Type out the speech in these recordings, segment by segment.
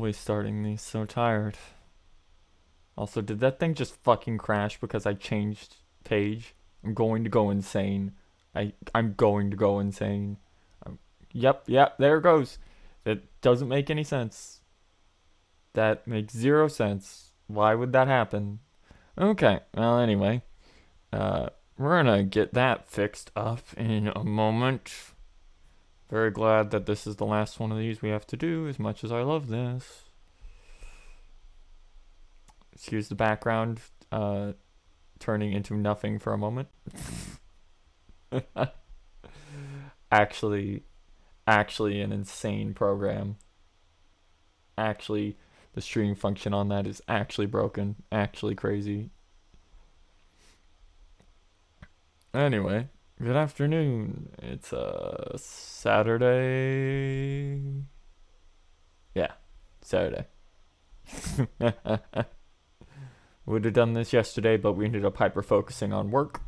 always starting these so tired. Also, did that thing just fucking crash because I changed page? I'm going to go insane. I'm going to go insane. Yep, there it goes. It doesn't make any sense. That makes zero sense. Why would that happen? Okay, well, anyway. We're gonna get that fixed up in a moment. Very glad that this is the last one of these we have to do, as much as I love this. Excuse the background turning into nothing for a moment. actually an insane program. Actually, the stream function on that is actually broken. Actually crazy. Anyway, good afternoon. It's Saturday. Yeah, Saturday. Would have done this yesterday, but we ended up hyper focusing on work,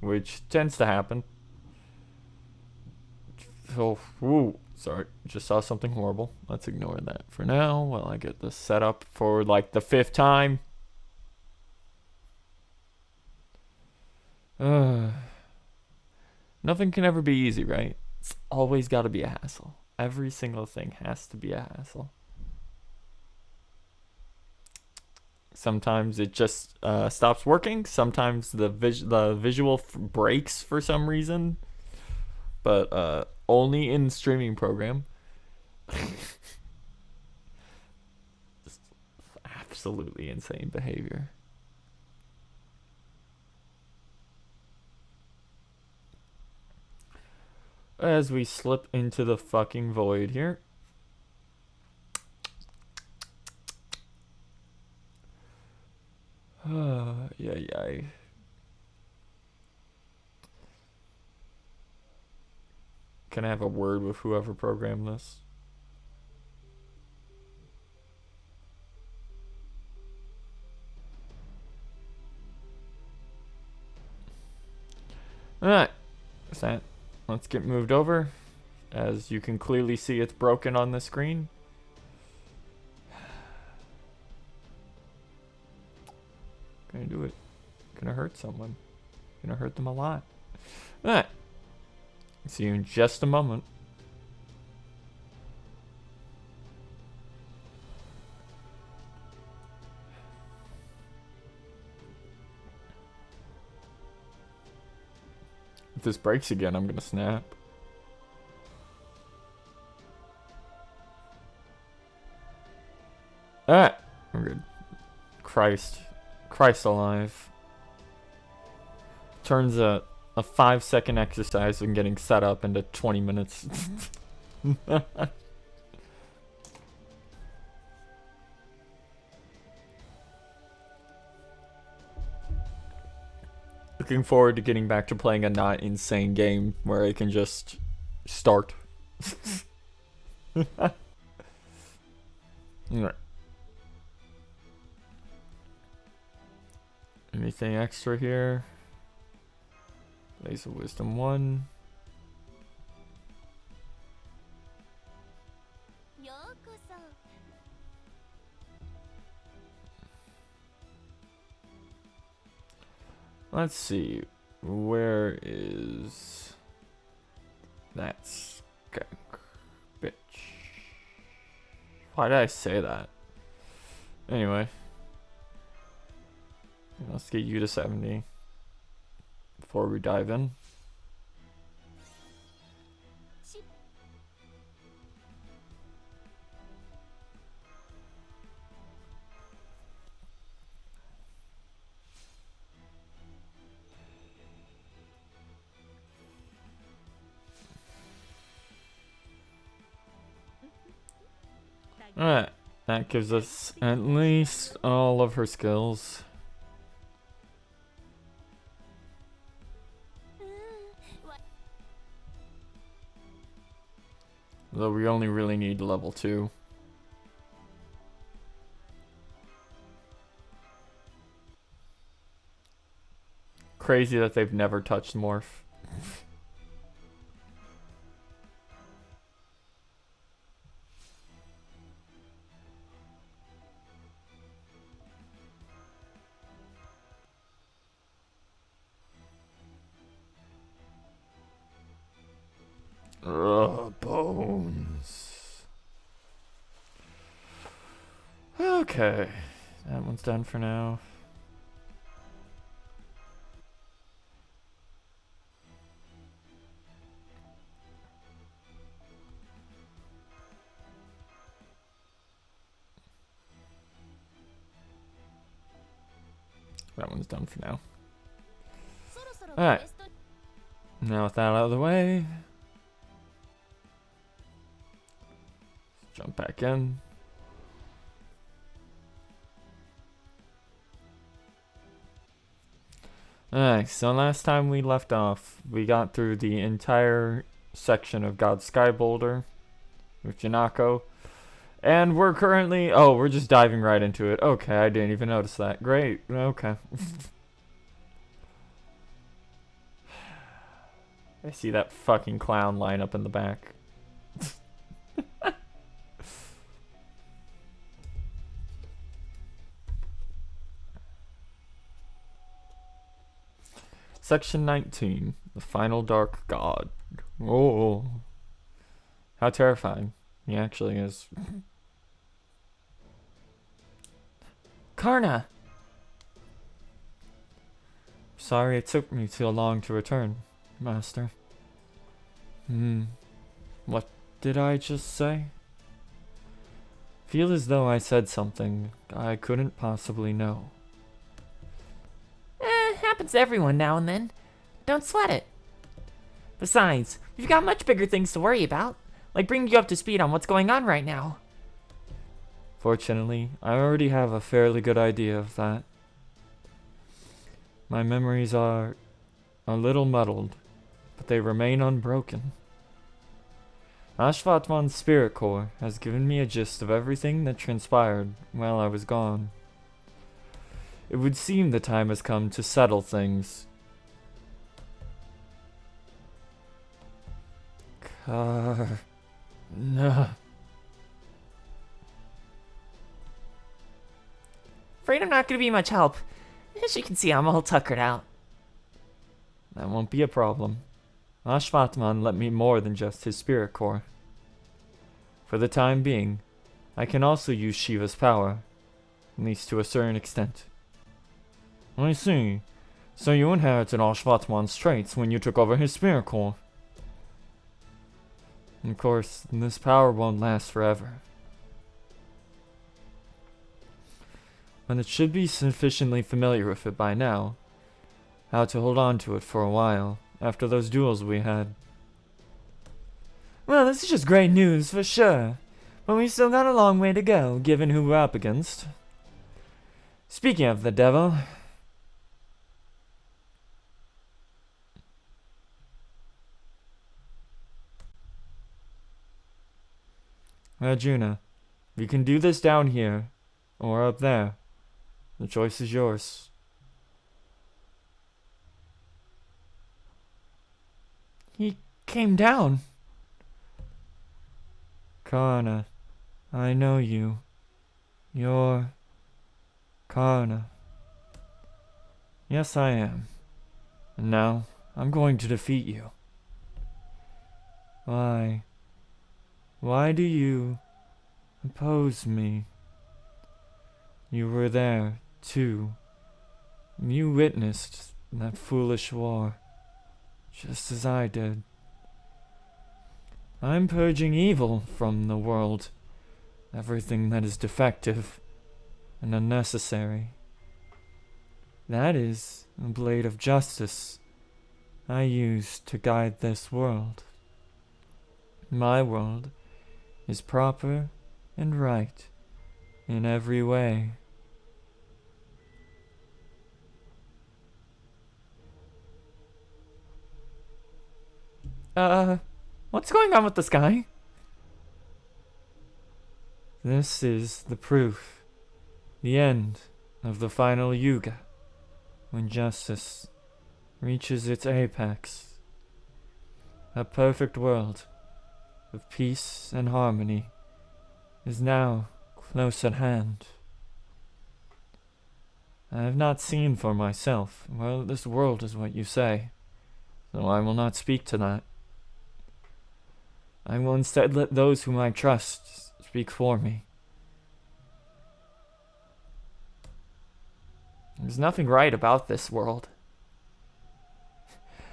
which tends to happen. Oh, woo, sorry, just saw something horrible. Let's ignore that for now while I get this set up for like the 5th time. Nothing can ever be easy, right? It's always got to be a hassle. Every single thing has to be a hassle. Sometimes it just stops working. Sometimes the visual breaks for some reason. But only in the streaming program. Just absolutely insane behavior. As we slip into the fucking void here. Yeah. Can I have a word with whoever programmed this? Alright. Let's get moved over. As you can clearly see, it's broken on the screen. Gonna do it. Gonna hurt someone. Gonna hurt them a lot. Alright. See you in just a moment. If this breaks again, I'm gonna snap. Alright. We're good. Christ alive. Turns a 5-second exercise and getting set up into 20 minutes. Looking forward to getting back to playing a not insane game where I can just start. Alright. Anything extra here? Blaze of Wisdom 1. Let's see. Where is that skunk bitch? Why did I say that? Anyway. Let's get you to 70 before we dive in. Alright, that gives us at least all of her skills. Though we only really need level 2. Crazy that they've never touched Morph. Ugh, bones. Okay. That one's done for now. That one's done for now. Alright. Now with that out of the way, jump back in. Alright, so last time we left off, we got through the entire section of God's Sky Boulder with Janako. And we're currently... Oh, we're just diving right into it. Okay, I didn't even notice that. Great. Okay. I see that fucking clown line up in the back. Section 19. The Final Dark God. Oh. How terrifying. He actually is. Karna! Sorry it took me so long to return, Master. What did I just say? Feel as though I said something I couldn't possibly know. Happens to everyone now and then. Don't sweat it. Besides, we've got much bigger things to worry about, like bringing you up to speed on what's going on right now. Fortunately, I already have a fairly good idea of that. My memories are a little muddled, but they remain unbroken. Ashvatman's spirit core has given me a gist of everything that transpired while I was gone. It would seem the time has come to settle things. No. Afraid I'm not going to be much help. As you can see, I'm all tuckered out. That won't be a problem. Ashvatman let me more than just his spirit core. For the time being, I can also use Shiva's power, at least to a certain extent. I see. So you inherited Ashvatman's traits when you took over his spirit core. Of course, this power won't last forever. But it should be sufficiently familiar with it by now. How to hold on to it for a while, after those duels we had. Well, this is just great news for sure. But we've still got a long way to go, given who we're up against. Speaking of the devil... Arjuna, we can do this down here, or up there. The choice is yours. He came down. Karna, I know you. You're... Karna. Yes, I am. And now, I'm going to defeat you. Why? Why do you oppose me? You were there, too. You witnessed that foolish war, just as I did. I'm purging evil from the world, everything that is defective and unnecessary. That is a blade of justice I use to guide this world. My world is proper and right in every way. What's going on with the sky? This is the proof, the end of the final Yuga, when justice reaches its apex. A perfect world of peace and harmony is now close at hand. I have not seen for myself. Well, this world is what you say, so I will not speak to that. I will instead let those whom I trust speak for me. There's nothing right about this world.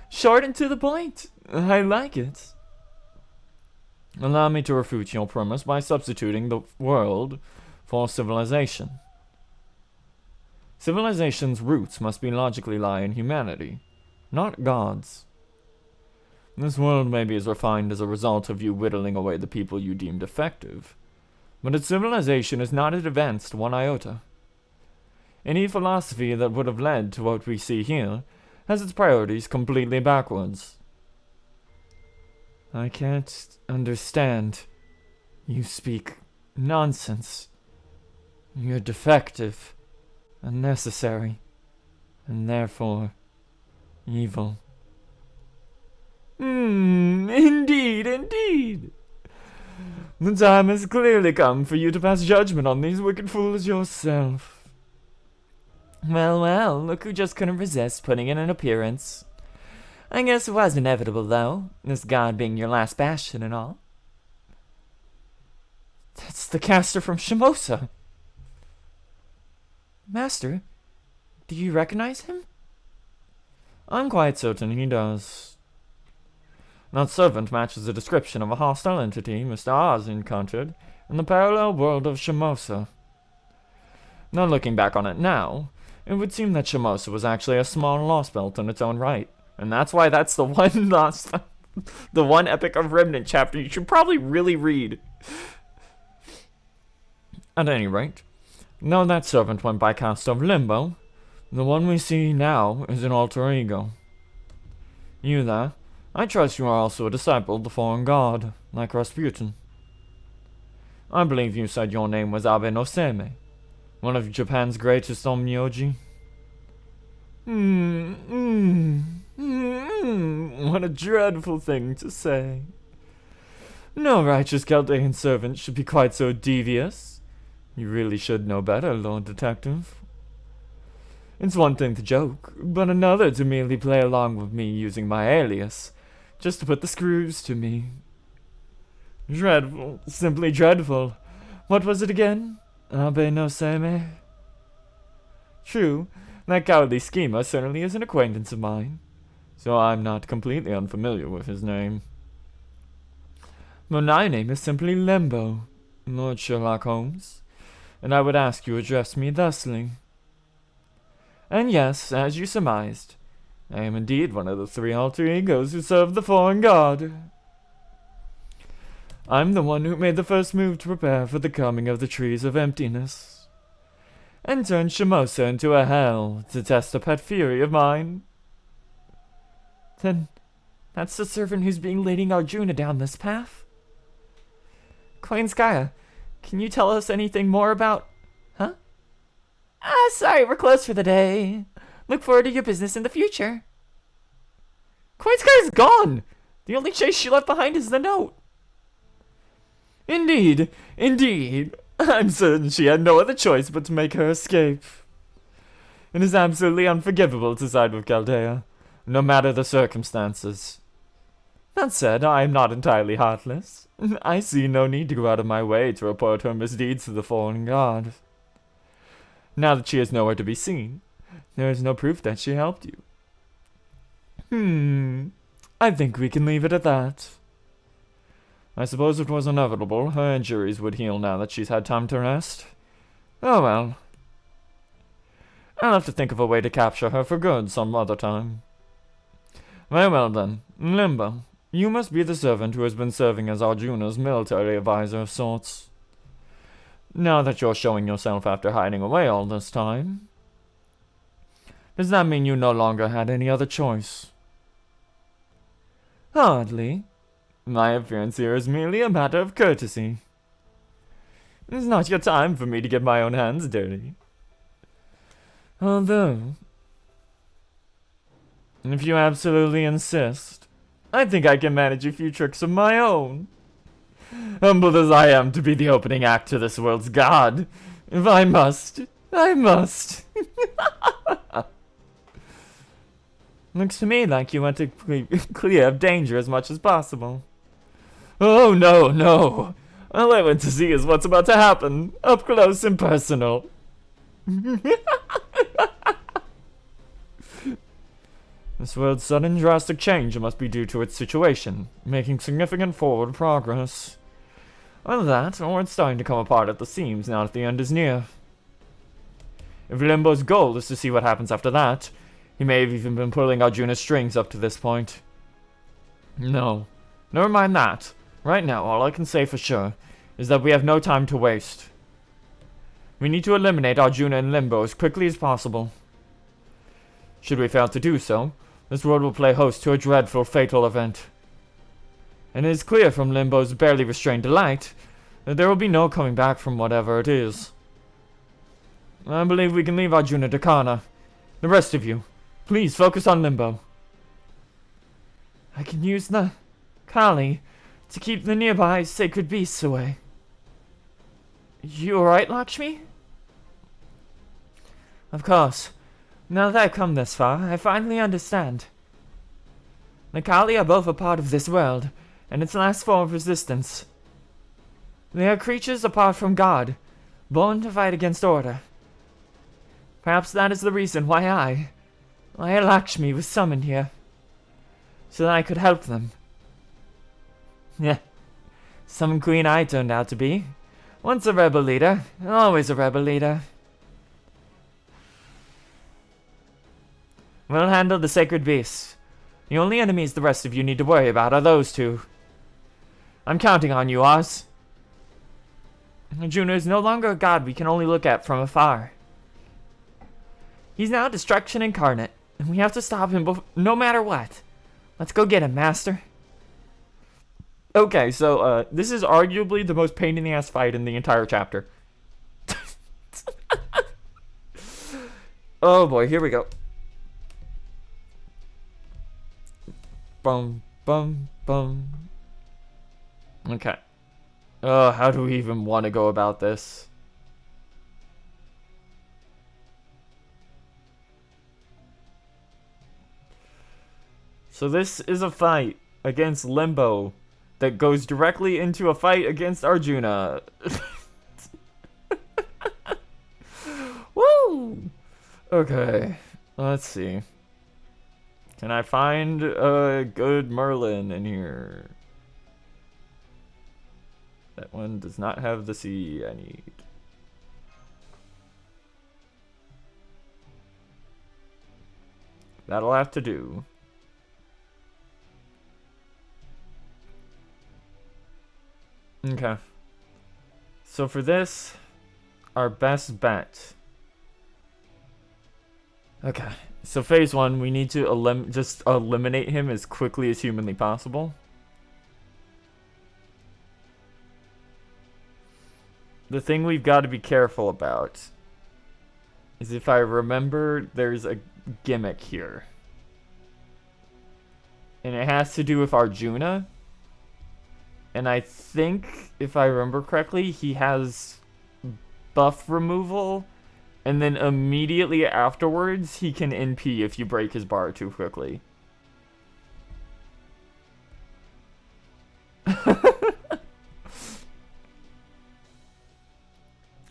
Short and to the point. I like it. Allow me to refute your premise by substituting the world for civilization. Civilization's roots must be logically lie in humanity, not gods. This world may be as refined as a result of you whittling away the people you deemed effective, but its civilization is not advanced one iota. Any philosophy that would have led to what we see here has its priorities completely backwards. I can't understand. You speak nonsense. You're defective, unnecessary, and therefore evil. Indeed, indeed. The time has clearly come for you to pass judgment on these wicked fools yourself. Well, well, look who just couldn't resist putting in an appearance. I guess it was inevitable, though, this god being your last bastion and all. That's the caster from Shimosa. Master, do you recognize him? I'm quite certain he does. That servant matches the description of a hostile entity Mr. Oz encountered in the parallel world of Shimosa. Now looking back on it now, it would seem that Shimosa was actually a small Lostbelt in its own right, and that's why that's the one the one Epic of Remnant chapter you should probably really read. At any rate, now that servant went by cast of Limbo, the one we see now is an alter ego. You there, I trust you are also a disciple of the foreign god, like Rasputin. I believe you said your name was Abe no Seimei, one of Japan's greatest onmyoji. What a dreadful thing to say. No righteous Chaldean servant should be quite so devious. You really should know better, Lord Detective. It's one thing to joke, but another to merely play along with me using my alias, just to put the screws to me. Dreadful, simply dreadful. What was it again? Abe no Seimei? True, that cowardly schemer certainly is an acquaintance of mine, so I'm not completely unfamiliar with his name. But my name is simply Limbo, Lord Sherlock Holmes, and I would ask you address me thusly. And yes, as you surmised, I am indeed one of the 3 alter egos who serve the foreign god. I'm the one who made the first move to prepare for the coming of the Trees of Emptiness, and turned Shimosa into a hell to test a pet fury of mine. Then, that's the servant who's been leading Arjuna down this path? Queen Skaya, can you tell us anything more about... Huh? Sorry, we're closed for the day. Look forward to your business in the future. Queen Skaya's gone! The only chase she left behind is the note. Indeed, indeed. I'm certain she had no other choice but to make her escape. It is absolutely unforgivable to side with Chaldea, no matter the circumstances. That said, I am not entirely heartless. I see no need to go out of my way to report her misdeeds to the foreign god. Now that she is nowhere to be seen, there is no proof that she helped you. I think we can leave it at that. I suppose it was inevitable her injuries would heal now that she's had time to rest. Oh well. I'll have to think of a way to capture her for good some other time. Very well then, Limbo, you must be the servant who has been serving as Arjuna's military advisor of sorts. Now that you're showing yourself after hiding away all this time, does that mean you no longer had any other choice? Hardly. My appearance here is merely a matter of courtesy. It's not your time for me to get my own hands dirty. Although, if you absolutely insist, I think I can manage a few tricks of my own. Humbled as I am to be the opening act to this world's god, if I must, I must. Looks to me like you want to clear of danger as much as possible. Oh no, no. All I want to see is what's about to happen, up close and personal. This world's sudden drastic change must be due to its situation, making significant forward progress. Either that, or it's starting to come apart at the seams now that the end is near. If Limbo's goal is to see what happens after that, he may have even been pulling Arjuna's strings up to this point. No, never mind that. Right now, all I can say for sure is that we have no time to waste. We need to eliminate Arjuna and Limbo as quickly as possible. Should we fail to do so, this world will play host to a dreadful, fatal event. And it is clear from Limbo's barely restrained delight that there will be no coming back from whatever it is. I believe we can leave Arjuna to Kana. The rest of you, please focus on Limbo. I can use the Kali to keep the nearby sacred beasts away. You alright, Lakshmi? Of course. Now that I've come this far, I finally understand. The Kali are both a part of this world, and its last form of resistance. They are creatures apart from God, born to fight against order. Perhaps that is the reason why Lakshmi was summoned here. So that I could help them. Yeah, some queen I turned out to be. Once a rebel leader, always a rebel leader. We'll handle the sacred beasts. The only enemies the rest of you need to worry about are those two. I'm counting on you, Oz. Arjuna is no longer a god we can only look at from afar. He's now destruction incarnate, and we have to stop him no matter what. Let's go get him, Master. Okay, so, this is arguably the most pain-in-the-ass fight in the entire chapter. Oh boy, here we go. Bum, bum, bum. Okay. How do we even want to go about this? So this is a fight against Limbo that goes directly into a fight against Arjuna. Woo! Okay, let's see. Can I find a good Merlin in here? That one does not have the C I need. That'll have to do. Okay. So for this, our best bet. Okay. So phase 1, we need to just eliminate him as quickly as humanly possible. The thing we've got to be careful about is, if I remember, there's a gimmick here. And it has to do with Arjuna. And I think, if I remember correctly, he has buff removal. And then immediately afterwards, he can NP if you break his bar too quickly.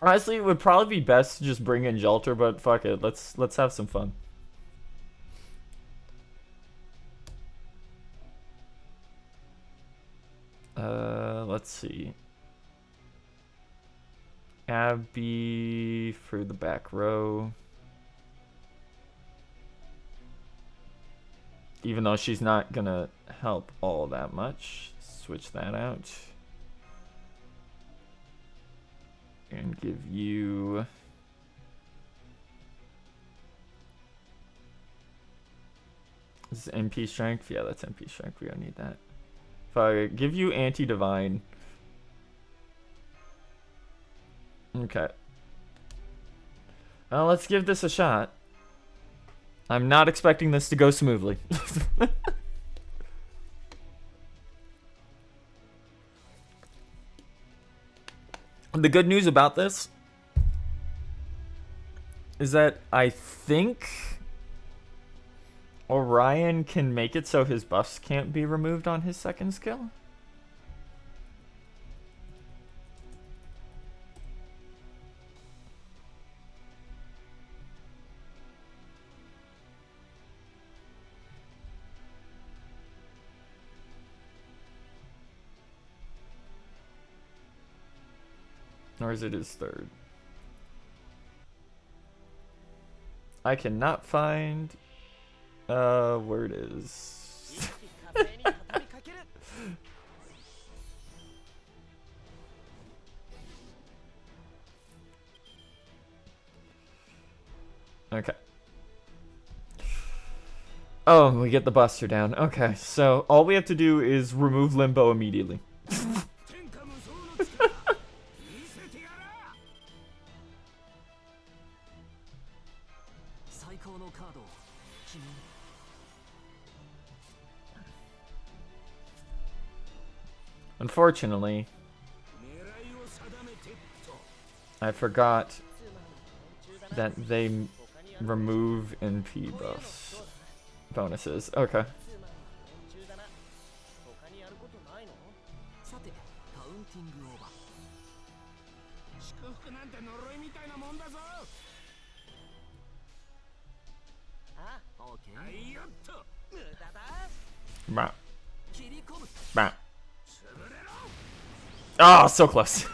Honestly, it would probably be best to just bring in Jelter, but fuck it, let's have some fun. Let's see. Abby for the back row. Even though she's not gonna help all that much. Switch that out. And give you... This is MP strength? Yeah, that's MP strength. We don't need that. If I give you anti-divine... Okay. Well, let's give this a shot. I'm not expecting this to go smoothly. The good news about this is that I think Orion can make it so his buffs can't be removed on his second skill. Or is it his third? I cannot find where it is. Okay. Oh, we get the buster down. Okay, so all we have to do is remove Limbo immediately. Unfortunately, I forgot that they remove NP buffs bonuses. Okay. Bah. Bah. Ah, oh, so close.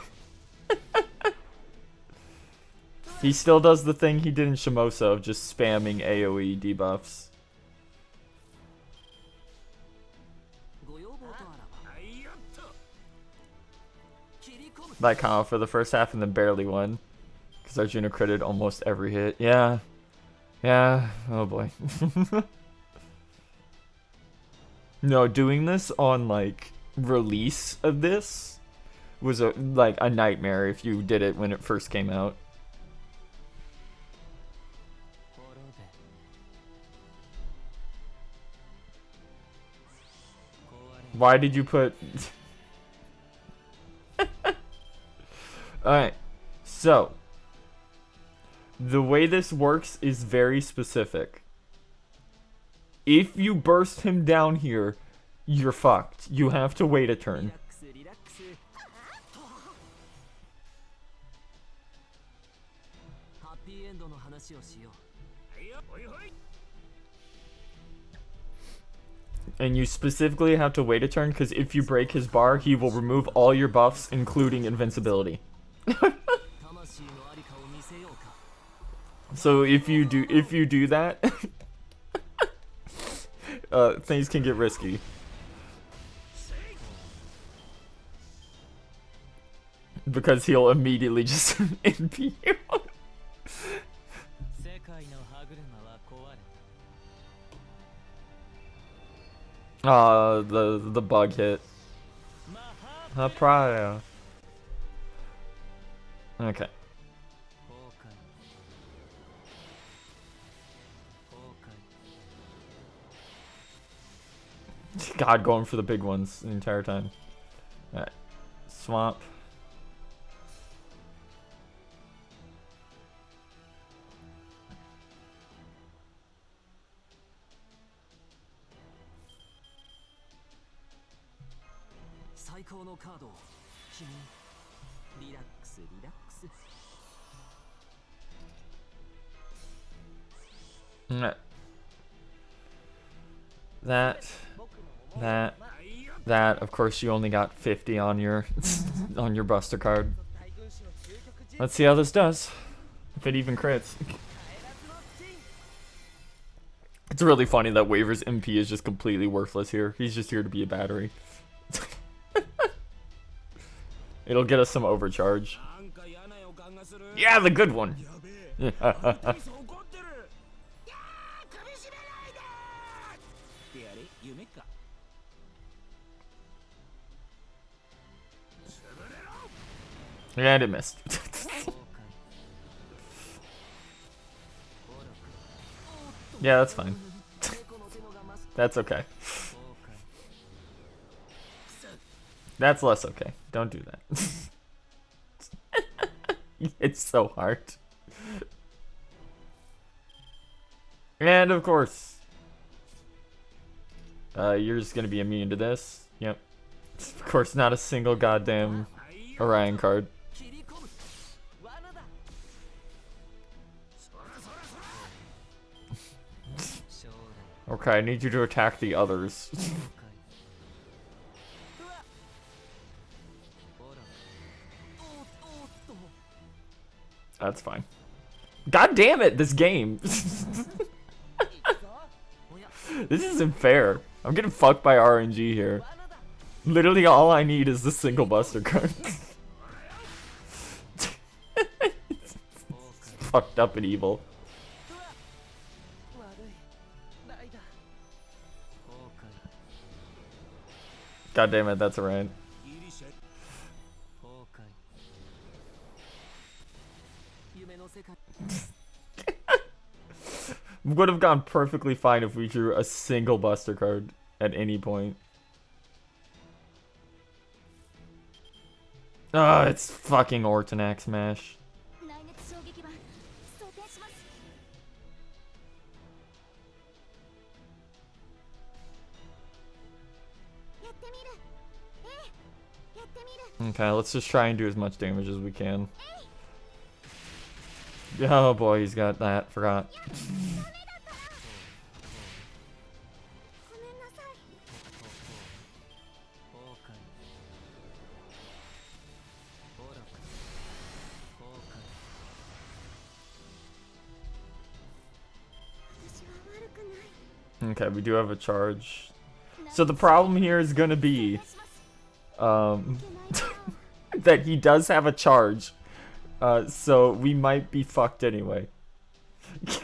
He still does the thing he did in Shimosa of just spamming AoE debuffs. Like how for the first half and then barely won. Because Arjuna critted almost every hit. Yeah. Yeah. Oh boy. No, doing this on like release of this was like a nightmare if you did it when it first came out. Why did you put... Alright, so the way this works is very specific. If you burst him down here, you're fucked. You have to wait a turn. And you specifically have to wait a turn because if you break his bar, he will remove all your buffs, including invincibility. So if you do that, things can get risky. Because he'll immediately just NP you. The bug hit. Prior. Okay. God, going for the big ones the entire time. Alright. Swamp. That, of course, you only got 50 on your on your Buster card. Let's see how this does. If it even crits. It's really funny that Waver's MP is just completely worthless here. He's just here to be a battery. It'll get us some overcharge. Yeah, the good one. And it missed. Yeah, that's fine. That's okay. That's less okay. Don't do that. It's so hard. And of course, you're just gonna be immune to this. Yep. Of course, not a single goddamn Orion card. Okay, I need you to attack the others. That's fine. God damn it, this game. This isn't fair. I'm getting fucked by RNG here. Literally all I need is the single buster card. Fucked up and evil. God damn it, that's alright. Would have gone perfectly fine if we drew a single buster card at any point. Ah, it's fucking Ortonax Smash. Okay, let's just try and do as much damage as we can. Oh boy, he's got that. Forgot. Okay, we do have a charge. So the problem here is gonna be that he does have a charge. So we might be fucked anyway. In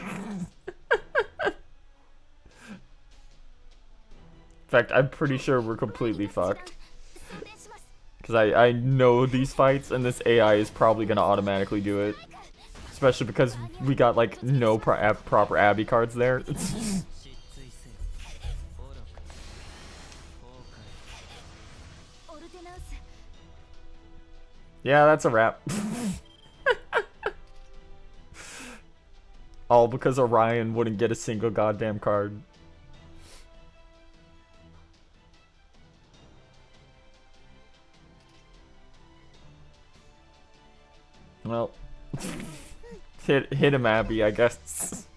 fact, I'm pretty sure we're completely fucked. Because I know these fights, and this AI is probably gonna automatically do it. Especially because we got, like, no proper Abby cards there. Yeah, that's a wrap. All because Orion wouldn't get a single goddamn card. Well, hit him, Abby, I guess.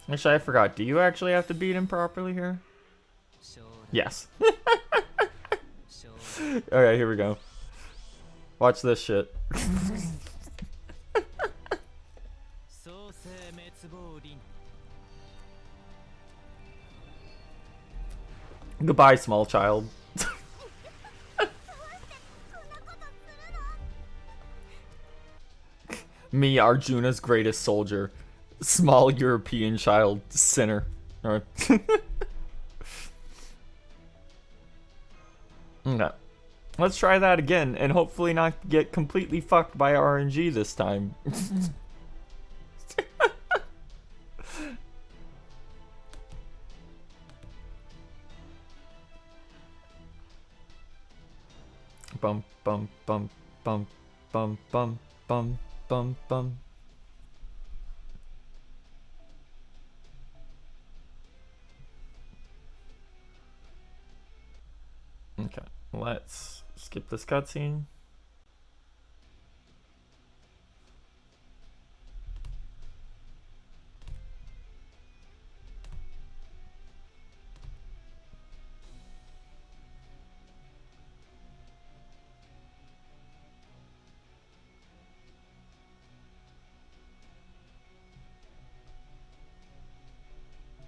Actually, I forgot. Do you actually have to beat him properly here? Yes. Alright, here we go. Watch this shit. Goodbye, small child. Me, Arjuna's greatest soldier. Small European child. Sinner. Alright. Okay. Let's try that again, and hopefully not get completely fucked by RNG this time. Bum bum bum bum bum bum bum bum bum. Okay, let's skip this cutscene.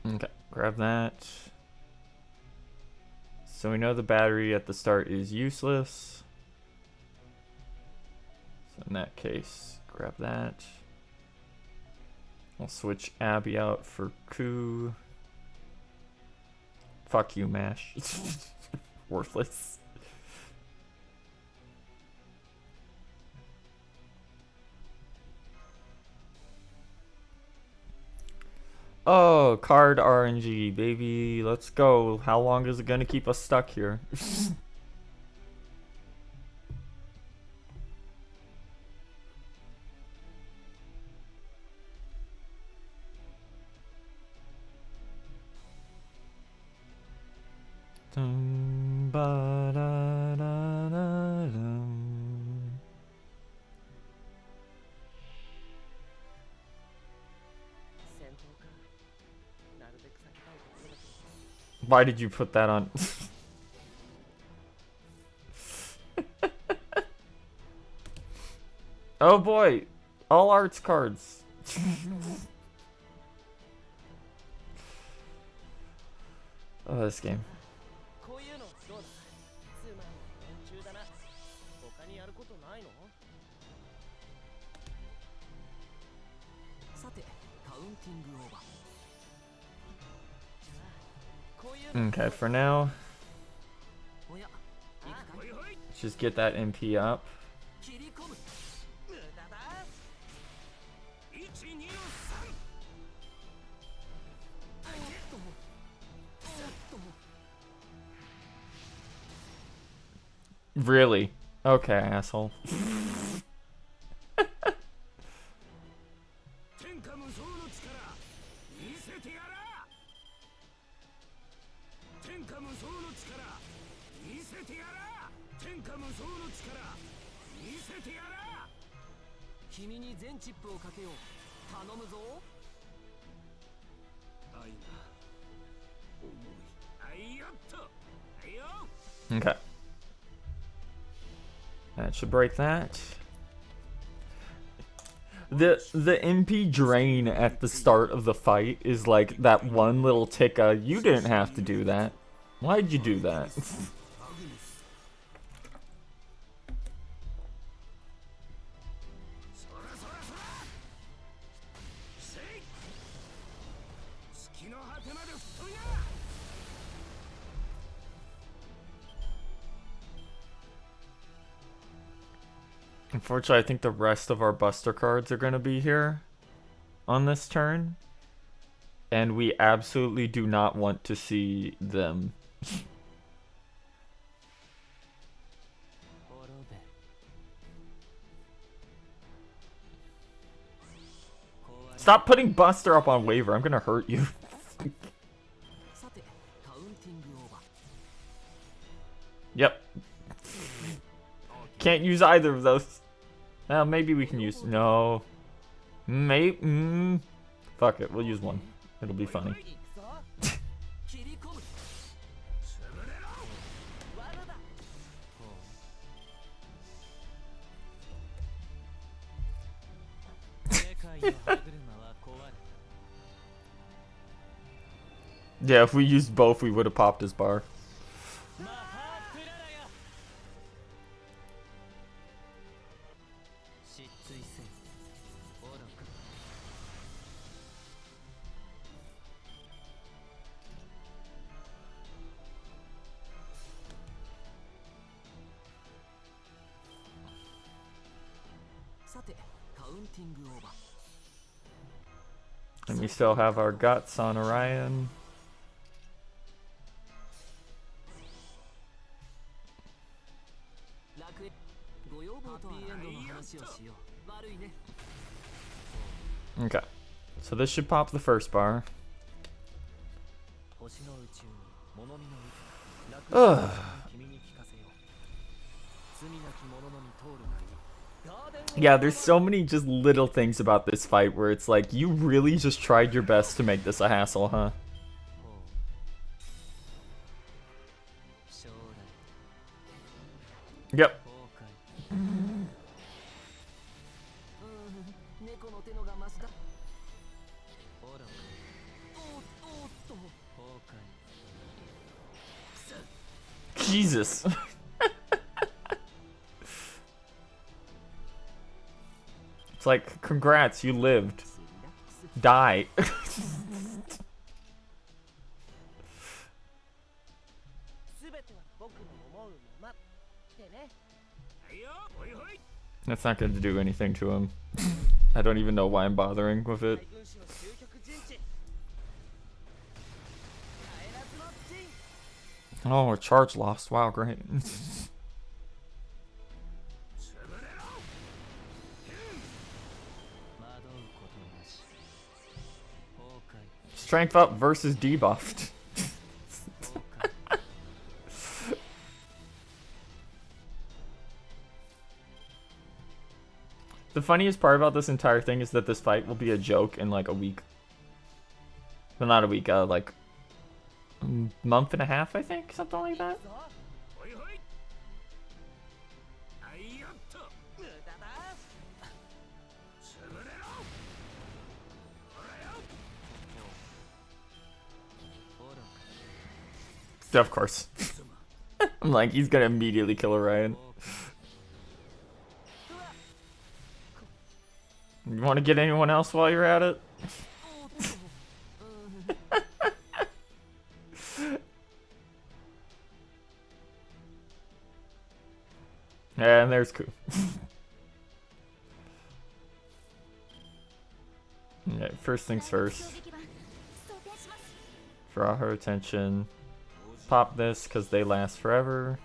Okay, grab that. So we know the battery at the start is useless. So in that case, grab that. I'll switch Abby out for Ku. Fuck you, Mash. Worthless. Oh, card RNG, baby. Let's go. How long is it gonna keep us stuck here? Dum, ba, da, da, da, dum. Why did you put that on? Oh boy, all arts cards. Oh, this game. Okay, for now, let's just get that MP up. Really? Okay, asshole. Okay. That should break that. The MP drain at the start of the fight is like that one little tick. You didn't have to do that. Why'd you do that? Unfortunately, I think the rest of our Buster cards are going to be here on this turn. And we absolutely do not want to see them. Stop putting Buster up on waiver. I'm going to hurt you. Yep. Can't use either of those. Well, maybe we can use... No. Maybe... Fuck it. We'll use one. It'll be funny. Yeah, if we used both, we would have popped his bar. And we still have our guts on Orion. Okay, so this should pop the first bar. Ugh. Yeah, there's so many just little things about this fight where it's like, you really just tried your best to make this a hassle, huh? Yep. Jesus. It's like, congrats, you lived. Die. That's not going to do anything to him. I don't even know why I'm bothering with it. Oh, a charge lost. Wow, great. Strength up versus debuffed. The funniest part about this entire thing is that this fight will be a joke in like a week. Well, not a week, like a month and a half, I think, something like that. Of course. I'm like, he's gonna immediately kill Orion. You want to get anyone else while you're at it? And there's Ku. Yeah, first things first. Draw her attention. Pop this because they last forever.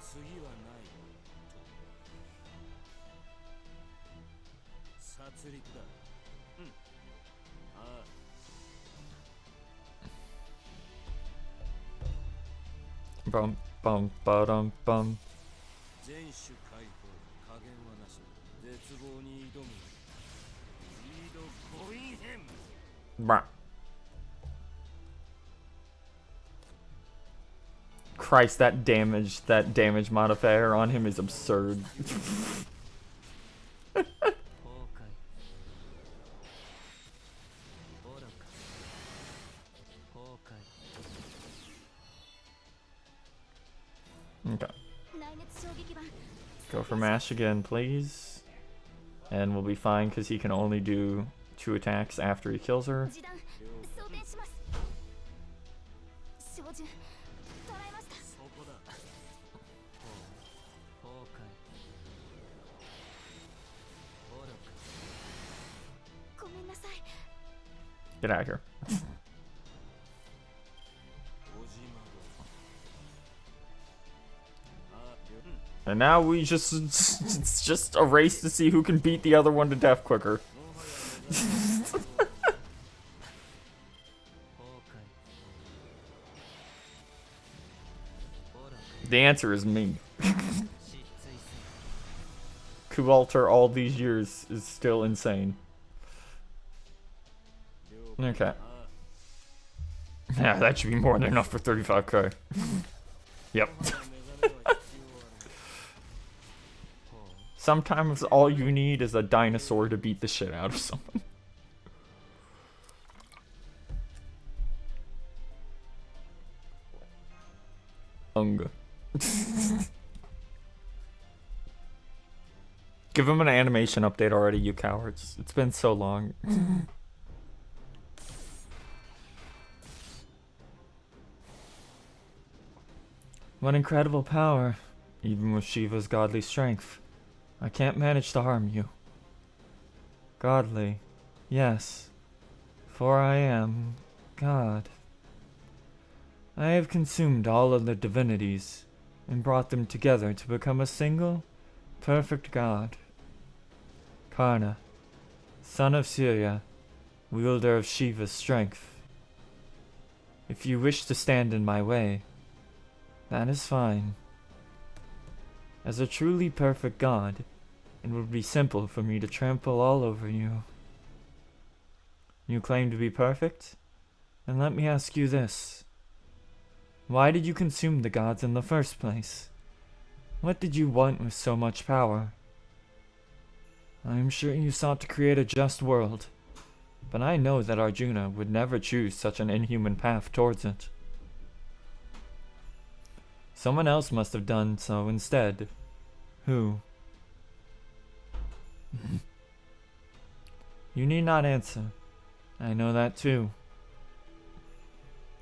Bum bum ba-dum bum. Bruh. Christ, that damage modifier on him is absurd. Okay. Go for mash again, please. And we'll be fine because he can only do 2 attacks after he kills her. Get out of here. And now we just, it's just a race to see who can beat the other one to death quicker. The answer is me. Kualter all these years is still insane. Okay. Yeah, that should be more than enough for 35k. Yep. Sometimes all you need is a dinosaur to beat the shit out of someone. Unga. Give him an animation update already, you cowards. It's been so long. What incredible power, even with Shiva's godly strength. I can't manage to harm you. Godly, yes, for I am God. I have consumed all of the divinities and brought them together to become a single, perfect God. Karna, son of Surya, wielder of Shiva's strength. If you wish to stand in my way, that is fine. As a truly perfect God, it would be simple for me to trample all over you. You claim to be perfect? And let me ask you this. Why did you consume the gods in the first place? What did you want with so much power? I am sure you sought to create a just world, but I know that Arjuna would never choose such an inhuman path towards it. Someone else must have done so instead. Who? You need not answer. I know that too.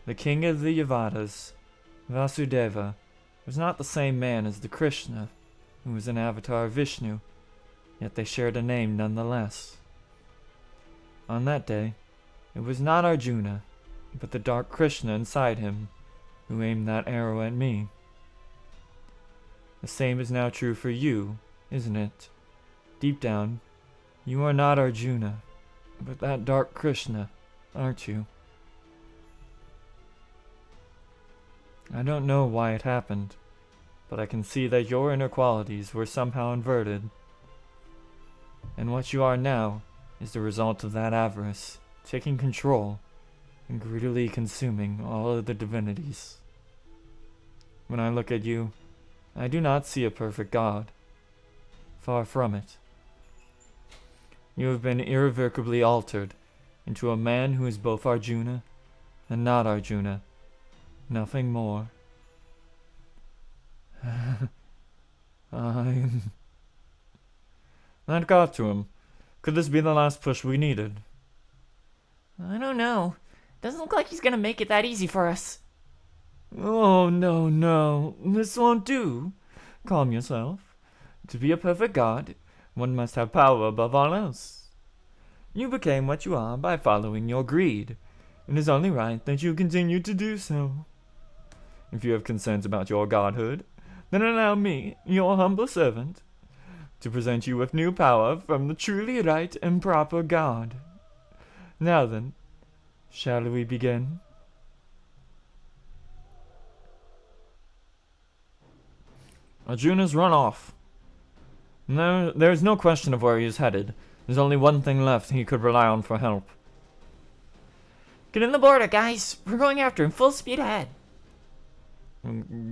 The king of the Yavadas, Vasudeva, was not the same man as the Krishna, who was an avatar of Vishnu, yet they shared a name nonetheless. On that day, it was not Arjuna, but the dark Krishna inside him, who aimed that arrow at me. The same is now true for you, isn't it? Deep down, you are not Arjuna, but that dark Krishna, aren't you? I don't know why it happened, but I can see that your inner qualities were somehow inverted. And what you are now is the result of that avarice, taking control and greedily consuming all of the divinities. When I look at you, I do not see a perfect God. Far from it. You have been irrevocably altered into a man who is both Arjuna and not Arjuna. Nothing more. That got to him. Could this be the last push we needed? I don't know. Doesn't look like he's gonna make it that easy for us. Oh, no. This won't do. Calm yourself. To be a perfect god, one must have power above all else. You became what you are by following your greed. It is only right that you continue to do so. If you have concerns about your godhood, then allow me, your humble servant, to present you with new power from the truly right and proper god. Now then, shall we begin? Arjuna's run off. No, there's no question of where he is headed. There's only one thing left he could rely on for help. Get in the border, guys. We're going after him full speed ahead.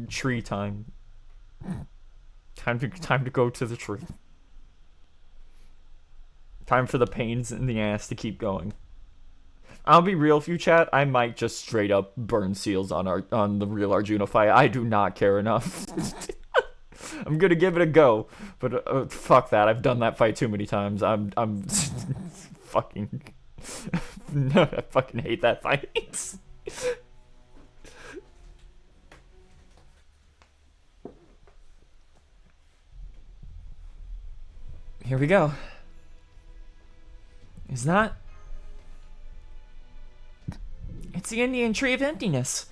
Tree time. Time to go to the tree. Time for the pains in the ass to keep going. I'll be real with you, chat. I might just straight up burn seals on the real Arjuna fight. I do not care enough. I'm gonna give it a go, but fuck that. I've done that fight too many times. I'm fucking. No, I fucking hate that fight. Here we go. Is that? It's the Indian Tree of Emptiness.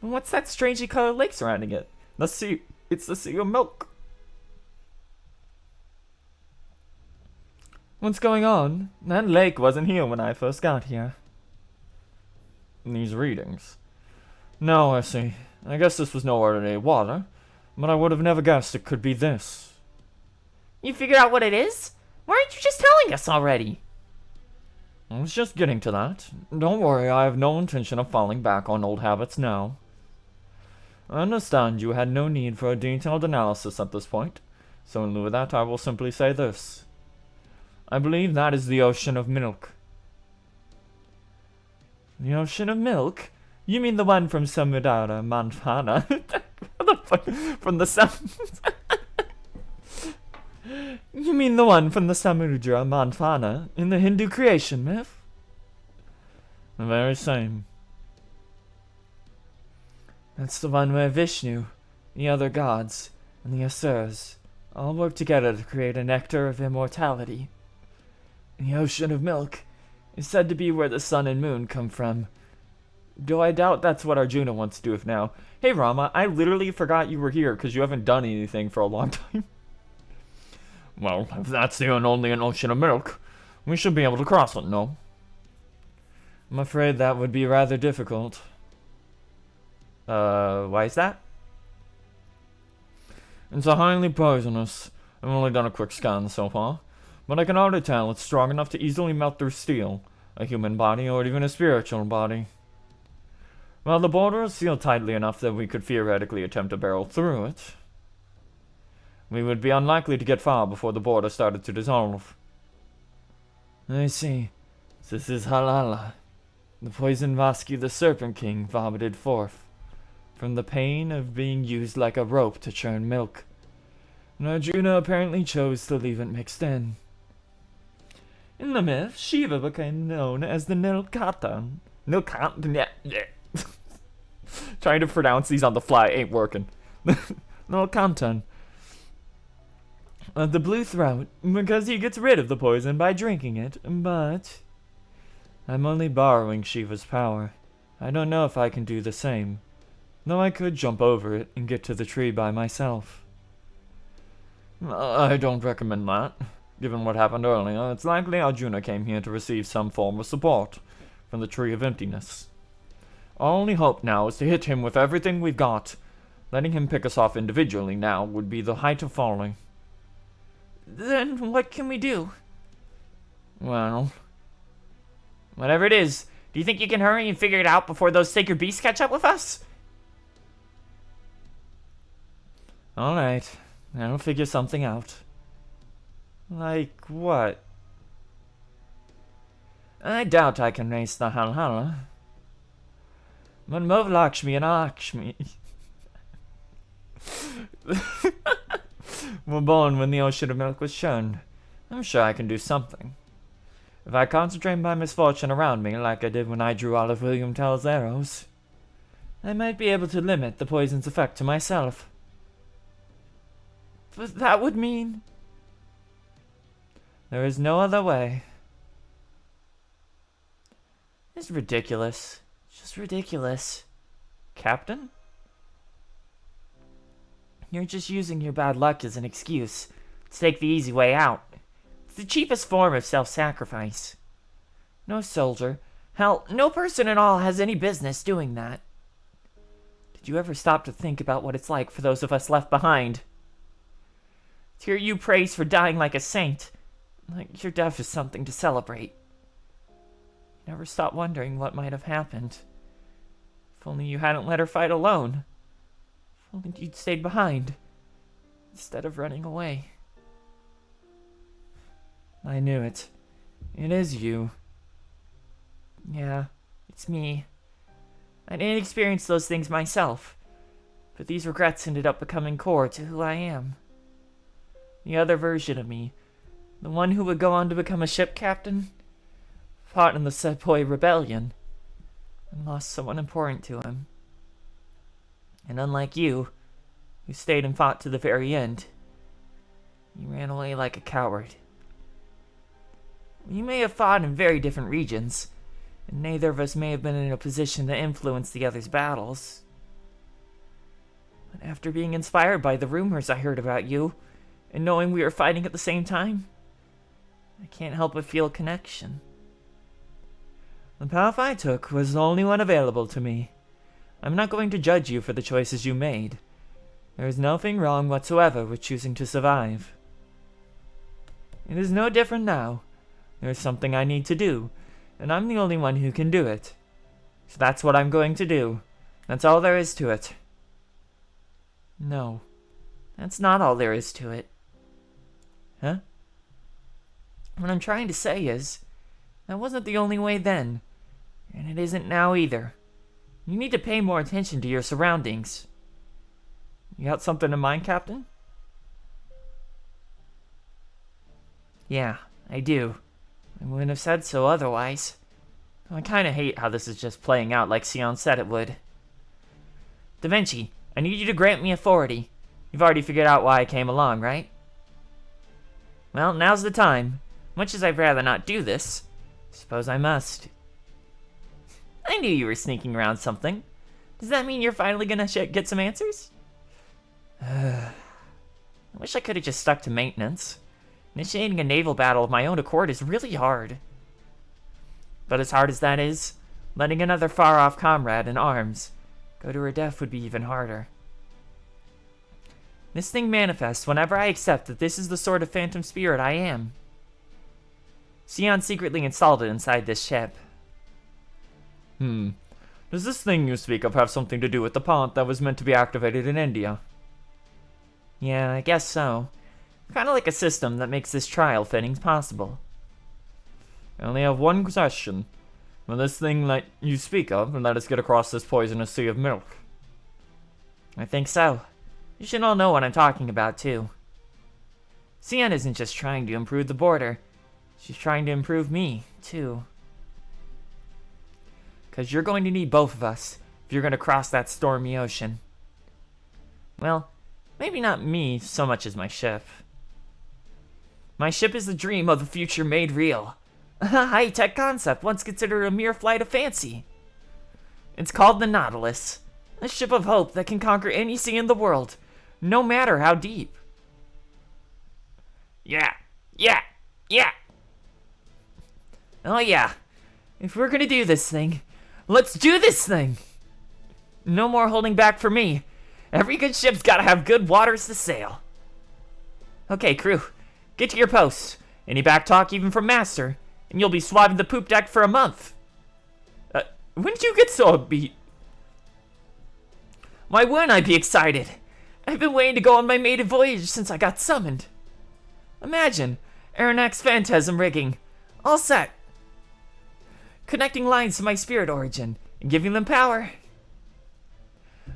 And what's that strangely colored lake surrounding it? The sea. It's the sea of milk. What's going on? That lake wasn't here when I first got here. These readings. No, I see. I guess this was no ordinary water, but I would have never guessed it could be this. You figured out what it is? Why aren't you just telling us already? I was just getting to that. Don't worry, I have no intention of falling back on old habits now. I understand you had no need for a detailed analysis at this point, so in lieu of that I will simply say this. I believe that is the ocean of milk. The ocean of milk? You mean the one from Samudra Manthana? What the fuck? From the You mean the one from the Samudra Manthana in the Hindu creation myth? The very same. That's the one where Vishnu, the other gods, and the Asuras all work together to create a nectar of immortality. The ocean of milk is said to be where the sun and moon come from. Though I doubt that's what Arjuna wants to do with now. Hey Rama, I literally forgot you were here because you haven't done anything for a long time. Well, if that's the only an ocean of milk, we should be able to cross it, no? I'm afraid that would be rather difficult. Why is that? It's a highly poisonous. I've only done a quick scan so far, but I can already tell it's strong enough to easily melt through steel, a human body, or even a spiritual body. Well, the border is sealed tightly enough that we could theoretically attempt to barrel through it. We would be unlikely to get far before the border started to dissolve. I see. This is Halala, the poison Vaski the Serpent King vomited forth, from the pain of being used like a rope to churn milk. And Arjuna apparently chose to leave it mixed in. In the myth, Shiva became known as the Nilkatan. Trying to pronounce these on the fly ain't working. Nilkantan. The blue throat, because he gets rid of the poison by drinking it, but I'm only borrowing Shiva's power. I don't know if I can do the same, though I could jump over it and get to the tree by myself. I don't recommend that. Given what happened earlier, it's likely Arjuna came here to receive some form of support from the Tree of Emptiness. Our only hope now is to hit him with everything we've got. Letting him pick us off individually now would be the height of folly. Then what can we do? Well, whatever it is, do you think you can hurry and figure it out before those sacred beasts catch up with us? Alright, I'll figure something out. Like what? I doubt I can race the Halhala. But Mov Lakshmi and Lakshmi were born when the ocean of milk was shown. I'm sure I can do something. If I concentrate my misfortune around me like I did when I drew Olive William Tell's arrows, I might be able to limit the poison's effect to myself. But that would mean... there is no other way. It's ridiculous. Just ridiculous. Captain? You're just using your bad luck as an excuse to take the easy way out. It's the cheapest form of self-sacrifice. No soldier, hell, no person at all has any business doing that. Did you ever stop to think about what it's like for those of us left behind? To hear you praised for dying like a saint, like your death is something to celebrate. Never stop wondering what might have happened. If only you hadn't let her fight alone. If only you'd stayed behind, instead of running away. I knew it. It is you. Yeah, it's me. I didn't experience those things myself, but these regrets ended up becoming core to who I am. The other version of me, the one who would go on to become a ship captain, fought in the Sepoy Rebellion, and lost someone important to him. And unlike you, who stayed and fought to the very end, you ran away like a coward. You may have fought in very different regions, and neither of us may have been in a position to influence the other's battles. But after being inspired by the rumors I heard about you, and knowing we were fighting at the same time, I can't help but feel a connection. The path I took was the only one available to me. I'm not going to judge you for the choices you made. There is nothing wrong whatsoever with choosing to survive. It is no different now. There is something I need to do, and I'm the only one who can do it. So that's what I'm going to do. That's all there is to it. No, that's not all there is to it. Huh? What I'm trying to say is, that wasn't the only way then, and it isn't now either. You need to pay more attention to your surroundings. You got something in mind, Captain? Yeah, I do. I wouldn't have said so otherwise. I kinda hate how this is just playing out like Sion said it would. Da Vinci, I need you to grant me authority. You've already figured out why I came along, right? Well, now's the time. Much as I'd rather not do this, suppose I must. I knew you were sneaking around something. Does that mean you're finally gonna get some answers? I wish I could have just stuck to maintenance. Initiating a naval battle of my own accord is really hard. But as hard as that is, letting another far-off comrade in arms go to her death would be even harder. This thing manifests whenever I accept that this is the sort of phantom spirit I am. Sion secretly installed it inside this ship. Does this thing you speak of have something to do with the pont that was meant to be activated in India? Yeah, I guess so. Kind of like a system that makes this trial fitting possible. I only have one question. Will this thing that you speak of let us get across this poisonous sea of milk? I think so. You should all know what I'm talking about, too. Sion isn't just trying to improve the border. She's trying to improve me, too. 'Cause you're going to need both of us if you're going to cross that stormy ocean. Well, maybe not me so much as my ship. My ship is the dream of the future made real. A high-tech concept once considered a mere flight of fancy. It's called the Nautilus, a ship of hope that can conquer any sea in the world, no matter how deep. Yeah. Oh yeah, if we're gonna do this thing, let's do this thing! No more holding back for me. Every good ship's gotta have good waters to sail. Okay, crew. Get to your posts. Any back talk even from Master, and you'll be swabbing the poop deck for a month. When did you get so upbeat? Why wouldn't I be excited? I've been waiting to go on my maiden voyage since I got summoned. Imagine, Aronnax Phantasm rigging, all set. Connecting lines to my spirit origin, and giving them power.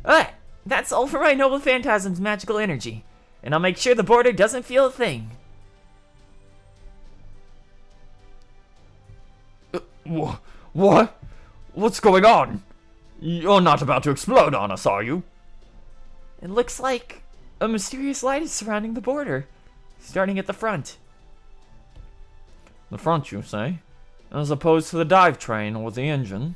Alright, that's all for my noble Phantasm's magical energy, and I'll make sure the border doesn't feel a thing. What? What's going on? You're not about to explode on us, are you? It looks like a mysterious light is surrounding the border, starting at the front. The front, you say? As opposed to the dive train or the engine?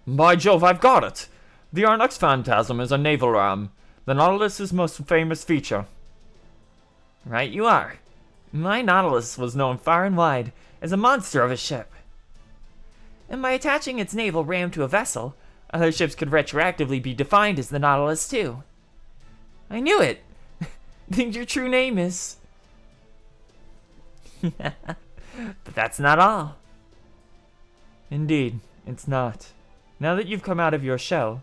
By Jove, I've got it! The Arnux Phantasm is a naval ram, the Nautilus's most famous feature. Right you are. My Nautilus was known far and wide as a monster of a ship. And by attaching its naval ram to a vessel, other ships could retroactively be defined as the Nautilus too. I knew it! Think your true name is... But that's not all. Indeed, it's not. Now that you've come out of your shell,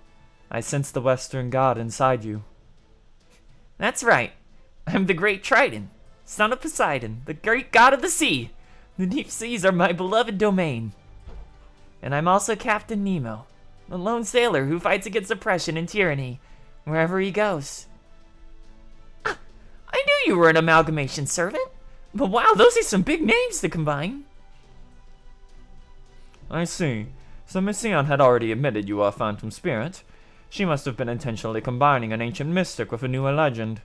I sense the Western God inside you. That's right. I'm the great Triton, son of Poseidon, the great god of the sea. The deep seas are my beloved domain. And I'm also Captain Nemo, the lone sailor who fights against oppression and tyranny wherever he goes. I knew you were an amalgamation servant, but wow, those are some big names to combine. I see. So Miss Eon had already admitted you are a phantom spirit. She must have been intentionally combining an ancient mystic with a newer legend.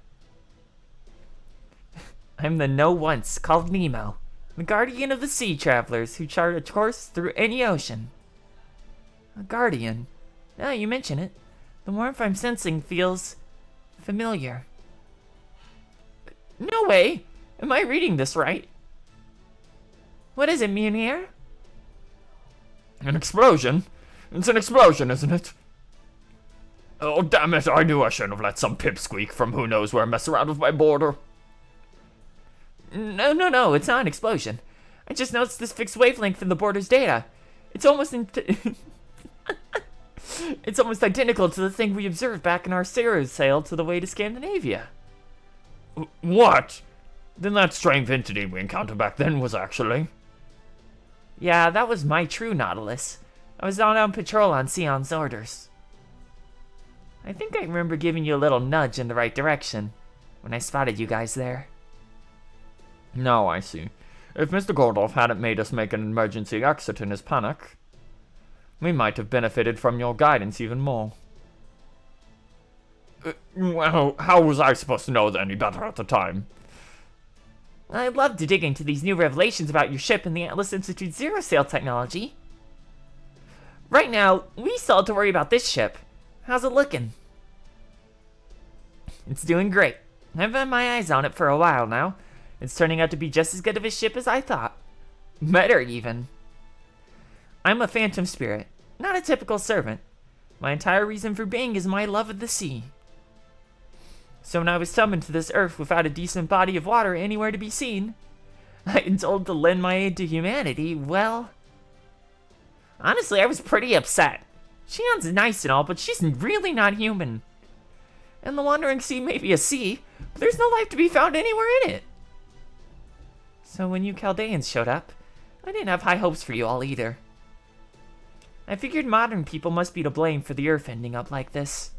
I'm the know-once called Nemo, the guardian of the sea travelers who chart a course through any ocean. A guardian. Now you mention it, the warmth I'm sensing feels familiar. No way! Am I reading this right? What is it, Munir? An explosion? It's an explosion, isn't it? Oh, damn it, I knew I shouldn't have let some pipsqueak from who knows where mess around with my border. No, it's not an explosion. I just noticed this fixed wavelength in the border's data. It's almost it's almost identical to the thing we observed back in our sailor's sail to the way to Scandinavia. What? Then that strange entity we encountered back then was actually... Yeah, that was my true Nautilus. I was not on patrol on Sion's orders. I think I remember giving you a little nudge in the right direction when I spotted you guys there. Now I see. If Mr. Gordolf hadn't made us make an emergency exit in his panic, we might have benefited from your guidance even more. Well, how was I supposed to know any better at the time? I'd love to dig into these new revelations about your ship and the Atlas Institute's zero sail technology. Right now, we still have to worry about this ship. How's it looking? It's doing great. I've had my eyes on it for a while now. It's turning out to be just as good of a ship as I thought. Better, even. I'm a phantom spirit, not a typical servant. My entire reason for being is my love of the sea. So when I was summoned to this earth without a decent body of water anywhere to be seen, and told to lend my aid to humanity, well... Honestly, I was pretty upset. Shion's nice and all, but she's really not human. And the Wandering Sea may be a sea, but there's no life to be found anywhere in it. So when you Chaldeans showed up, I didn't have high hopes for you all either. I figured modern people must be to blame for the Earth ending up like this.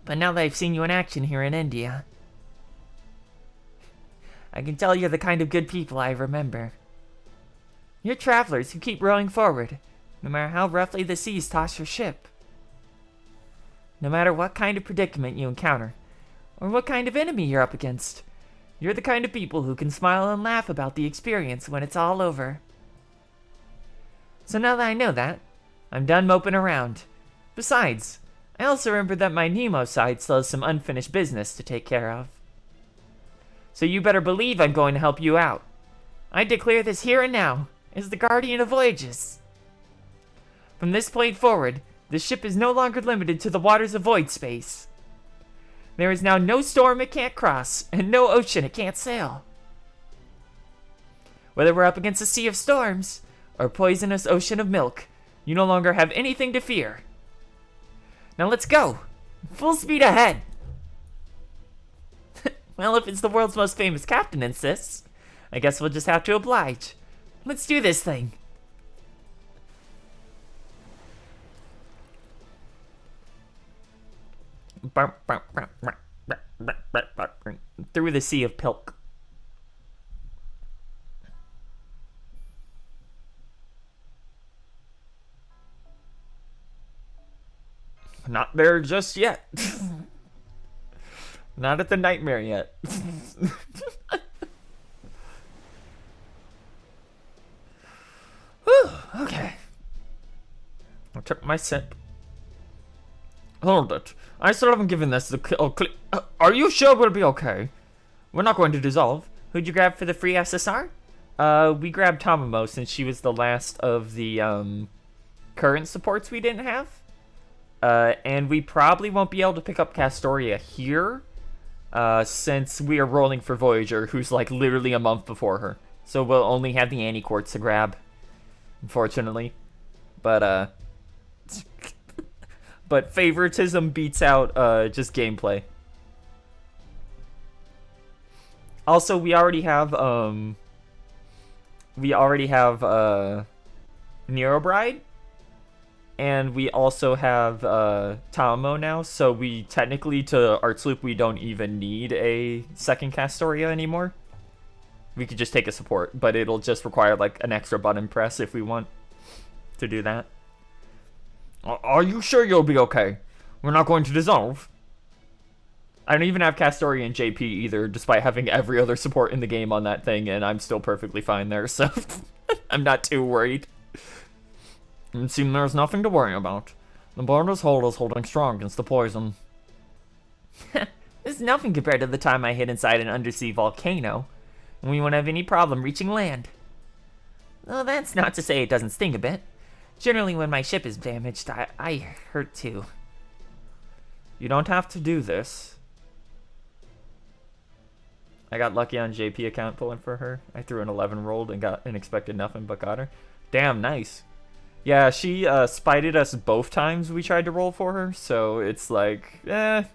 But now that I've seen you in action here in India, I can tell you're the kind of good people I remember. You're travelers who keep rowing forward, no matter how roughly the seas toss your ship. No matter what kind of predicament you encounter, or what kind of enemy you're up against, you're the kind of people who can smile and laugh about the experience when it's all over. So now that I know that, I'm done moping around. Besides, I also remembered that my Nemo side still has some unfinished business to take care of. So you better believe I'm going to help you out. I declare this here and now as the Guardian of Voyages. From this point forward, the ship is no longer limited to the waters of void space. There is now no storm it can't cross, and no ocean it can't sail. Whether we're up against a sea of storms or a poisonous ocean of milk, you no longer have anything to fear. Now let's go! Full speed ahead! Well, if it's the world's most famous captain insists, I guess we'll just have to oblige. Let's do this thing. Through the sea of pilk. Not there just yet. Not at the nightmare yet. Whew, okay. I took my sip. Hold it. I still haven't given this the are you sure we'll be okay? We're not going to dissolve. Who'd you grab for the free SSR? We grabbed Tamamo since she was the last of the current supports we didn't have. And we probably won't be able to pick up Castoria here, since we are rolling for Voyager, who's like literally a month before her. So we'll only have the Annie Quartz to grab, unfortunately. But but favoritism beats out just gameplay. Also, we already have Nero Bride. And we also have Tamamo now, so we technically, to Arts Loop, we don't even need a second Castoria anymore. We could just take a support, but it'll just require like an extra button press if we want to do that. Are you sure you'll be okay? We're not going to dissolve. I don't even have Castoria and JP either, despite having every other support in the game on that thing, and I'm still perfectly fine there, so I'm not too worried. It seems there's nothing to worry about. The border's hold is holding strong against the poison. This is nothing compared to the time I hid inside an undersea volcano, and we won't have any problem reaching land. Well, that's not to say it doesn't sting a bit. Generally, when my ship is damaged, I hurt too. You don't have to do this. I got lucky on JP account pulling for her. I threw an 11 rolled and got and expected nothing but got her. Damn, nice. Yeah, she spited us both times we tried to roll for her, so it's like, if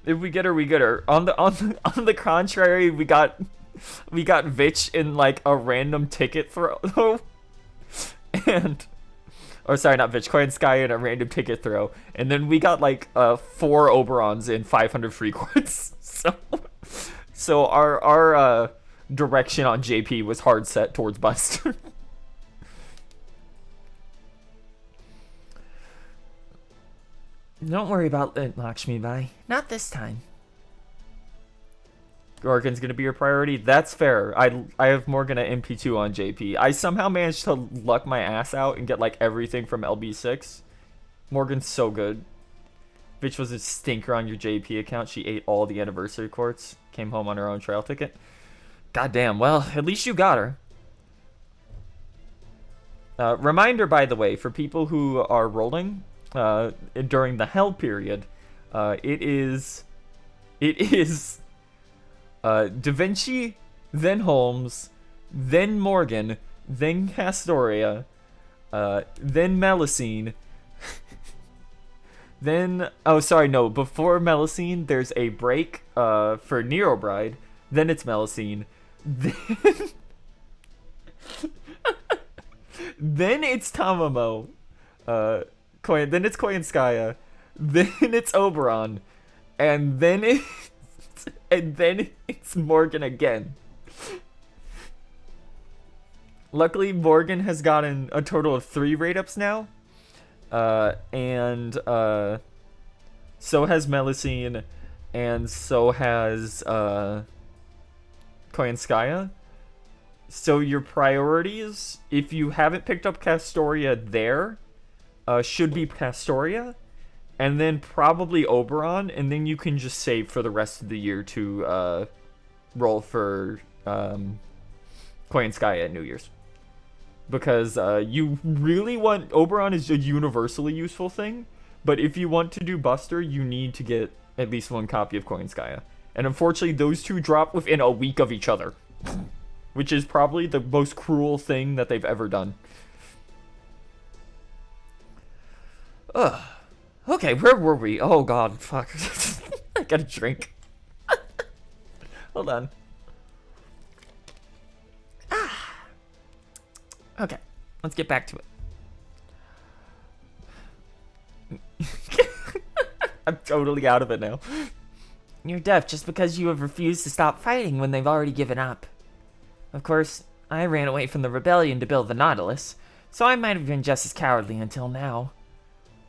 we get her, we get her. On the contrary, we got Vitch in like a random ticket throw, and or sorry, not Vitch, Coin Sky in a random ticket throw, and then we got like 4 Oberons in 500 free quartz. So our direction on JP was hard set towards Buster. Don't worry about it, Lakshmi Bai. Not this time. Gorgon's gonna be your priority. That's fair. I have Morgan at MP2 on JP. I somehow managed to luck my ass out and get like everything from LB6. Morgan's so good. Bitch was a stinker on your JP account. She ate all the anniversary quartz. Came home on her own trail ticket. Goddamn. Well, at least you got her. Reminder, by the way, for people who are rolling during the hell period, it is Da Vinci, then Holmes, then Morgan, then Castoria, then Melusine, then before Melusine there's a break for Nero Bride, then it's Melusine, then then it's Tamamo, then it's Koyanskaya, then it's Oberon, and then it's Morgan again. Luckily, Morgan has gotten a total of 3 rate-ups now. And so has Melusine, and so has Koyanskaya. So your priorities, if you haven't picked up Castoria there, should be Castoria, and then probably Oberon, and then you can just save for the rest of the year to roll for Koyanskaya at New Year's. Because you really want... Oberon is a universally useful thing, but if you want to do Buster, you need to get at least 1 copy of Koyanskaya. And unfortunately, those two drop within a week of each other. which is probably the most cruel thing that they've ever done. Ugh. Okay, where were we? Oh god, fuck. I gotta drink. Hold on. Okay, let's get back to it. I'm totally out of it now. You're deaf just because you have refused to stop fighting when they've already given up. Of course, I ran away from the rebellion to build the Nautilus, so I might have been just as cowardly until now.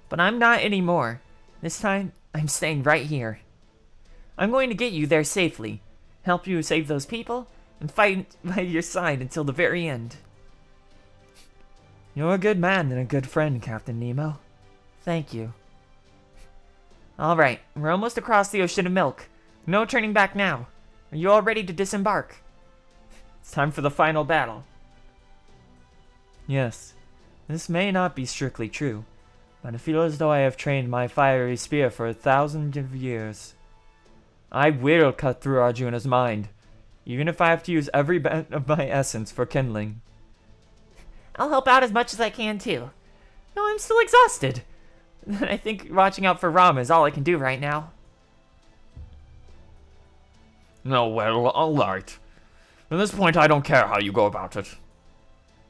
But I'm not anymore. This time, I'm staying right here. I'm going to get you there safely, help you save those people, and fight by your side until the very end. You're a good man and a good friend, Captain Nemo. Thank you. Alright, we're almost across the ocean of milk. No turning back now. Are you all ready to disembark? It's time for the final battle. Yes, this may not be strictly true, but I feel as though I have trained my fiery spear for 1,000 of years. I will cut through Arjuna's mind, even if I have to use every bit of my essence for kindling. I'll help out as much as I can too. No, I'm still exhausted. I think watching out for Rama is all I can do right now. No, well, alright. At this point, I don't care how you go about it.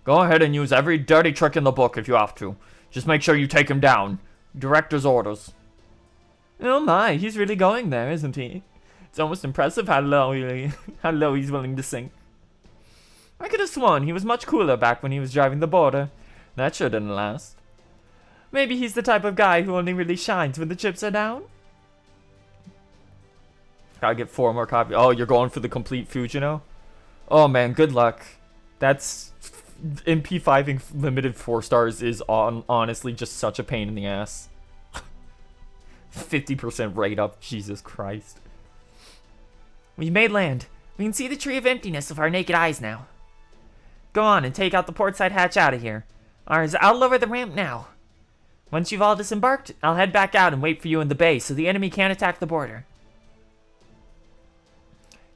Go ahead and use every dirty trick in the book if you have to. Just make sure you take him down. Director's orders. Oh my, he's really going there, isn't he? It's almost impressive how low he's willing to sink. I could have sworn he was much cooler back when he was driving the border. That sure didn't last. Maybe he's the type of guy who only really shines when the chips are down? Gotta get 4 more copies. Oh, you're going for the complete Fujino? Oh man, good luck. That's... MP5ing limited 4 stars is honestly just such a pain in the ass. 50% rate up, Jesus Christ. We've made land. We can see the Tree of Emptiness with our naked eyes now. Go on and take out the portside hatch out of here. Ours, I'll lower the ramp now. Once you've all disembarked, I'll head back out and wait for you in the bay so the enemy can't attack the border.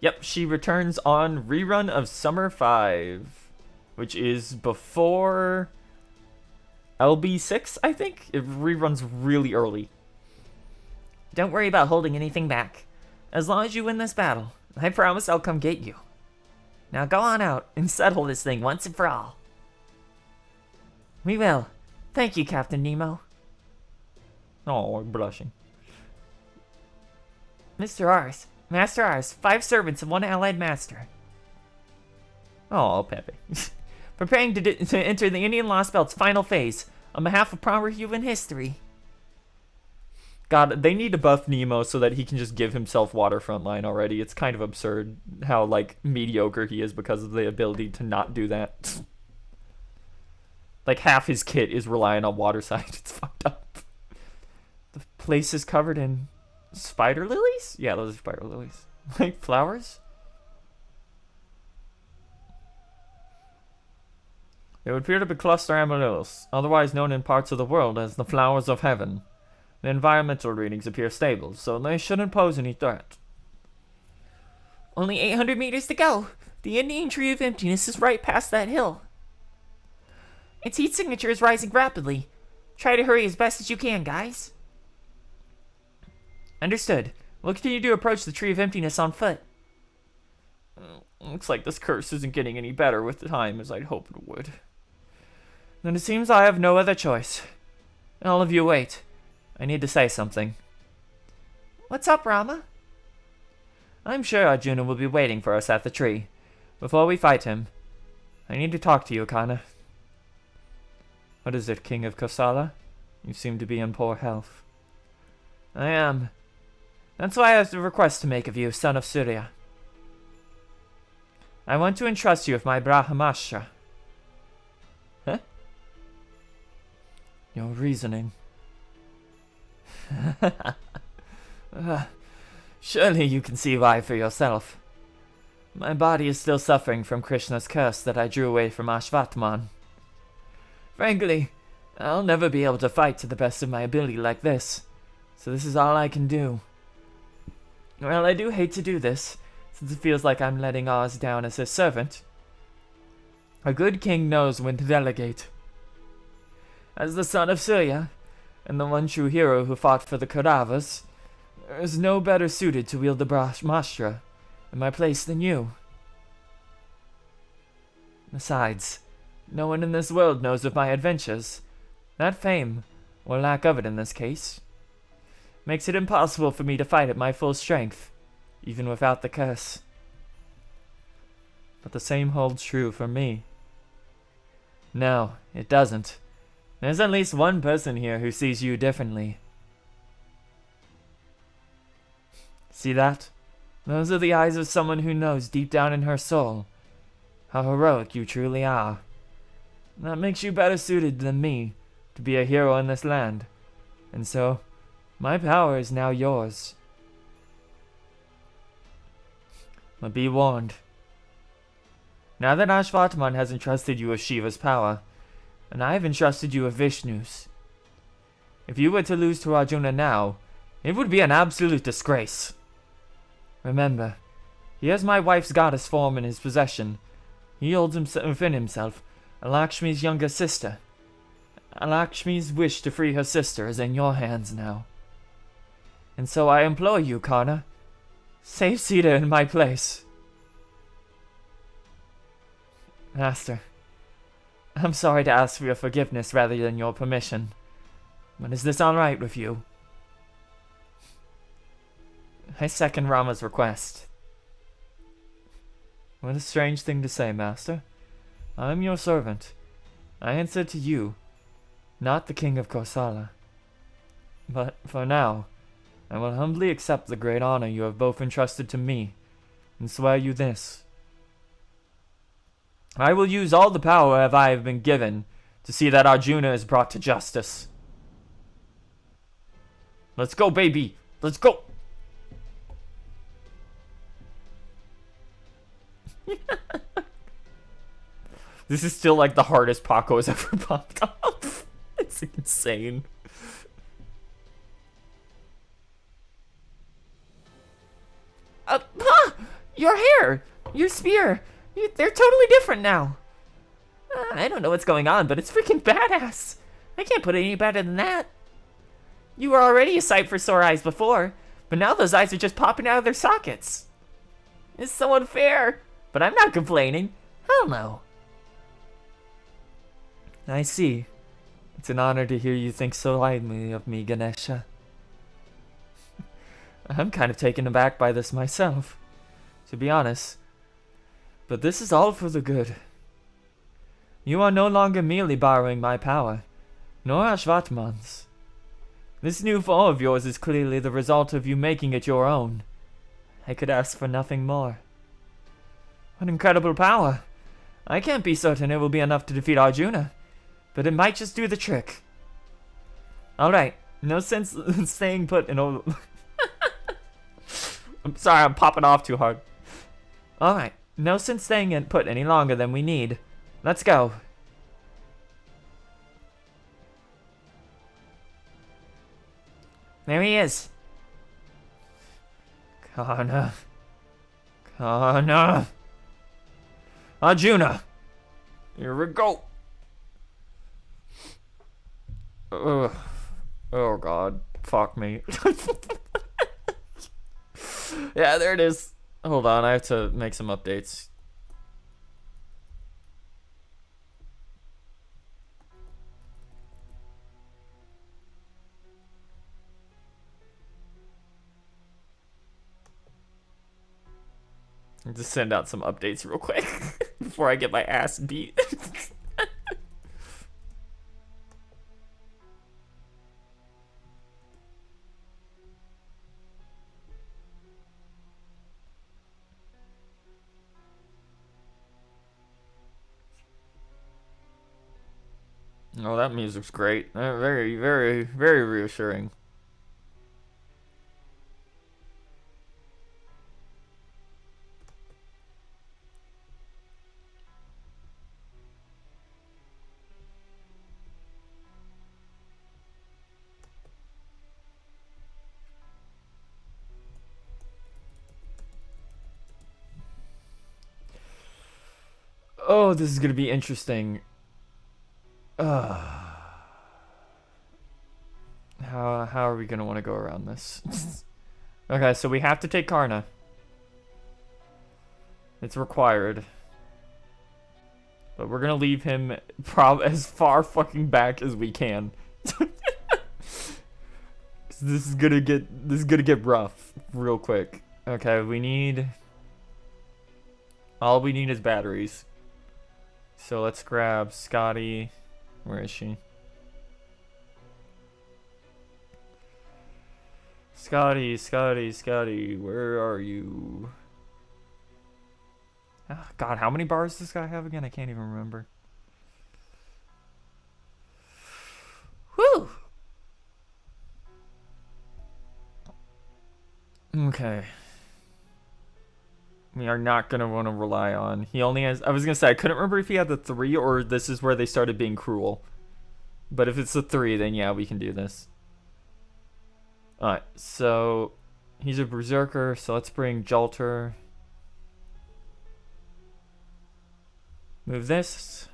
Yep, she returns on rerun of Summer 5, which is before LB6, I think? It reruns really early. Don't worry about holding anything back. As long as you win this battle, I promise I'll come get you. Now go on out and settle this thing once and for all. We will. Thank you, Captain Nemo. Oh, I'm blushing. Mr. Ars, Master Ars, 5 servants and 1 allied master. Oh, Pepe. Preparing to enter the Indian Lostbelt's final phase on behalf of proper human history. God, they need to buff Nemo so that he can just give himself waterfront line already. It's kind of absurd how, like, mediocre he is because of the ability to not do that. Like, half his kit is relying on water side. It's fucked up. The place is covered in spider lilies? Yeah, those are spider lilies. Like flowers? They would appear to be cluster amaryllis, otherwise known in parts of the world as the flowers of heaven. The environmental readings appear stable, so they shouldn't pose any threat. Only 800 meters to go. The Indian Tree of Emptiness is right past that hill. Its heat signature is rising rapidly. Try to hurry as best as you can, guys. Understood. We'll continue to approach the Tree of Emptiness on foot. Looks like this curse isn't getting any better with the time as I'd hoped it would. Then it seems I have no other choice. All of you wait. I need to say something. What's up, Rama? I'm sure Arjuna will be waiting for us at the tree. Before we fight him, I need to talk to you, Kana. What is it, King of Kosala? You seem to be in poor health. I am. That's why I have a request to make of you, son of Surya. I want to entrust you with my Brahmastra. Huh? Your reasoning. Surely you can see why for yourself. My body is still suffering from Krishna's curse that I drew away from Ashvatman. Frankly, I'll never be able to fight to the best of my ability like this, so this is all I can do. Well, I do hate to do this, since it feels like I'm letting Oz down as his servant, A good king knows when to delegate. As the son of Surya, and the one true hero who fought for the Kauravas, there is no better suited to wield the Brahmastra in my place than you. Besides, no one in this world knows of my adventures. That fame, or lack of it in this case, makes it impossible for me to fight at my full strength, even without the curse. But the same holds true for me. No, it doesn't. There's at least one person here who sees you differently. See that? Those are the eyes of someone who knows deep down in her soul how heroic you truly are. That makes you better suited than me to be a hero in this land. And so, my power is now yours. But be warned. Now that Ashvatman has entrusted you with Shiva's power, and I have entrusted you with Vishnu's, if you were to lose to Arjuna now, it would be an absolute disgrace. Remember, he has my wife's goddess form in his possession. He holds within himself Lakshmi's younger sister. Lakshmi's wish to free her sister is in your hands now. And so I implore you, Karna, save Sita in my place. Master, I'm sorry to ask for your forgiveness rather than your permission, but is this alright with you? I second Rama's request. What a strange thing to say, Master. I am your servant. I answer to you, not the King of Kosala. But for now, I will humbly accept the great honor you have both entrusted to me, and swear you this. I will use all the power I have been given to see that Arjuna is brought to justice. Let's go, baby! Let's go! This is still like the hardest Paco has ever popped off. It's insane. Your hair! Your spear! They're totally different now. I don't know what's going on, but it's freaking badass. I can't put it any better than that. You were already a sight for sore eyes before, but now those eyes are just popping out of their sockets. It's so unfair, but I'm not complaining. Hell no. I see. It's an honor to hear you think so highly of me, Ganesha. I'm kind of taken aback by this myself, to be honest. But this is all for the good. You are no longer merely borrowing my power, nor Ashvatman's. This new form of yours is clearly the result of you making it your own. I could ask for nothing more. What incredible power! I can't be certain it will be enough to defeat Arjuna, but it might just do the trick. Alright, no sense in staying put in all... I'm sorry, I'm popping off too hard. Alright, no sense staying put any longer than we need. Let's go. There he is. Karna. Arjuna. Here we go. Ugh. Oh god. Fuck me. Yeah, there it is. Hold on, I have to make some updates. Just send out some updates real quick before I get my ass beat. Oh, that music's great. Very, very, very reassuring. Oh, this is gonna be interesting. How are we gonna want to go around this? Okay, so we have to take Karna. It's required. But we're gonna leave him as far fucking back as we can. This is gonna get rough real quick. Okay, all we need is batteries. So let's grab Scotty. Where is she? Scotty, where are you? Oh, God, how many bars does this guy have again? I can't even remember. Whew! Okay. We are not going to want to rely on. He only has... I was going to say, I couldn't remember if he had the 3 or this is where they started being cruel. But if it's the 3, then yeah, we can do this. Alright, so... He's a berserker, so let's bring Jalter. Move this.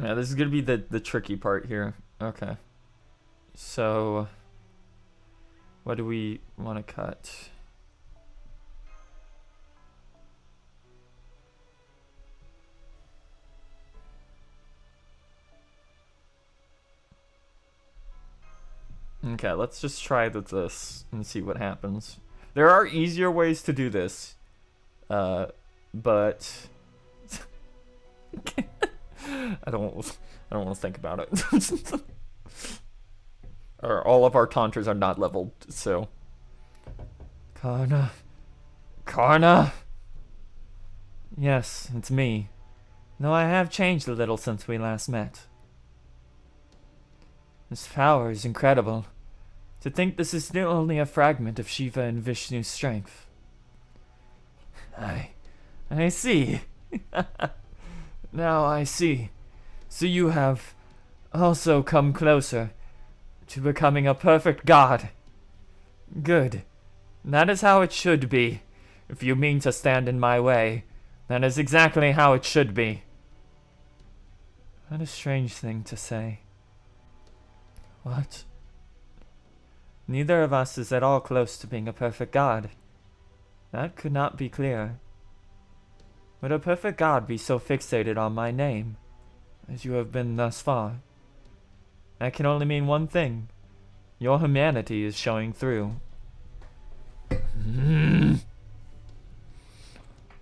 Yeah, this is gonna be the tricky part here. Okay. So what do we want to cut? Okay, let's just try this and see what happens. There are easier ways to do this. But I don't want to think about it. Or all of our taunters are not leveled, so Karna. Yes, it's me. Though I have changed a little since we last met. This power is incredible. To think this is still only a fragment of Shiva and Vishnu's strength. I see. Now I see. So you have also come closer to becoming a perfect god. Good. That is how it should be. If you mean to stand in my way, that is exactly how it should be. What a strange thing to say. What? Neither of us is at all close to being a perfect god. That could not be clearer. Would a perfect god be so fixated on my name, as you have been thus far? That can only mean one thing. Your humanity is showing through.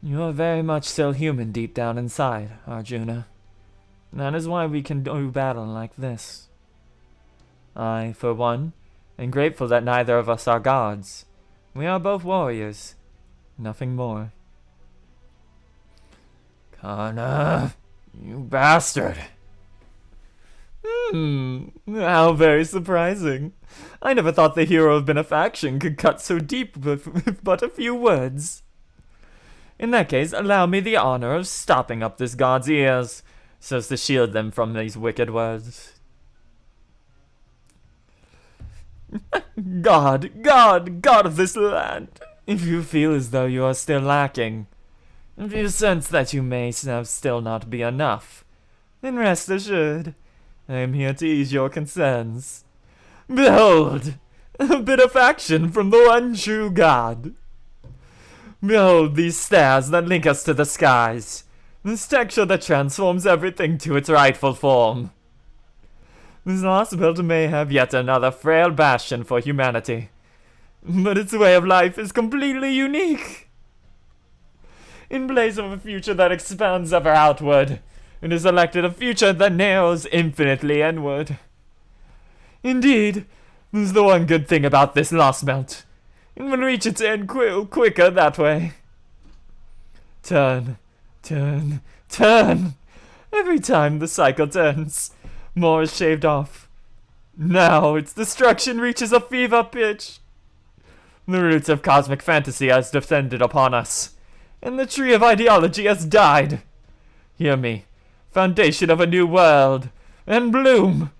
You are very much still human deep down inside, Arjuna. That is why we can do battle like this. I, for one, am grateful that neither of us are gods. We are both warriors. Nothing more. Karna, you bastard. How very surprising. I never thought the hero of benefaction could cut so deep with but a few words. In that case, allow me the honor of stopping up this god's ears, so as to shield them from these wicked words. God of this land, if you feel as though you are still lacking, if you sense that you may still not be enough, then rest assured, I am here to ease your concerns. Behold, a bit of action from the one true God. Behold these stairs that link us to the skies, this texture that transforms everything to its rightful form. This Lostbelt may have yet another frail bastion for humanity, but its way of life is completely unique. In place of a future that expands ever outward, it is elected a future that narrows infinitely inward. Indeed, this is the one good thing about this Lostbelt. It will reach its end quicker that way. Turn. Every time the cycle turns, more is shaved off. Now its destruction reaches a fever pitch. The roots of cosmic fantasy has descended upon us, and the tree of ideology has died. Hear me. Foundation of a new world. And bloom.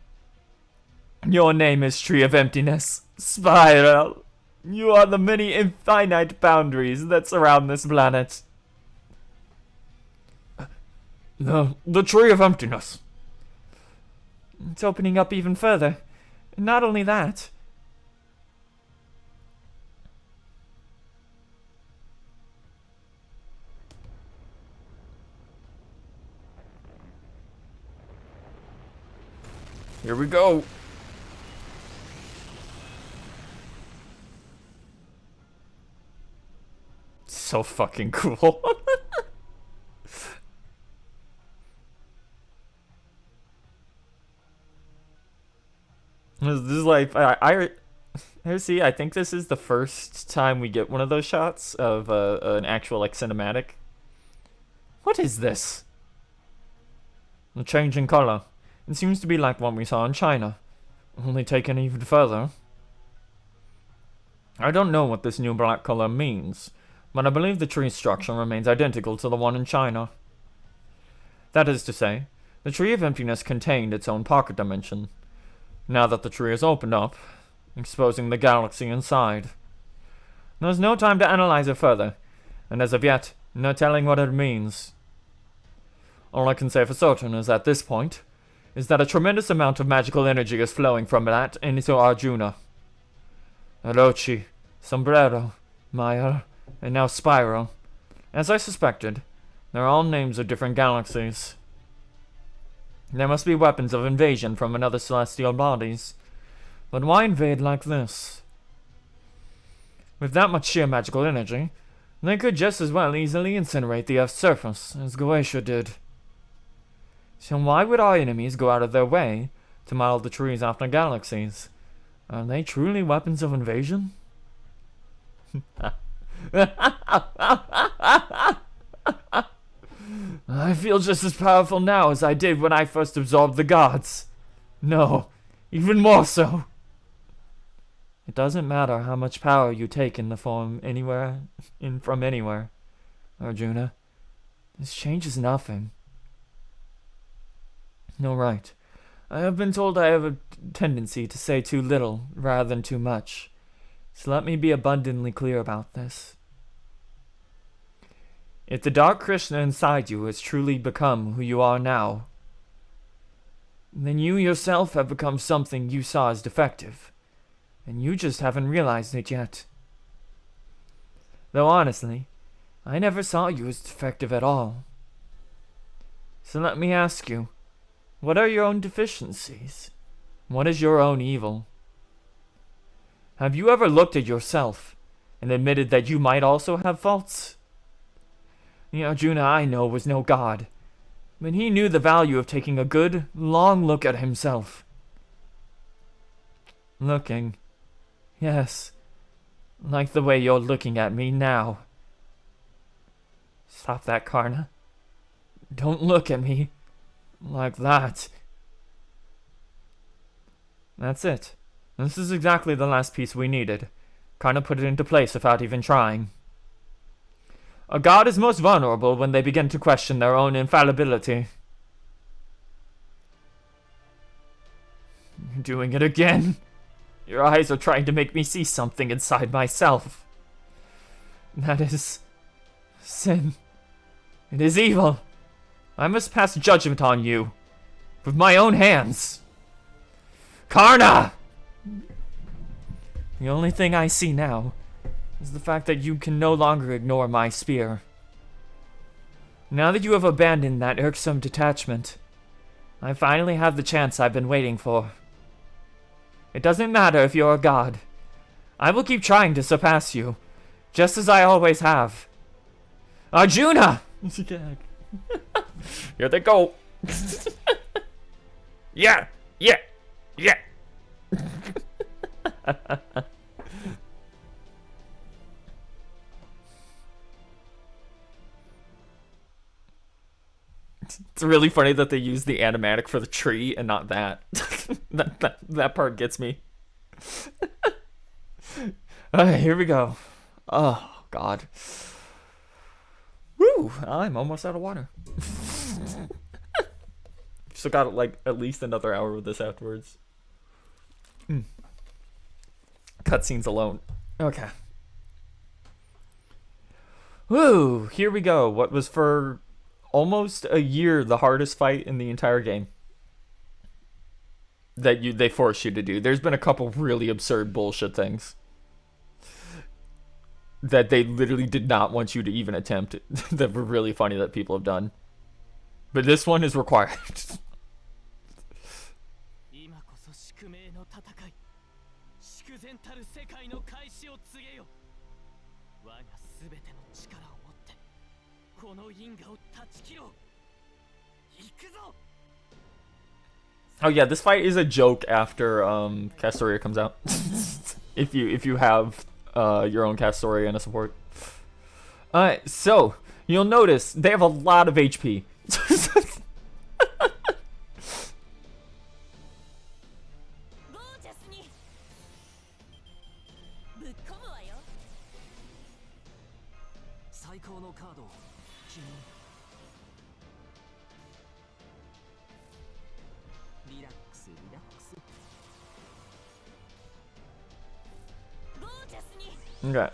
Your name is Tree of Emptiness. Spiral. You are the many infinite boundaries that surround this planet. The Tree of Emptiness. It's opening up even further. Not only that. Here we go. So fucking cool. This is like I see. I think this is the first time we get one of those shots of an actual like cinematic. What is this? A change in color. It seems to be like what we saw in China, only taken even further. I don't know what this new black color means, but I believe the tree structure remains identical to the one in China. That is to say, the Tree of Emptiness contained its own pocket dimension. Now that the tree is opened up, exposing the galaxy inside. There's no time to analyze it further, and as of yet, no telling what it means. All I can say for certain is at this point, is that a tremendous amount of magical energy is flowing from that into Arjuna. Orochi, Sombrero, Maya, and now Spiral. As I suspected, they're all names of different galaxies. There must be weapons of invasion from another celestial bodies. But why invade like this? With that much sheer magical energy, they could just as well easily incinerate the Earth's surface, as Goetia did. So why would our enemies go out of their way to model the trees after galaxies? Are they truly weapons of invasion? I feel just as powerful now as I did when I first absorbed the gods. No, even more so. It doesn't matter how much power you take in the form from anywhere, Arjuna. This changes nothing. No, right. I have been told I have a tendency to say too little rather than too much. So let me be abundantly clear about this. If the Dark Krishna inside you has truly become who you are now, then you yourself have become something you saw as defective, and you just haven't realized it yet. Though honestly, I never saw you as defective at all. So let me ask you, what are your own deficiencies? What is your own evil? Have you ever looked at yourself and admitted that you might also have faults? The Arjuna I know was no god, but he knew the value of taking a good, long look at himself. Looking. Yes. Like the way you're looking at me now. Stop that, Karna. Don't look at me. Like that. That's it. This is exactly the last piece we needed. Karna put it into place without even trying. A god is most vulnerable when they begin to question their own infallibility. You're doing it again. Your eyes are trying to make me see something inside myself. That is sin. It is evil. I must pass judgment on you. With my own hands. Karna! The only thing I see now is the fact that you can no longer ignore my spear. Now that you have abandoned that irksome detachment, I finally have the chance I've been waiting for. It doesn't matter if you're a god. I will keep trying to surpass you, just as I always have. Arjuna! Here they go. Yeah. It's really funny that they use the animatic for the tree and not that. that part gets me. Alright, here we go. Oh, God. Woo! I'm almost out of water. Still got like at least another hour with this afterwards. Cutscenes alone. Okay. Woo! Here we go. What was for almost a year the hardest fight in the entire game that they force you to do. There's been a couple really absurd bullshit things that they literally did not want you to even attempt that were really funny that people have done. But this one is required. Oh yeah, this fight is a joke after Castoria comes out. if you have your own Castoria and a support. Alright, so you'll notice they have a lot of HP. Okay.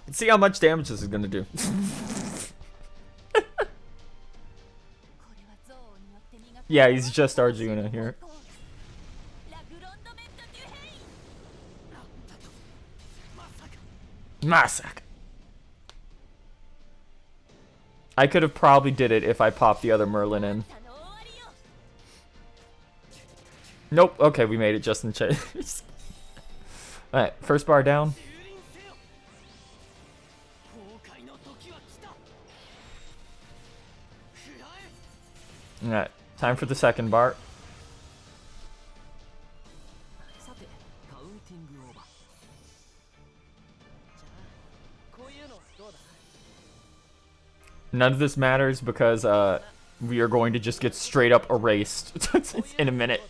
Let's see how much damage this is gonna do. Yeah, he's just Arjuna here. Masak. I could have probably did it if I popped the other Merlin in. Nope. Okay, we made it just in chase. Alright, first bar down. Alright, time for the second bar. None of this matters because we are going to just get straight up erased in a minute.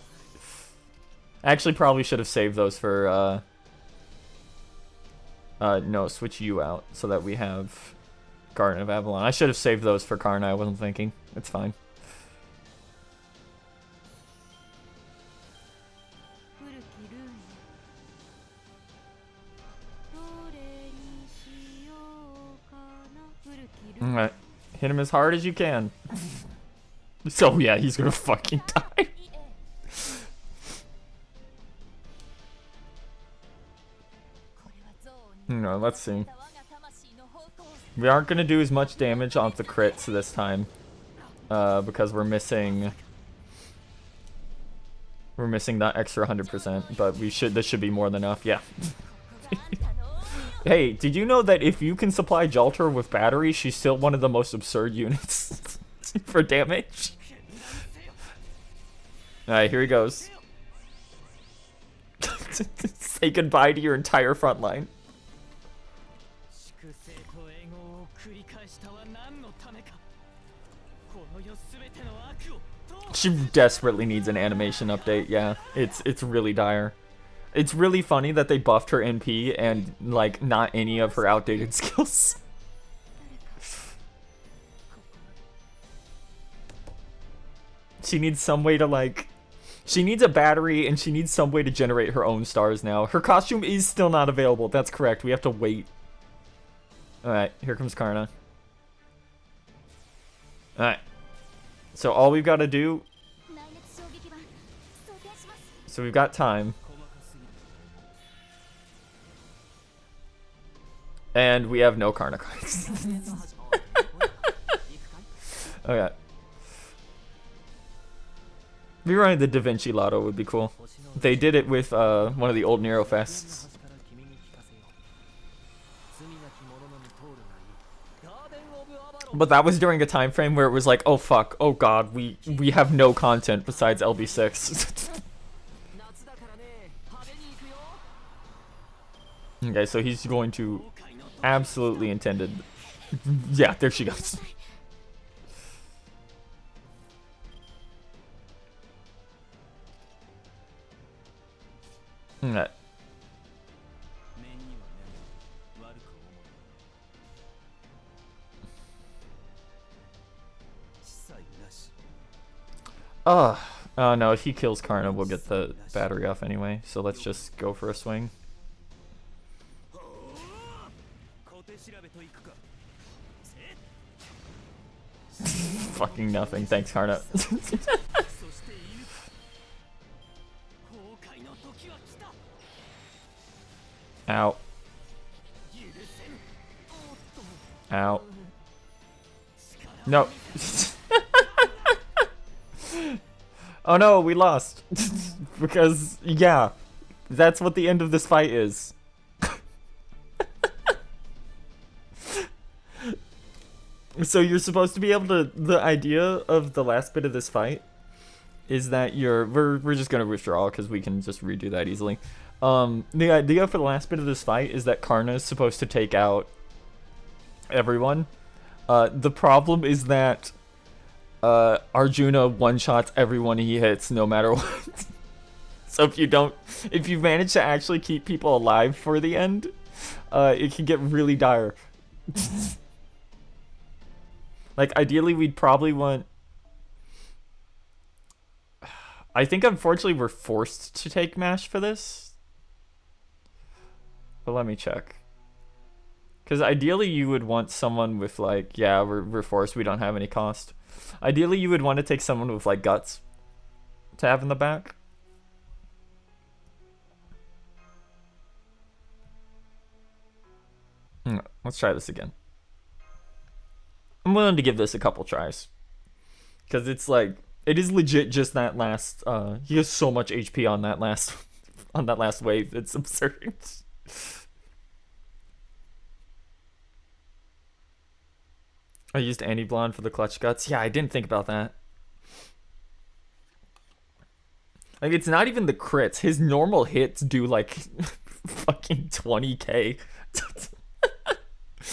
Actually, probably should have saved those for, no, switch you out so that we have Garden of Avalon. I should have saved those for Karna, I wasn't thinking. It's fine. Alright, hit him as hard as you can. So yeah, he's gonna fucking die. No, let's see. We aren't gonna do as much damage on the crits this time, because we're missing that extra 100%. But we should. This should be more than enough. Yeah. Hey, did you know that if you can supply Jalter with battery, she's still one of the most absurd units for damage? Alright, here he goes. Say goodbye to your entire front line. She desperately needs an animation update, yeah. It's really dire. It's really funny that they buffed her NP and, like, not any of her outdated skills. She needs some way to, like... She needs a battery, and she needs some way to generate her own stars now. Her costume is still not available, that's correct. We have to wait. Alright, here comes Karna. Alright. So all we've got to do... So we've got time. And we have no Karna cards. Okay. Rerunning the Da Vinci Lotto would be cool. They did it with one of the old Nero Fests. But that was during a time frame where it was like, oh fuck, oh god, we have no content besides LB6. Okay, so he's going to absolutely intended. Yeah, there she goes. Alright. Oh no, if he kills Karna, we'll get the battery off anyway. So let's just go for a swing. Fucking nothing. Thanks, Karna. Ow. Ow. No. Oh no, we lost. Because, yeah, that's what the end of this fight is. So you're supposed to be able to, the idea of the last bit of this fight is that we're just gonna withdraw because we can just redo that easily. The idea for the last bit of this fight is that Karna is supposed to take out everyone. The problem is that Arjuna one-shots everyone he hits no matter what. So if you manage to actually keep people alive for the end, it can get really dire. Like, ideally, we'd probably want... I think, unfortunately, we're forced to take MASH for this. But let me check. Because ideally, you would want someone with, like... Yeah, we're forced. We don't have any cost. Ideally, you would want to take someone with, like, guts to have in the back. Let's try this again. I'm willing to give this a couple tries. Because it's like, it is legit just that last, he has so much HP on that last wave. It's absurd. I used anti-blonde for the clutch guts. Yeah, I didn't think about that. Like, it's not even the crits. His normal hits do, like, fucking 20k.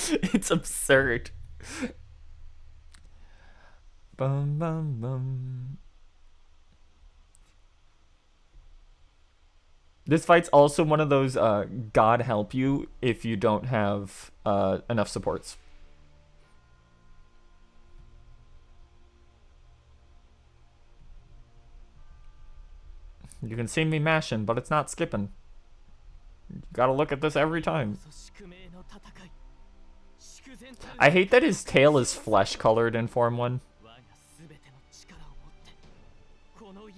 It's absurd. Bum, bum, bum. This fight's also one of those God help you if you don't have enough supports. You can see me mashing, but it's not skipping. You gotta look at this every time. I hate that his tail is flesh colored in Form 1.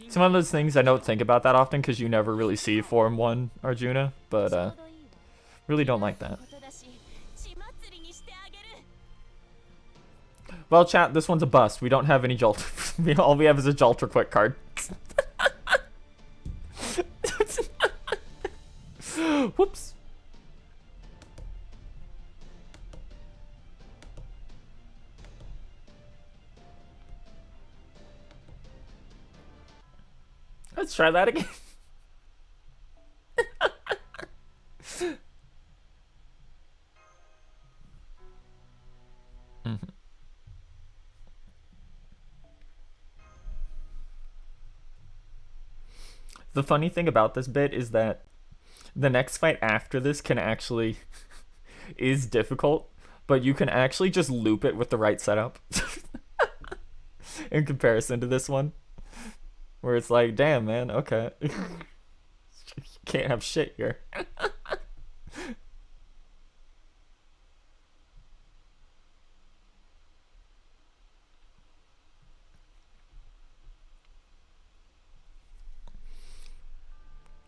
It's one of those things I don't think about that often because you never really see Form 1 Arjuna, but really don't like that. Well, chat, this one's a bust. We don't have any Jolt. All we have is a Jolter Quick card. Whoops. Let's try that again. The funny thing about this bit is that the next fight after this can actually is difficult, but you can actually just loop it with the right setup in comparison to this one, where it's like, damn, man, okay. You can't have shit here.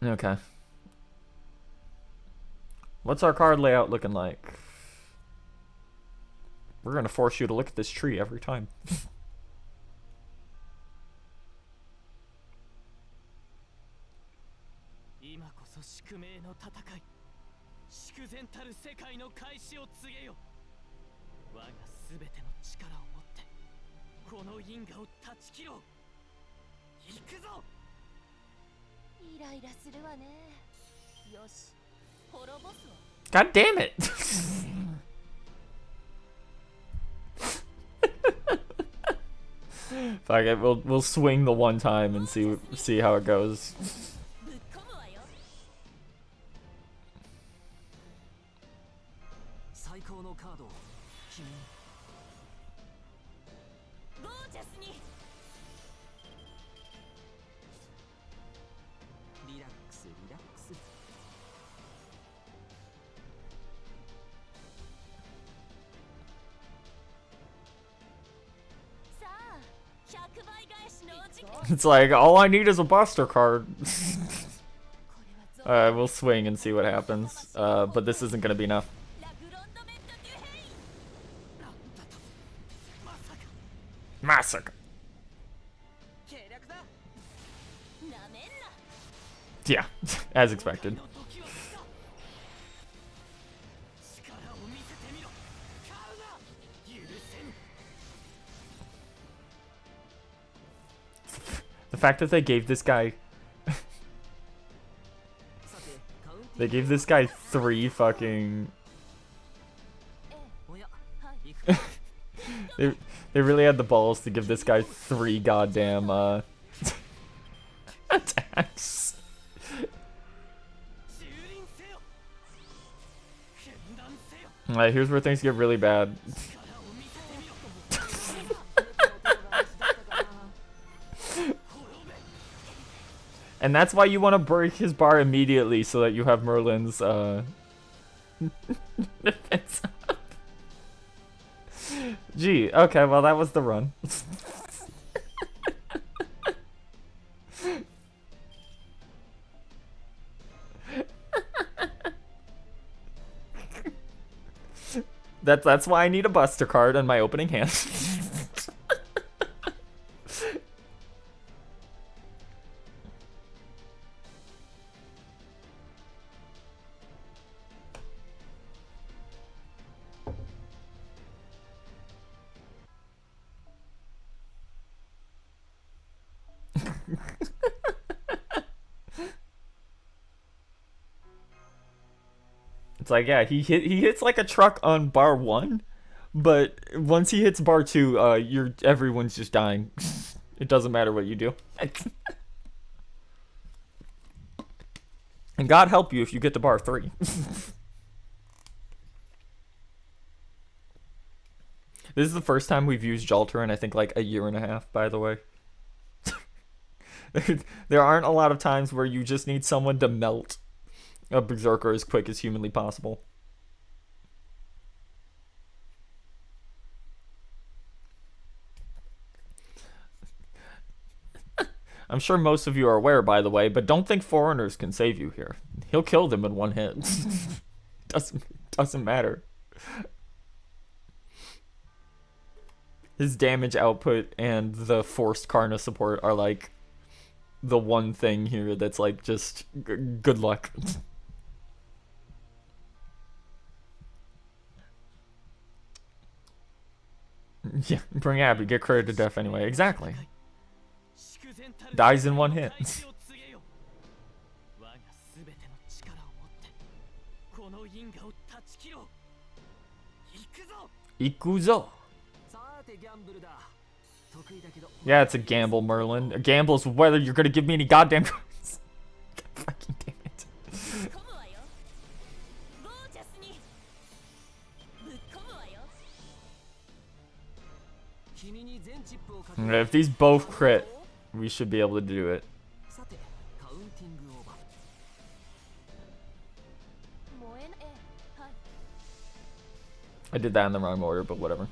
Okay. What's our card layout looking like? We're gonna force you to look at this tree every time. God damn it! Fuck it, we'll swing the one time and see how it goes. It's like, all I need is a Buster card. We'll swing and see what happens. But this isn't gonna be enough. Massacre. Yeah, as expected. The fact that they gave this guy they gave this guy 3 fucking they really had the balls to give this guy 3 goddamn attacks. Alright, here's where things get really bad. And that's why you want to break his bar immediately so that you have Merlin's defense up. Gee, okay, well that was the run. That's why I need a Buster card on my opening hand. It's like, yeah, he hits like a truck on bar 1, but once he hits bar 2, everyone's just dying. It doesn't matter what you do. And God help you if you get to bar 3. This is the first time we've used Jalter in I think like a year and a half, by the way. There aren't a lot of times where you just need someone to melt a berserker as quick as humanly possible. I'm sure most of you are aware, by the way, but don't think foreigners can save you here. He'll kill them in 1 hit. Doesn't matter. His damage output and the forced Karna support are like the one thing here that's like just good luck. Yeah, bring Abby, get credit to death anyway. Exactly. Dies in 1 hit. Ikuzo. Yeah, it's a gamble, Merlin. A gamble is whether you're gonna give me any goddamn cards. Fucking damn it. If these both crit, we should be able to do it. I did that in the wrong order, but whatever.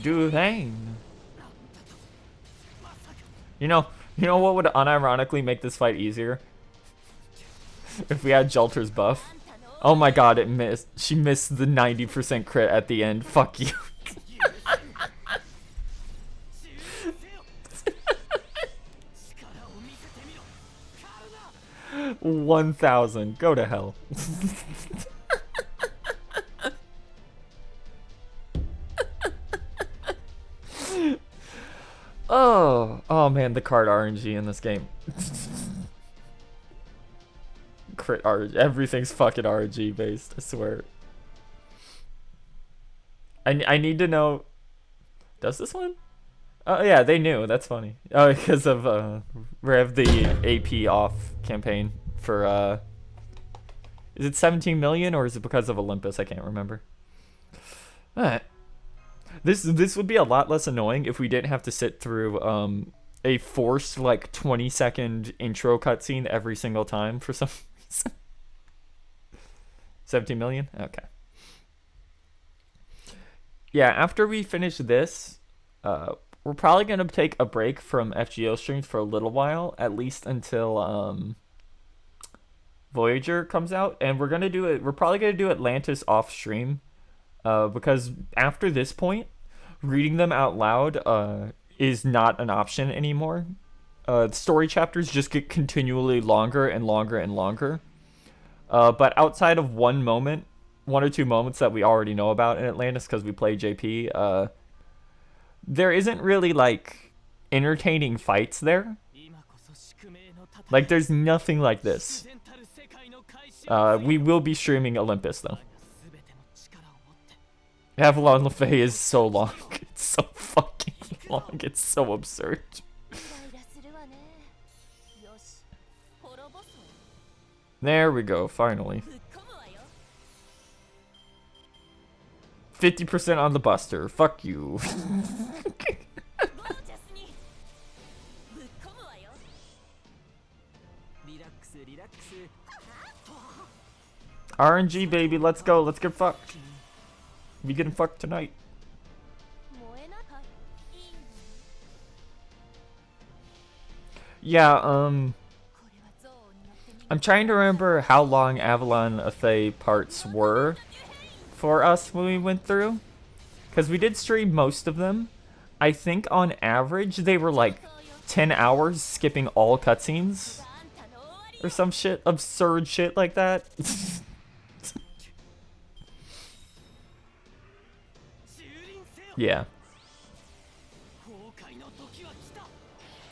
Durain. You know what would unironically make this fight easier? If we had Jalter's buff. Oh my god, it missed. She missed the 90% crit at the end. Fuck you. 1,000. Go to hell. Oh man, the card RNG in this game. Crit RNG. Everything's fucking RNG based, I swear. I need to know. Does this one? Oh yeah, they knew. That's funny. Oh, because of Rev the AP off campaign for is it 17 million or is it because of Olympus? I can't remember. Alright. This would be a lot less annoying if we didn't have to sit through a forced like 20-second intro cutscene every single time for some reason. 17 million? Okay. Yeah, after we finish this, we're probably gonna take a break from FGO streams for a little while, at least until Voyager comes out, and we're gonna do it. We're probably gonna do Atlantis off stream, because after this point, reading them out loud is not an option anymore. Story chapters just get continually longer and longer and longer. But outside of one or two moments that we already know about in Atlantis because we play JP, there isn't really like entertaining fights there. Like there's nothing like this. We will be streaming Olympus though. Avalon LaFay is so long. It's so fucking long. It's so absurd. There we go, finally. 50% on the Buster. Fuck you. RNG baby, let's go. Let's get fucked. We getting fucked tonight. Yeah, I'm trying to remember how long Avalon Athay parts were for us when we went through. Because we did stream most of them. I think on average they were like 10 hours skipping all cutscenes. Or some shit, absurd shit like that. Yeah.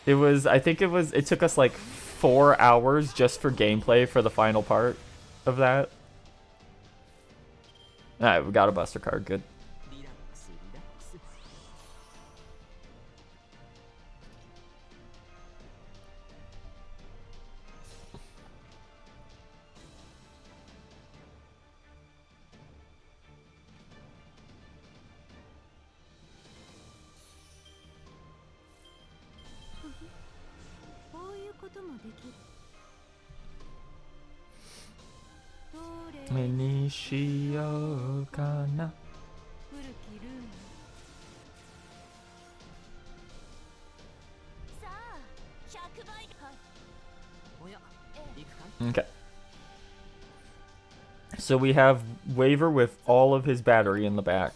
It took us like 4 hours just for gameplay for the final part of that. Alright, we got a Buster card, good. Kana. Okay. So we have Waver with all of his battery in the back.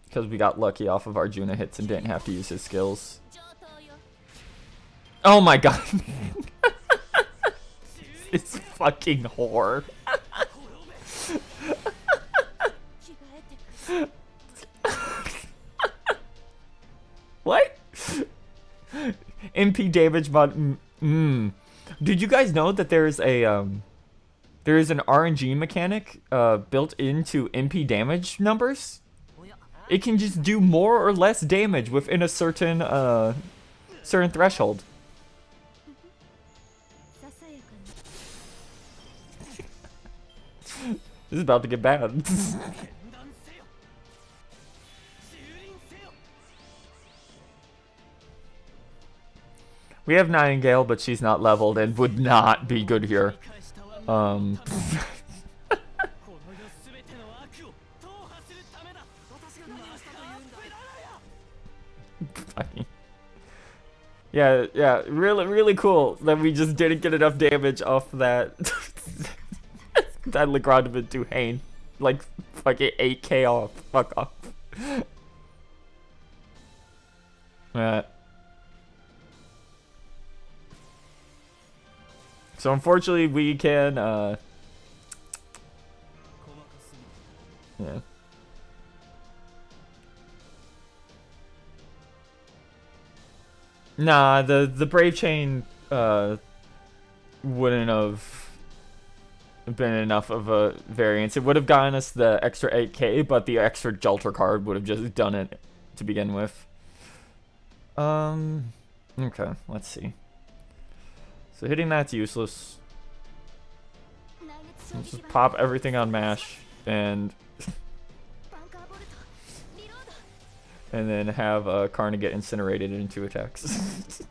Because we got lucky off of Arjuna hits and didn't have to use his skills. Oh my god. This fucking whore. What? MP damage mod. Did you guys know that there is an RNG mechanic built into MP damage numbers? It can just do more or less damage within a certain threshold. This is about to get bad. We have Nightingale, but she's not leveled and would not be good here. Yeah, really cool that we just didn't get enough damage off that that Legrandman to Hane. Like fucking 8k off. Fuck off. So unfortunately we can yeah. Nah, the Brave Chain wouldn't have been enough of a variance. It would have gotten us the extra 8k, but the extra Jolter card would have just done it to begin with. Okay, let's see. So hitting that's useless. Let's just pop everything on mash and then have Karna get incinerated in 2 attacks.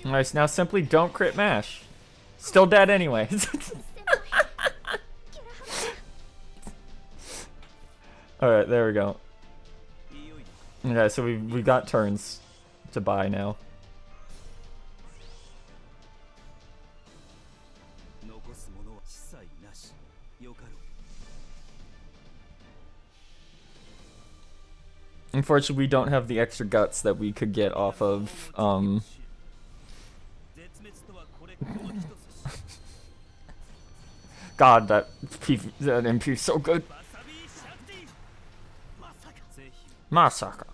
Nice, now simply don't crit mash. Still dead anyway. Alright, there we go. Okay, so we got turns to buy now. Unfortunately, we don't have the extra guts that we could get off of, God, that MP is so good. Masaka.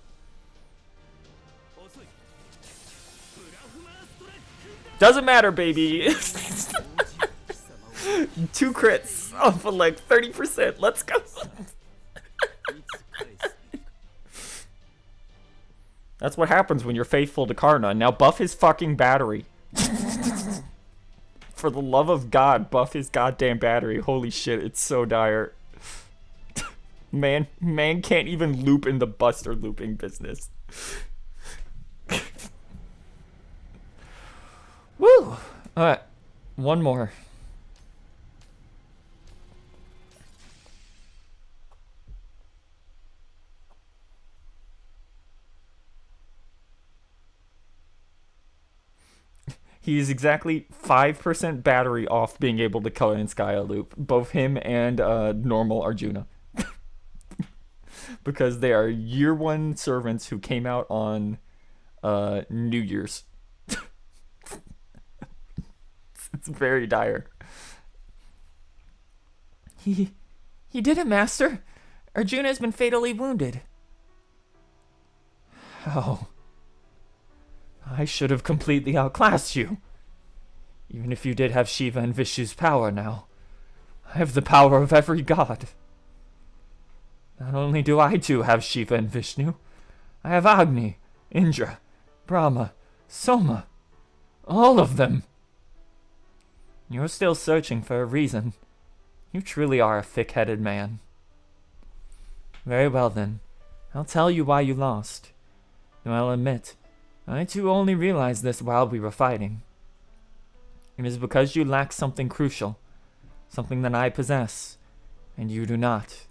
Doesn't matter, baby. 2 crits off of like 30%. Let's go. That's what happens when you're faithful to Karna. Now buff his fucking battery. For the love of God, buff his goddamn battery. Holy shit, it's so dire. Man can't even loop in the buster looping business. Woo! Alright, one more. He is exactly 5% battery off being able to Kalinskaya loop. Both him and normal Arjuna. Because they are year 1 servants who came out on New Year's. It's very dire. He did it, Master. Arjuna has been fatally wounded. How? I should have completely outclassed you. Even if you did have Shiva and Vishnu's power now, I have the power of every god. Not only do I too have Shiva and Vishnu, I have Agni, Indra, Brahma, Soma, all of them. You're still searching for a reason. You truly are a thick-headed man. Very well then, I'll tell you why you lost. Though I'll admit, I too only realized this while we were fighting. It is because you lack something crucial, something that I possess, and you do not.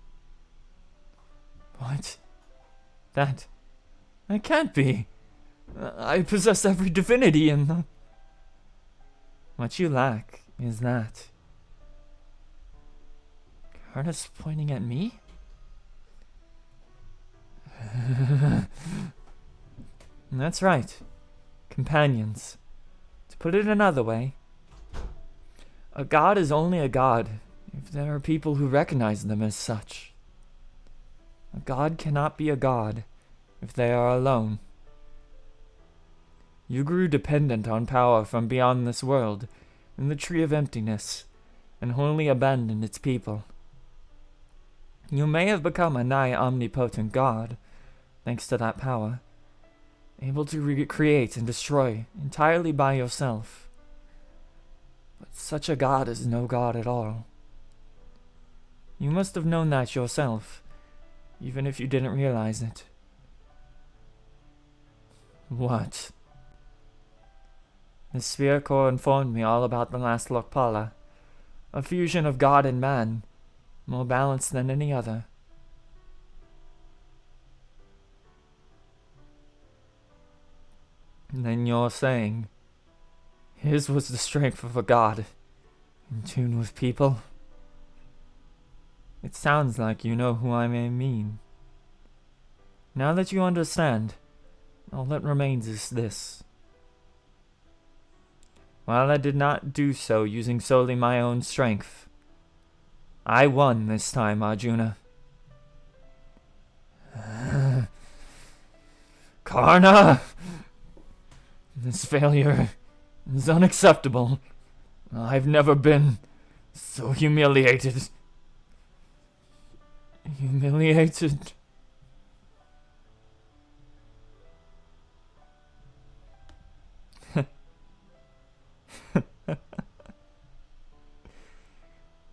What? That can't be. I possess every divinity in the... What you lack is that. Karna's pointing at me? That's right. Companions. To put it another way, a god is only a god if there are people who recognize them as such. A god cannot be a god if they are alone. You grew dependent on power from beyond this world in the Tree of Emptiness and wholly abandoned its people. You may have become a nigh omnipotent god thanks to that power, able to recreate and destroy entirely by yourself. But such a god is no god at all. You must have known that yourself, even if you didn't realize it. What? The Sphere Core informed me all about the last Lokpala, a fusion of god and man, more balanced than any other. Then you're saying, his was the strength of a god, in tune with people? It sounds like you know who I may mean. Now that you understand, all that remains is this. While I did not do so using solely my own strength, I won this time, Arjuna. Karna! This failure is unacceptable. I've never been so humiliated. Humiliated.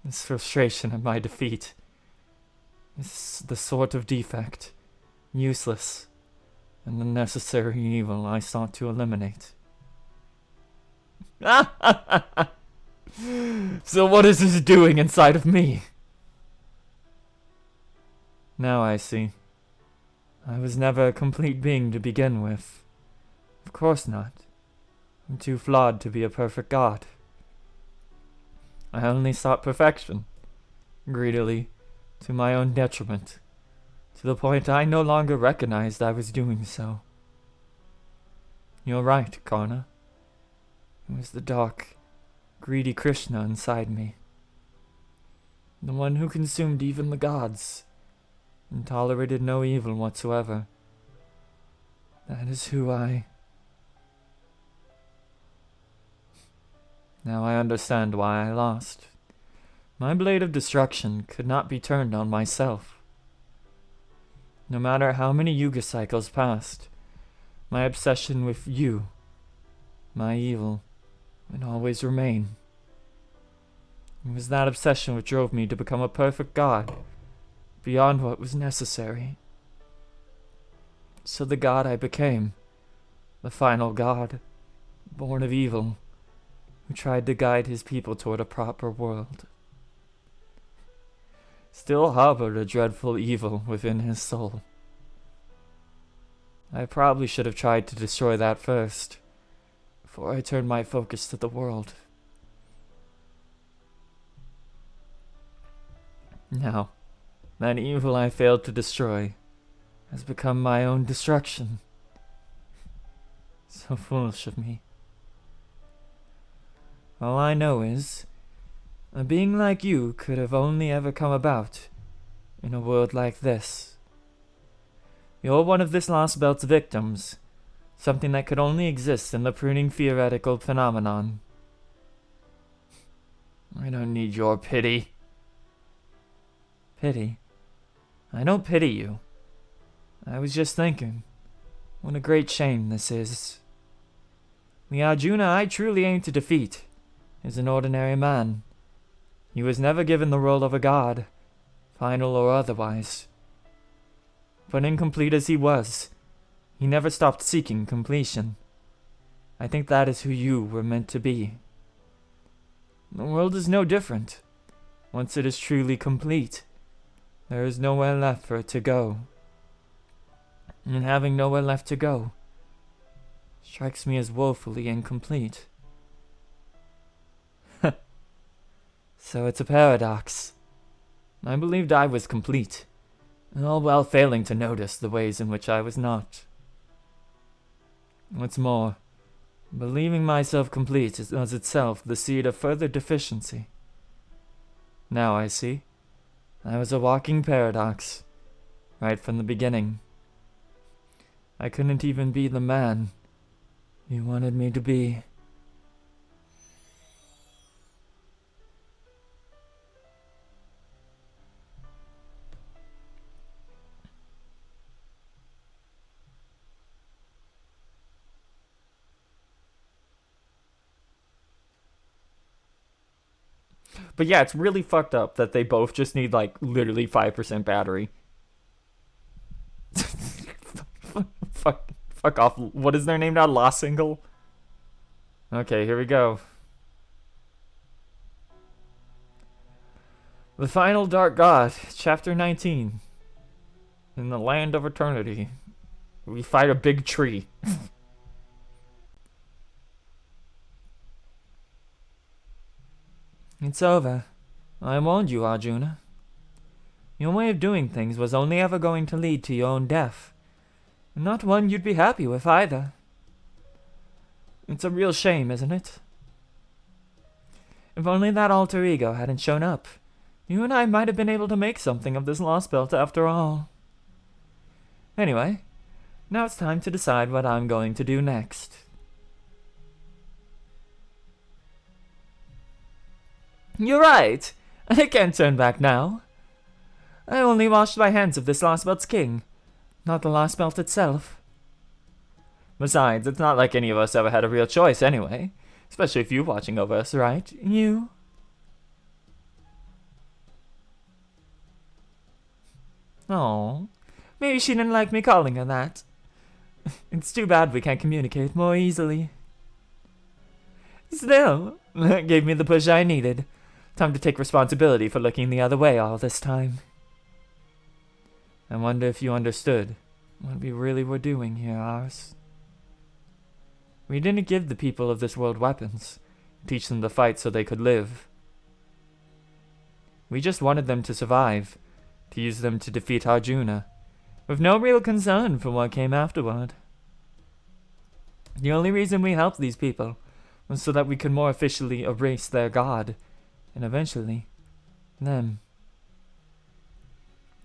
This frustration at my defeat is the sort of defect, useless, and unnecessary evil I sought to eliminate. So what is this doing inside of me? Now I see. I was never a complete being to begin with. Of course not. I'm too flawed to be a perfect god. I only sought perfection, greedily, to my own detriment, to the point I no longer recognized I was doing so. You're right, Karna. It was the dark, greedy Krishna inside me. The one who consumed even the gods, and tolerated no evil whatsoever. That is who I... Now I understand why I lost. My blade of destruction could not be turned on myself. No matter how many yuga cycles passed, my obsession with you, my evil, would always remain. It was that obsession which drove me to become a perfect god, beyond what was necessary. So the god I became, the final god, born of evil, who tried to guide his people toward a proper world, still harbored a dreadful evil within his soul. I probably should have tried to destroy that first, before I turned my focus to the world. Now, that evil I failed to destroy has become my own destruction. So foolish of me. All I know is, a being like you could have only ever come about in a world like this. You're one of this Lostbelt's victims, something that could only exist in the pruning theoretical phenomenon. I don't need your pity. Pity? I don't pity you. I was just thinking, what a great shame this is. The Arjuna I truly aim to defeat is an ordinary man. He was never given the role of a god, final or otherwise. But incomplete as he was, he never stopped seeking completion. I think that is who you were meant to be. The world is no different. Once it is truly complete, there is nowhere left for it to go. And having nowhere left to go strikes me as woefully incomplete. So it's a paradox. I believed I was complete, all while failing to notice the ways in which I was not. What's more, believing myself complete was itself the seed of further deficiency. Now I see. I was a walking paradox, right from the beginning. I couldn't even be the man you wanted me to be. But yeah, it's really fucked up that they both just need like literally 5% battery. Fuck off. What is their name now? La Single? Okay, here we go. The Final Dark God, Chapter 19. In the Land of Eternity, we fight a big tree. It's over. I warned you, Arjuna. Your way of doing things was only ever going to lead to your own death. And not one you'd be happy with either. It's a real shame, isn't it? If only that alter ego hadn't shown up, You and I might have been able to make something of this Lostbelt after all. Anyway, now it's time to decide what I'm going to do next. You're right. I can't turn back now. I only washed my hands of this Lostbelt's king, not the Lostbelt itself. Besides, it's not like any of us ever had a real choice anyway. Especially if you're watching over us, right? You? Oh, maybe she didn't like me calling her that. It's too bad we can't communicate more easily. Still, that gave me the push I needed. Time to take responsibility for looking the other way all this time. I wonder if you understood what we really were doing here, Ars. We didn't give the people of this world weapons, teach them to fight so they could live. We just wanted them to survive, to use them to defeat Arjuna, with no real concern for what came afterward. The only reason we helped these people was so that we could more officially erase their god, and eventually, them.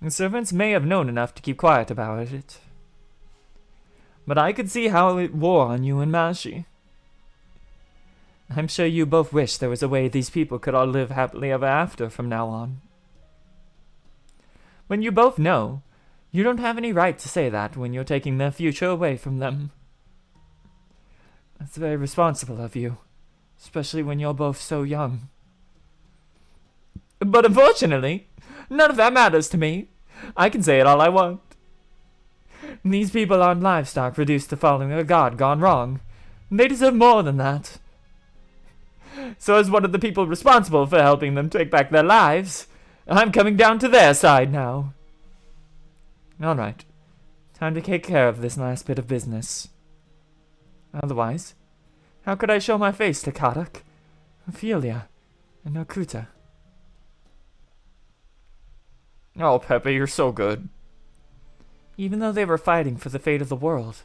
The servants may have known enough to keep quiet about it, but I could see how it wore on you and Mashi. I'm sure you both wish there was a way these people could all live happily ever after from now on. But you both know, you don't have any right to say that when you're taking their future away from them. That's very responsible of you, especially when you're both so young. But unfortunately, none of that matters to me. I can say it all I want. These people aren't livestock reduced to following a god gone wrong. They deserve more than that. So as one of the people responsible for helping them take back their lives, I'm coming down to their side now. Alright, time to take care of this last bit of business. Otherwise, how could I show my face to Karak, Ophelia, and Okuta? Oh, Pepe, you're so good. Even though they were fighting for the fate of the world,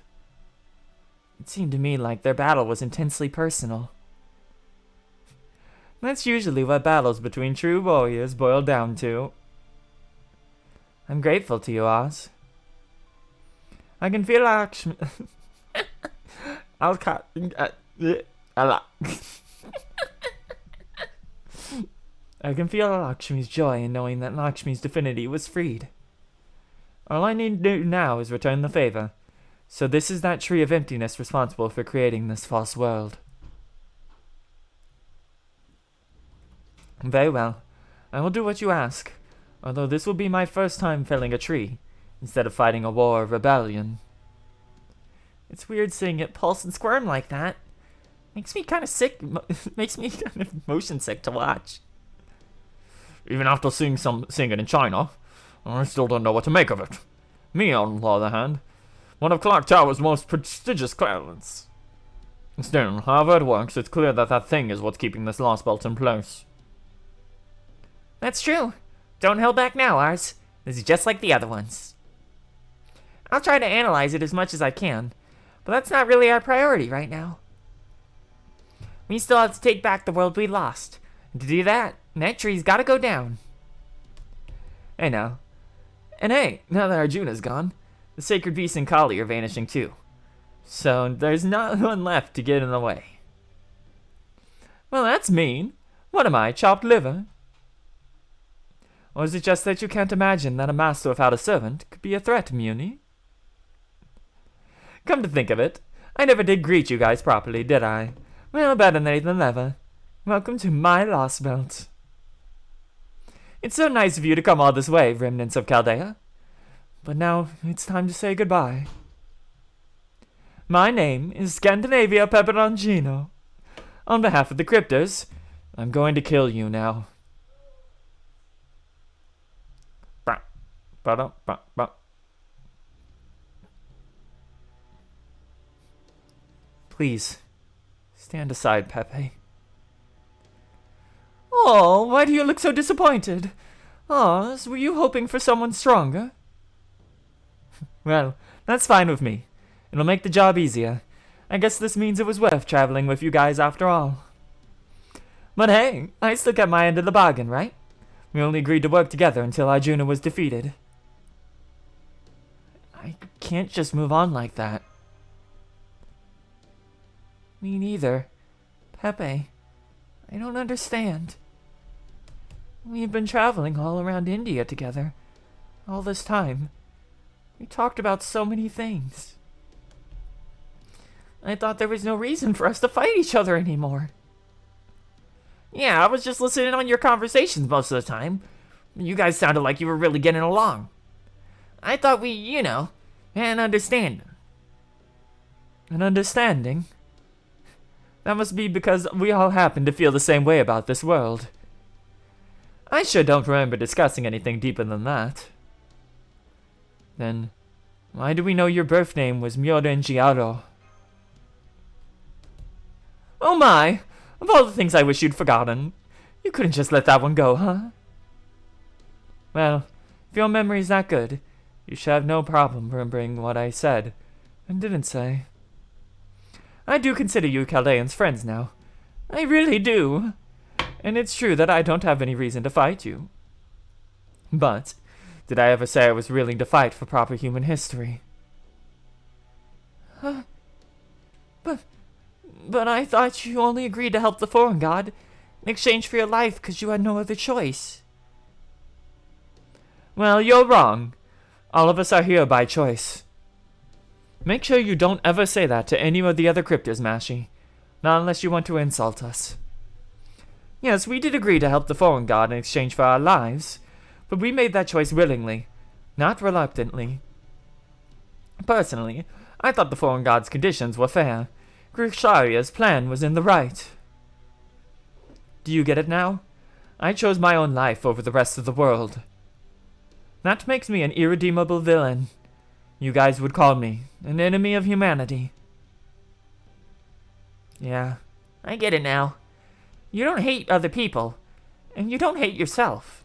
it seemed to me like their battle was intensely personal. That's usually what battles between true warriors boil down to. I'm grateful to you, Oz. I can feel Lakshmi... I can feel Lakshmi's joy in knowing that Lakshmi's divinity was freed. All I need to do now is return the favor. So this is that tree of emptiness responsible for creating this false world. Very well. I will do what you ask, although this will be my first time felling a tree, instead of fighting a war of rebellion. It's weird seeing it pulse and squirm like that. Makes me kind of sick. Makes me kind of motion sick to watch. Even after seeing it in China, I still don't know what to make of it. Me, on the other hand, one of Clark Tower's most prestigious clients. Still, however it works, it's clear that that thing is what's keeping this Lostbelt in place. That's true. Don't hold back now, Ars. This is just like the other ones. I'll try to analyze it as much as I can, but that's not really our priority right now. We still have to take back the world we lost. And to do that tree's gotta go down. Hey now. And hey, now that Arjuna's gone, the sacred beasts and Kali are vanishing too. So there's not one left to get in the way. Well, that's mean. What am I, chopped liver? Or is it just that you can't imagine that a master without a servant could be a threat, Muni? Come to think of it, I never did greet you guys properly, did I? Well, better late than never. Welcome to my Lostbelt. It's so nice of you to come all this way, remnants of Chaldea. But now it's time to say goodbye. My name is Scandinavia Peperoncino. On behalf of the Cryptors, I'm going to kill you now. Please, stand aside, Pepe. Oh, why do you look so disappointed? Oz, were you hoping for someone stronger? Well, that's fine with me. It'll make the job easier. I guess this means it was worth traveling with you guys after all. But hey, I still get my end of the bargain, right? We only agreed to work together until Arjuna was defeated. I can't just move on like that. Me neither. Pepe, I don't understand. We've been traveling all around India together. All this time. We talked about so many things. I thought there was no reason for us to fight each other anymore. Yeah, I was just listening on your conversations most of the time. You guys sounded like you were really getting along. I thought we, had an understanding. An understanding? That must be because we all happen to feel the same way about this world. I sure don't remember discussing anything deeper than that. Then, why do we know your birth name was Myorenjiaro? Oh my! Of all the things I wish you'd forgotten, you couldn't just let that one go, huh? Well, if your memory's that good, you should have no problem remembering what I said and didn't say. I do consider you Chaldeans friends now. I really do. And it's true that I don't have any reason to fight you. But, did I ever say I was willing to fight for proper human history? But I thought you only agreed to help the foreign god in exchange for your life because you had no other choice. Well, you're wrong. All of us are here by choice. Make sure you don't ever say that to any of the other cryptors, Mashi. Not unless you want to insult us. Yes, we did agree to help the foreign god in exchange for our lives, but we made that choice willingly, not reluctantly. Personally, I thought the foreign god's conditions were fair. Grisharia's plan was in the right. Do you get it now? I chose my own life over the rest of the world. That makes me an irredeemable villain. You guys would call me an enemy of humanity. Yeah, I get it now. You don't hate other people, and you don't hate yourself.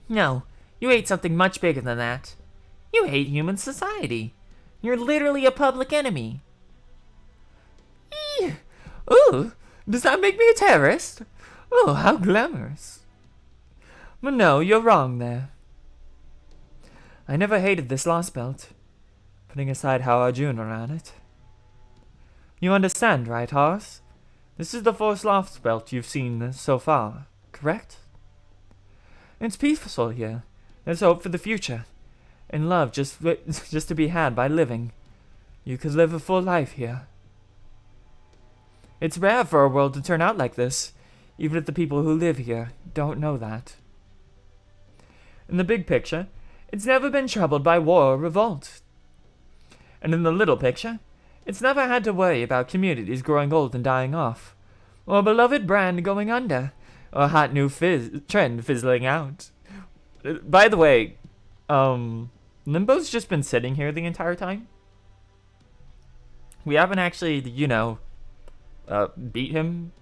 No, you hate something much bigger than that. You hate human society. You're literally a public enemy. Ooh, does that make me a terrorist? Oh, how glamorous. But no, you're wrong there. I never hated this Lostbelt, putting aside how Arjuna ran it. You understand, right, Horace? This is the first Lostbelt you've seen so far, correct? It's peaceful here. There's hope for the future, and love just to be had by living. You could live a full life here. It's rare for a world to turn out like this, even if the people who live here don't know that. In the big picture, it's never been troubled by war or revolt. And in the little picture, it's never had to worry about communities growing old and dying off, or a beloved brand going under, or a hot new trend fizzling out. By the way, Limbo's just been sitting here the entire time. We haven't actually, beat him.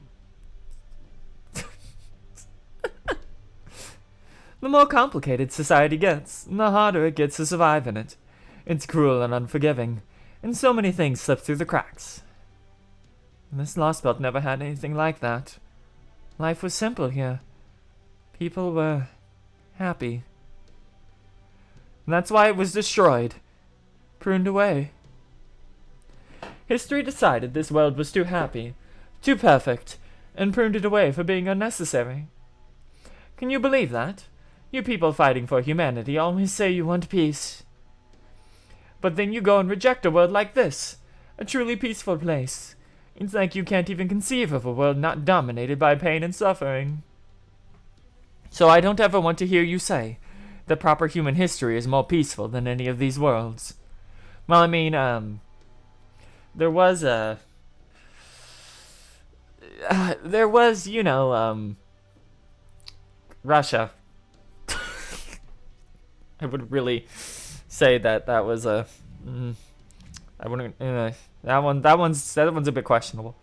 The more complicated society gets, the harder it gets to survive in it. It's cruel and unforgiving, and so many things slip through the cracks. This Lostbelt never had anything like that. Life was simple here. People were happy. And that's why it was destroyed, pruned away. History decided this world was too happy, too perfect, and pruned it away for being unnecessary. Can you believe that? You people fighting for humanity always say you want peace. But then you go and reject a world like this, a truly peaceful place. It's like you can't even conceive of a world not dominated by pain and suffering. So I don't ever want to hear you say that proper human history is more peaceful than any of these worlds. Well, I mean, there was, Russia. I would really say that was I wouldn't, that one's a bit questionable.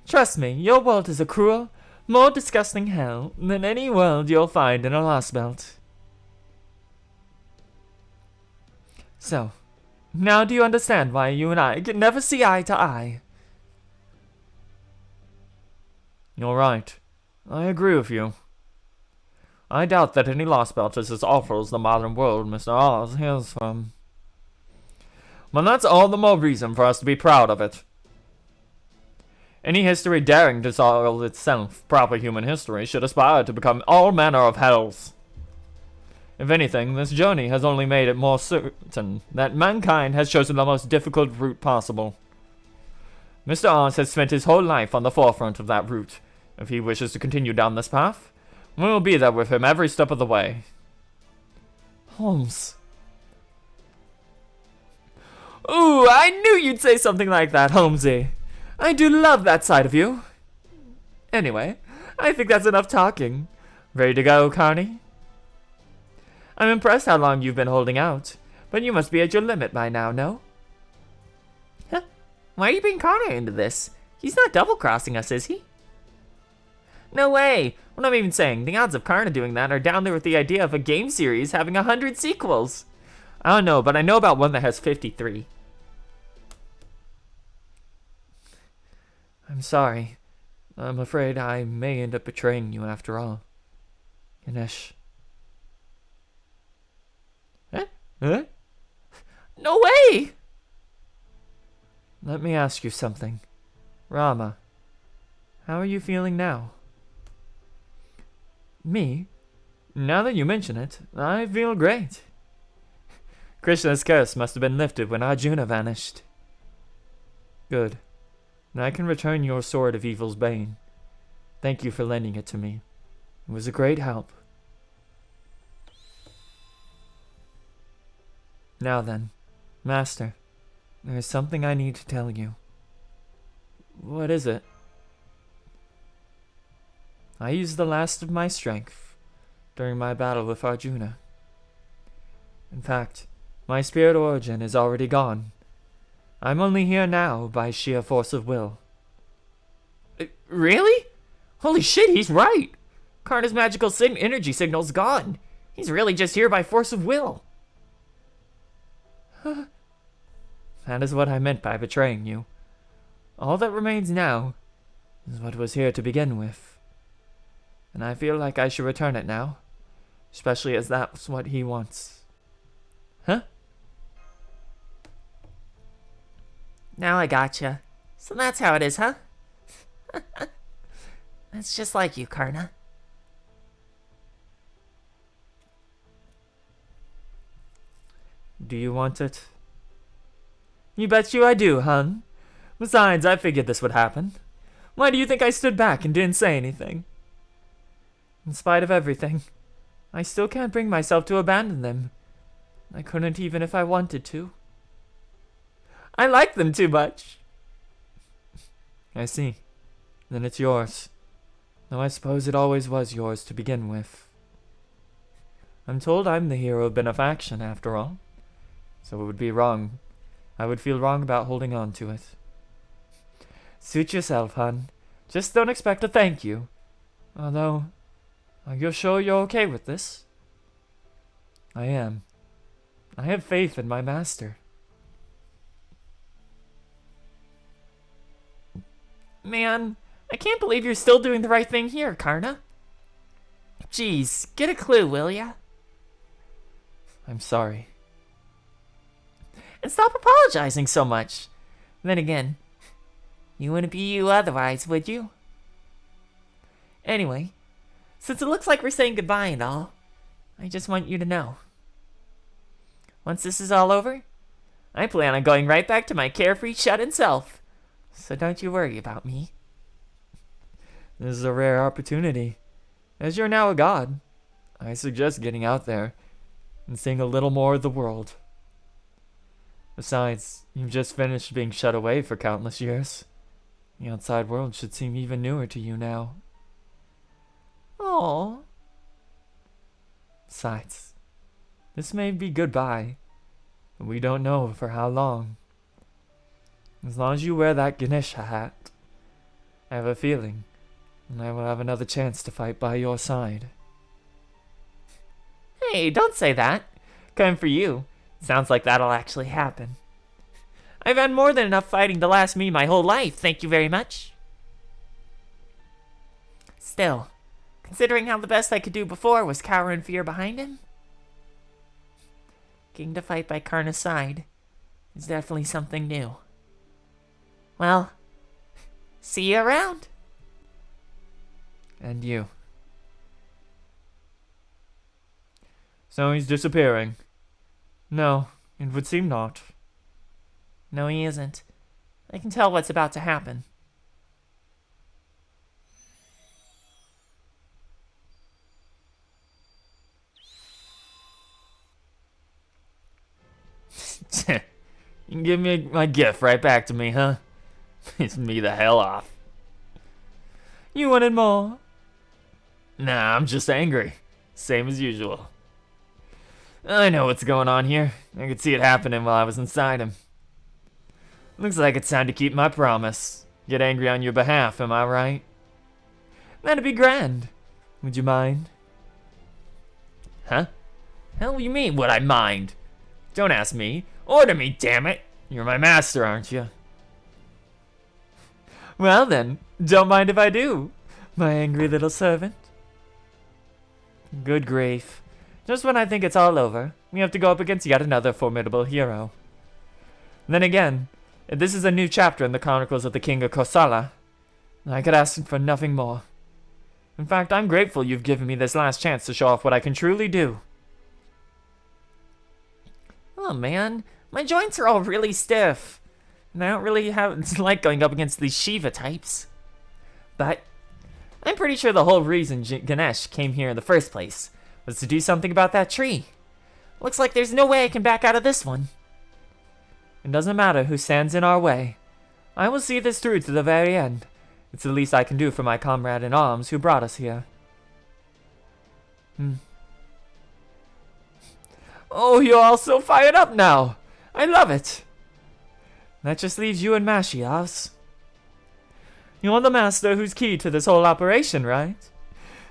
Trust me, your world is a cruel, more disgusting hell than any world you'll find in a Lostbelt. So, now do you understand why you and I can never see eye to eye? You're right. I agree with you. I doubt that any Lostbelt is as awful as the modern world Mr. Oz hails from. But that's all the more reason for us to be proud of it. Any history daring to call itself proper human history should aspire to become all manner of hells. If anything, this journey has only made it more certain that mankind has chosen the most difficult route possible. Mr. Oz has spent his whole life on the forefront of that route. If he wishes to continue down this path, we will be there with him every step of the way. Holmes. Ooh, I knew you'd say something like that, Holmesy. I do love that side of you. Anyway, I think that's enough talking. Ready to go, Carney? I'm impressed how long you've been holding out, but you must be at your limit by now, no? Huh? Why are you bringing Connor into this? He's not double-crossing us, is he? No way! What I'm even saying, the odds of Karna doing that are down there with the idea of a game series having 100 sequels. I don't know, but I know about one that has 53. I'm sorry. I'm afraid I may end up betraying you after all. Ganesh. Huh? No way! Let me ask you something. Rama, how are you feeling now? Me? Now that you mention it, I feel great. Krishna's curse must have been lifted when Arjuna vanished. Good. Now I can return your sword of evil's bane. Thank you for lending it to me. It was a great help. Now then, Master, there is something I need to tell you. What is it? I used the last of my strength during my battle with Arjuna. In fact, my spirit origin is already gone. I'm only here now by sheer force of will. Really? Holy shit, he's right! Karna's magical energy signal's gone. He's really just here by force of will. That is what I meant by betraying you. All that remains now is what was here to begin with. And I feel like I should return it now, especially as that's what he wants. Huh? Now I gotcha. So that's how it is, huh? That's just like you, Karna. Do you want it? You bet you I do, hun. Besides, I figured this would happen. Why do you think I stood back and didn't say anything? In spite of everything, I still can't bring myself to abandon them. I couldn't even if I wanted to. I like them too much. I see. Then it's yours. Though I suppose it always was yours to begin with. I'm told I'm the hero of benefaction, after all. So it would be wrong. I would feel wrong about holding on to it. Suit yourself, hun. Just don't expect a thank you. Although, are you sure you're okay with this? I am. I have faith in my master. Man, I can't believe you're still doing the right thing here, Karna. Jeez, get a clue, will ya? I'm sorry. And stop apologizing so much. Then again, you wouldn't be you otherwise, would you? Anyway, since it looks like we're saying goodbye and all, I just want you to know. Once this is all over, I plan on going right back to my carefree, shut-in self. So don't you worry about me. This is a rare opportunity. As you're now a god, I suggest getting out there and seeing a little more of the world. Besides, you've just finished being shut away for countless years. The outside world should seem even newer to you now. Oh. Besides, this may be goodbye, but we don't know for how long. As long as you wear that Ganesha hat, I have a feeling and I will have another chance to fight by your side. Hey, don't say that. Coming for you. Sounds like that'll actually happen. I've had more than enough fighting to last me my whole life, thank you very much. Still, Considering how the best I could do before was cower in fear behind him. Getting to fight by Karna's side is definitely something new. Well, see you around. And you. So he's disappearing. No, it would seem not. No, he isn't. I can tell what's about to happen. You can give me my gift right back to me, huh? Piss me the hell off. You wanted more? Nah, I'm just angry. Same as usual. I know what's going on here. I could see it happening while I was inside him. Looks like it's time to keep my promise. Get angry on your behalf, am I right? That'd be grand. Would you mind? Huh? Hell you mean, would I mind? Don't ask me. Order me, damn it. You're my master, aren't you? Well then, don't mind if I do, my angry little servant. Good grief. Just when I think it's all over, we have to go up against yet another formidable hero. Then again, if this is a new chapter in the Chronicles of the King of Kosala, I could ask for nothing more. In fact, I'm grateful you've given me this last chance to show off what I can truly do. Oh man, my joints are all really stiff. And I don't really like going up against these Shiva types. But I'm pretty sure the whole reason Ganesh came here in the first place was to do something about that tree. Looks like there's no way I can back out of this one. It doesn't matter who stands in our way. I will see this through to the very end. It's the least I can do for my comrade in arms who brought us here. Oh, you're all so fired up now. I love it. That just leaves you and Mashias. You're the master who's key to this whole operation, right?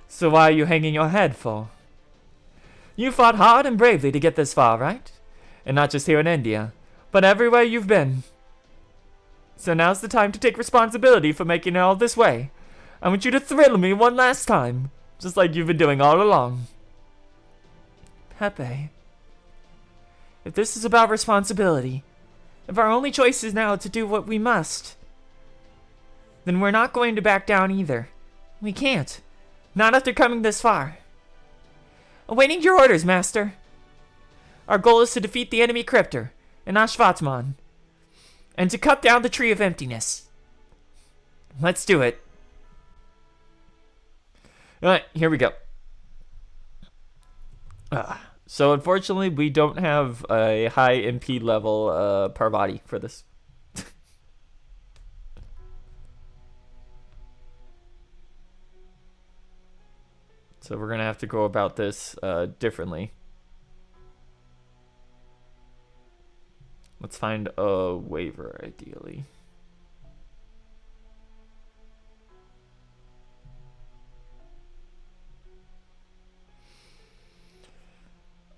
So why are you hanging your head for? You fought hard and bravely to get this far, right? And not just here in India, but everywhere you've been. So now's the time to take responsibility for making it all this way. I want you to thrill me one last time, just like you've been doing all along. Pepe, if this is about responsibility, if our only choice is now to do what we must, then we're not going to back down either. We can't. Not after coming this far. Awaiting your orders, Master. Our goal is to defeat the enemy Cryptor and Ashvatman, and to cut down the Tree of Emptiness. Let's do it. Alright, here we go. So unfortunately, we don't have a high MP level Parvati for this. So we're going to have to go about this differently. Let's find a waiver, ideally.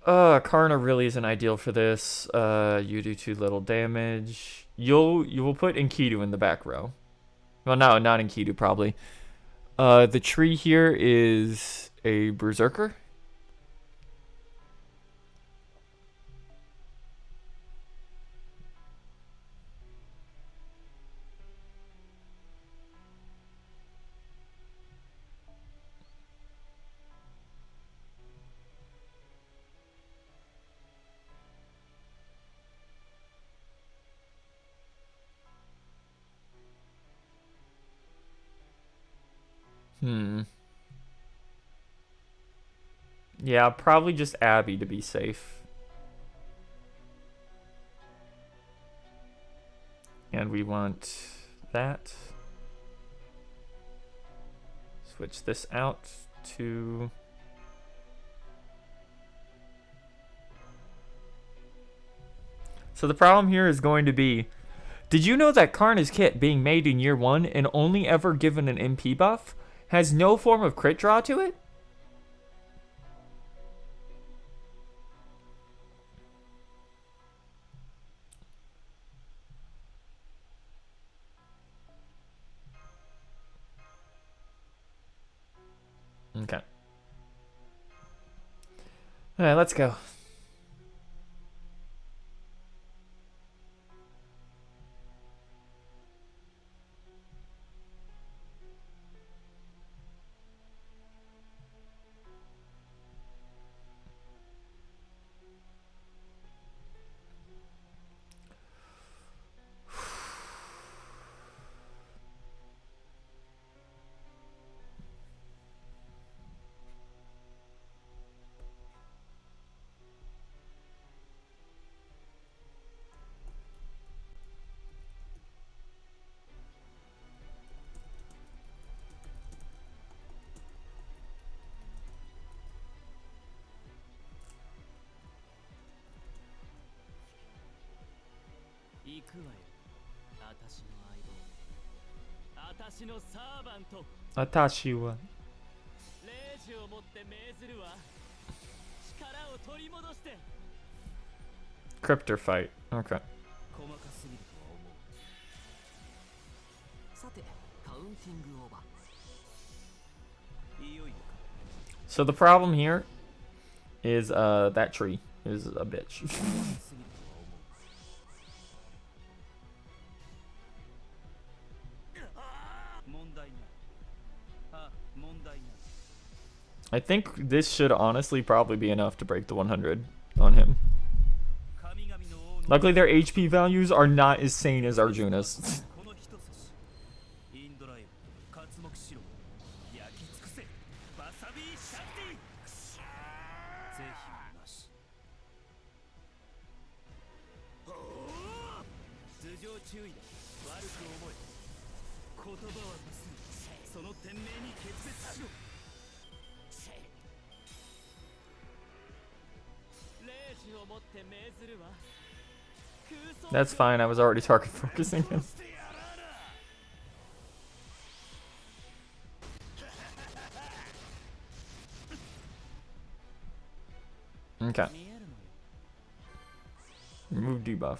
Karna really isn't ideal for this. You do too little damage. You will put Enkidu in the back row. Well, no, not Enkidu, probably. The tree here is a berserker. Yeah, probably just Abby to be safe. And we want that. Switch this out to... So the problem here is going to be, did you know that Karna's kit being made in year 1 and only ever given an MP buff has no form of crit draw to it? Okay. Alright, let's go. Atashi wa. Cryptor fight. Okay. So the problem here is that tree is a bitch. I think this should honestly probably be enough to break the 100 on him. Luckily their HP values are not as sane as Arjuna's. That's fine, I was already target focusing him. Okay. Remove debuff.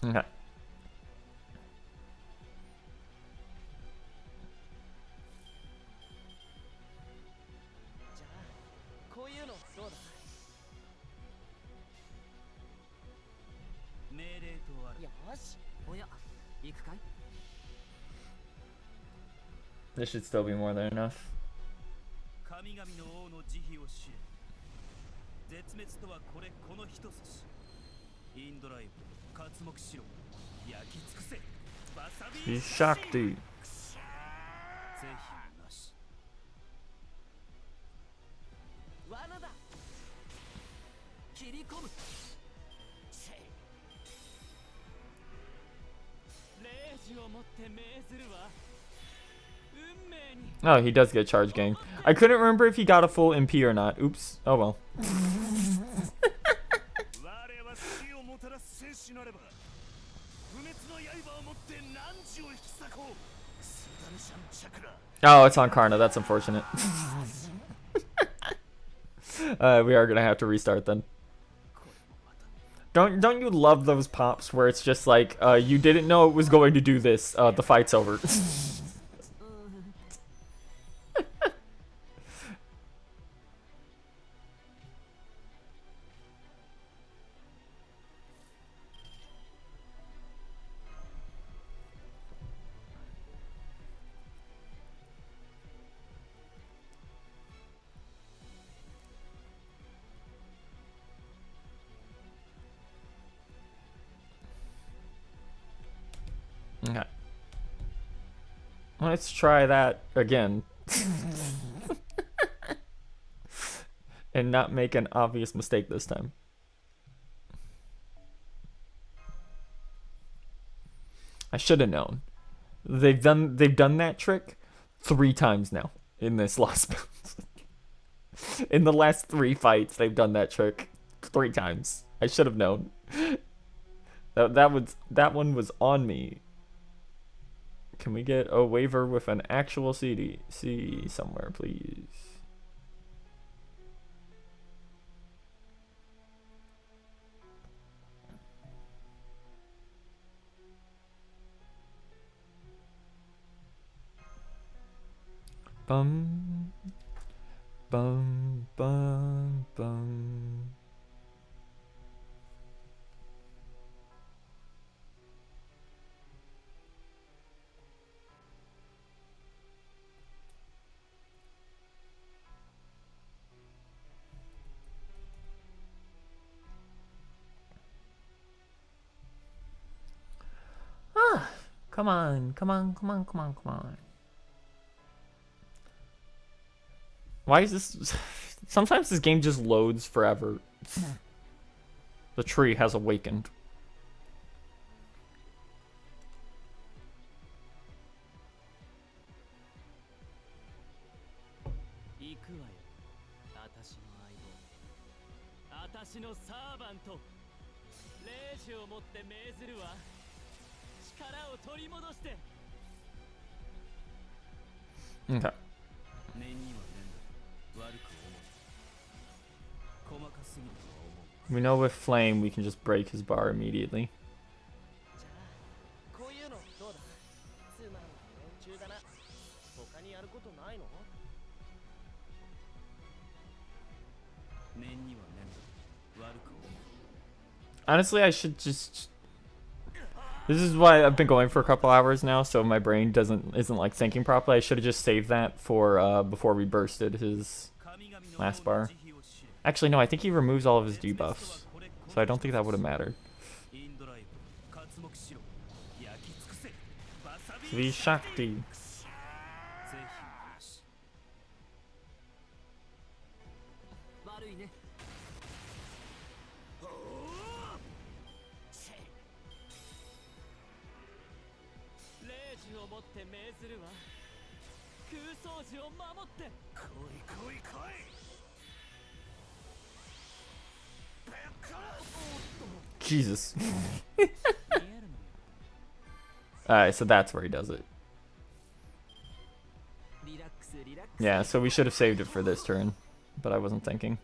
Okay. This should still be more than enough. He's Shakti. Oh, he does get charge gang. I couldn't remember if he got a full MP or not. Oops. Oh well. Oh, it's on Karna. That's unfortunate. We are gonna have to restart then. Don't you love those pops where it's just like you didn't know it was going to do this. The fight's over. Okay. Let's try that again. And not make an obvious mistake this time. I should have known. They've done that trick 3 times now in this Lostbelt. In the last 3 fights, they've done that trick 3 times. I should have known. That one was on me. Can we get a waiver with an actual C somewhere, please? Bum, bum, bum, bum. Ah, come on, come on, come on, come on, come on. Why is this? Sometimes this game just loads forever. The tree has awakened. Okay. We know with Flame we can just break his bar immediately. Honestly, I should just... This is why I've been going for a couple hours now, so my brain isn't like thinking properly. I should have just saved that for before we bursted his last bar. Actually, no, I think he removes all of his debuffs, so I don't think that would have mattered. Sri Shakti. Jesus. Alright, so that's where he does it. Yeah, so we should have saved it for this turn, but I wasn't thinking.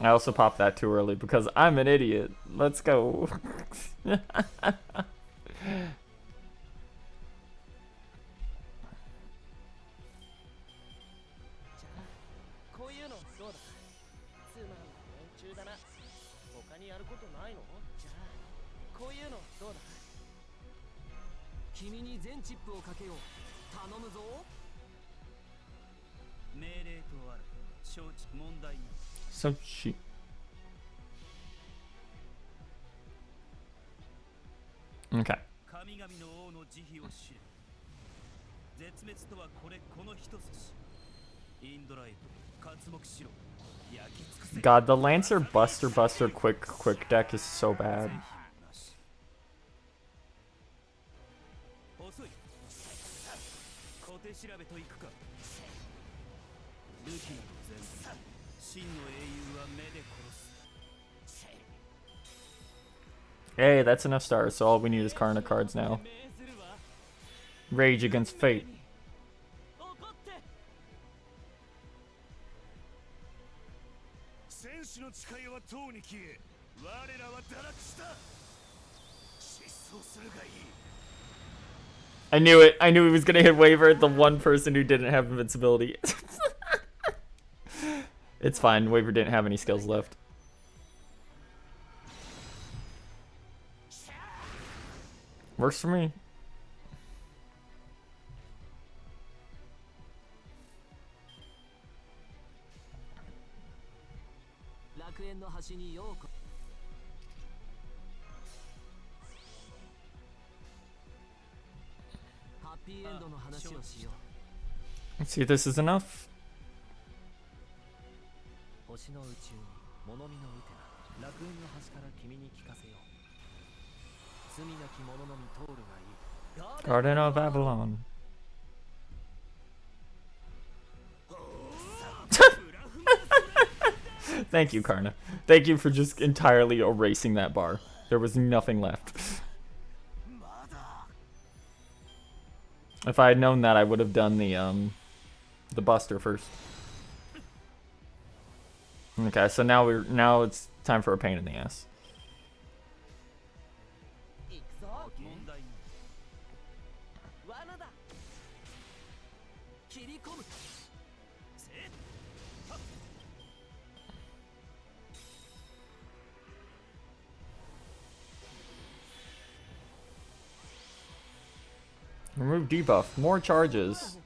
I also popped that too early because I'm an idiot. Let's go. So cheap. Okay. God, the Lancer Buster quick deck is so bad. Hey, that's enough stars, so all we need is Karna cards now. Rage against Fate. I knew it. I knew he was gonna hit Waver, the one person who didn't have invincibility. It's fine. Waver didn't have any skills left. Works for me. Let's see if this is enough. Garden of Avalon. Thank you, Karna. Thank you for just entirely erasing that bar. There was nothing left. If I had known that, I would have done the Buster first. Okay, so now it's time for a pain in the ass. Remove debuff. More charges.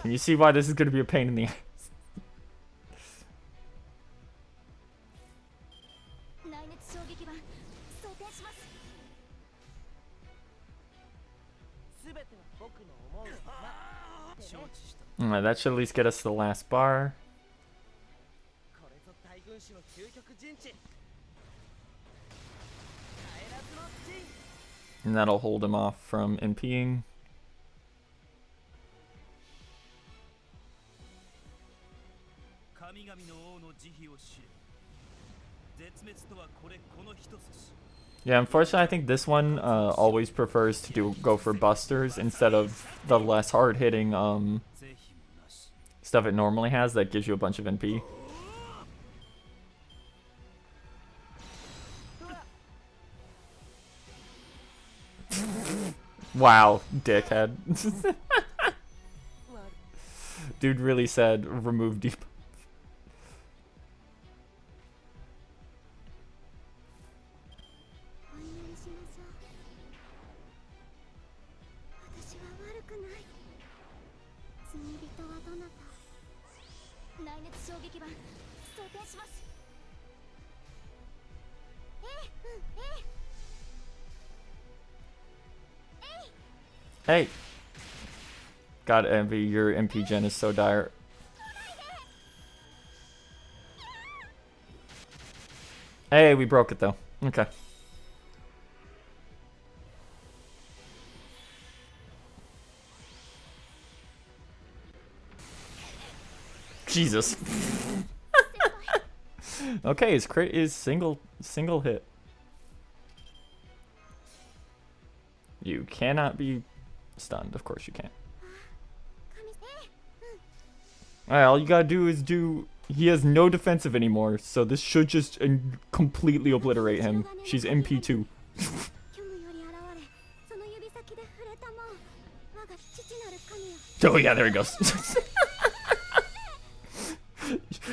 Can you see why this is going to be a pain in the ass? Alright, that should at least get us to the last bar. And that'll hold him off from MPing. Yeah, unfortunately, I think this one always prefers to go for busters instead of the less hard-hitting stuff it normally has that gives you a bunch of NP. Wow, dickhead. Dude really said remove deep. Hey! God envy, your MP gen is so dire. Hey, we broke it though. Okay. Jesus. Okay, his crit is single hit. You cannot be stunned. Of course you can't. Alright, all you gotta do is he has no defensive anymore, so this should just completely obliterate him. She's MP2. Oh yeah, there he goes.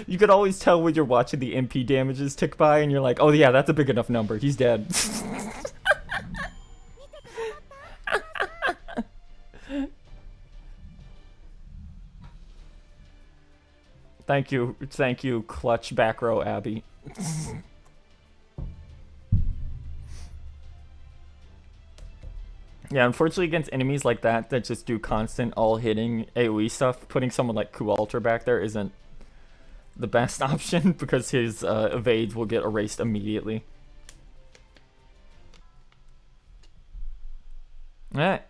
You could always tell when you're watching the MP damages tick by and you're like, oh yeah, that's a big enough number. He's dead. Thank you, clutch back row Abby. Yeah, unfortunately against enemies like that just do constant all-hitting AoE stuff, putting someone like Kualter back there isn't the best option because his evades will get erased immediately. Alright.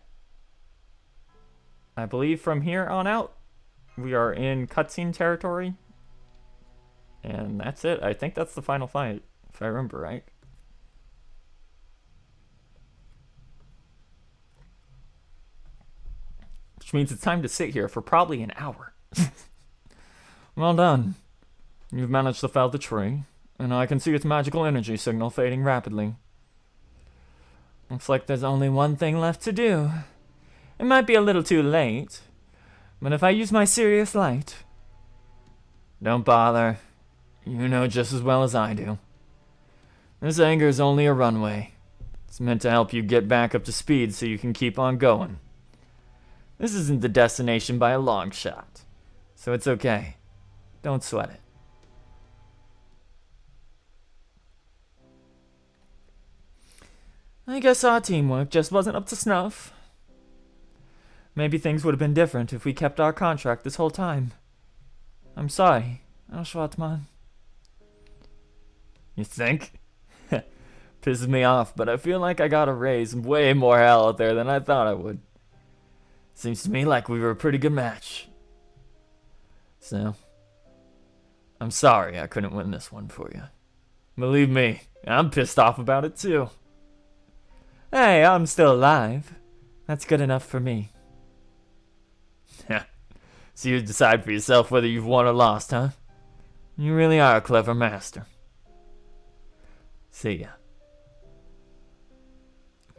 I believe from here on out, we are in cutscene territory. And that's it. I think that's the final fight, if I remember right. Which means it's time to sit here for probably an hour. Well done. You've managed to fell the tree, and I can see its magical energy signal fading rapidly. Looks like there's only one thing left to do. It might be a little too late, but if I use my Sirius light... Don't bother. You know just as well as I do. This anger is only a runway. It's meant to help you get back up to speed so you can keep on going. This isn't the destination by a long shot, so it's okay. Don't sweat it. I guess our teamwork just wasn't up to snuff. Maybe things would have been different if we kept our contract this whole time. I'm sorry, Schwartzman. You think? Pisses me off, but I feel like I gotta raise way more hell out there than I thought I would. Seems to me like we were a pretty good match. So, I'm sorry I couldn't win this one for you. Believe me, I'm pissed off about it too. Hey, I'm still alive. That's good enough for me. So you decide for yourself whether you've won or lost, huh? You really are a clever master. See ya.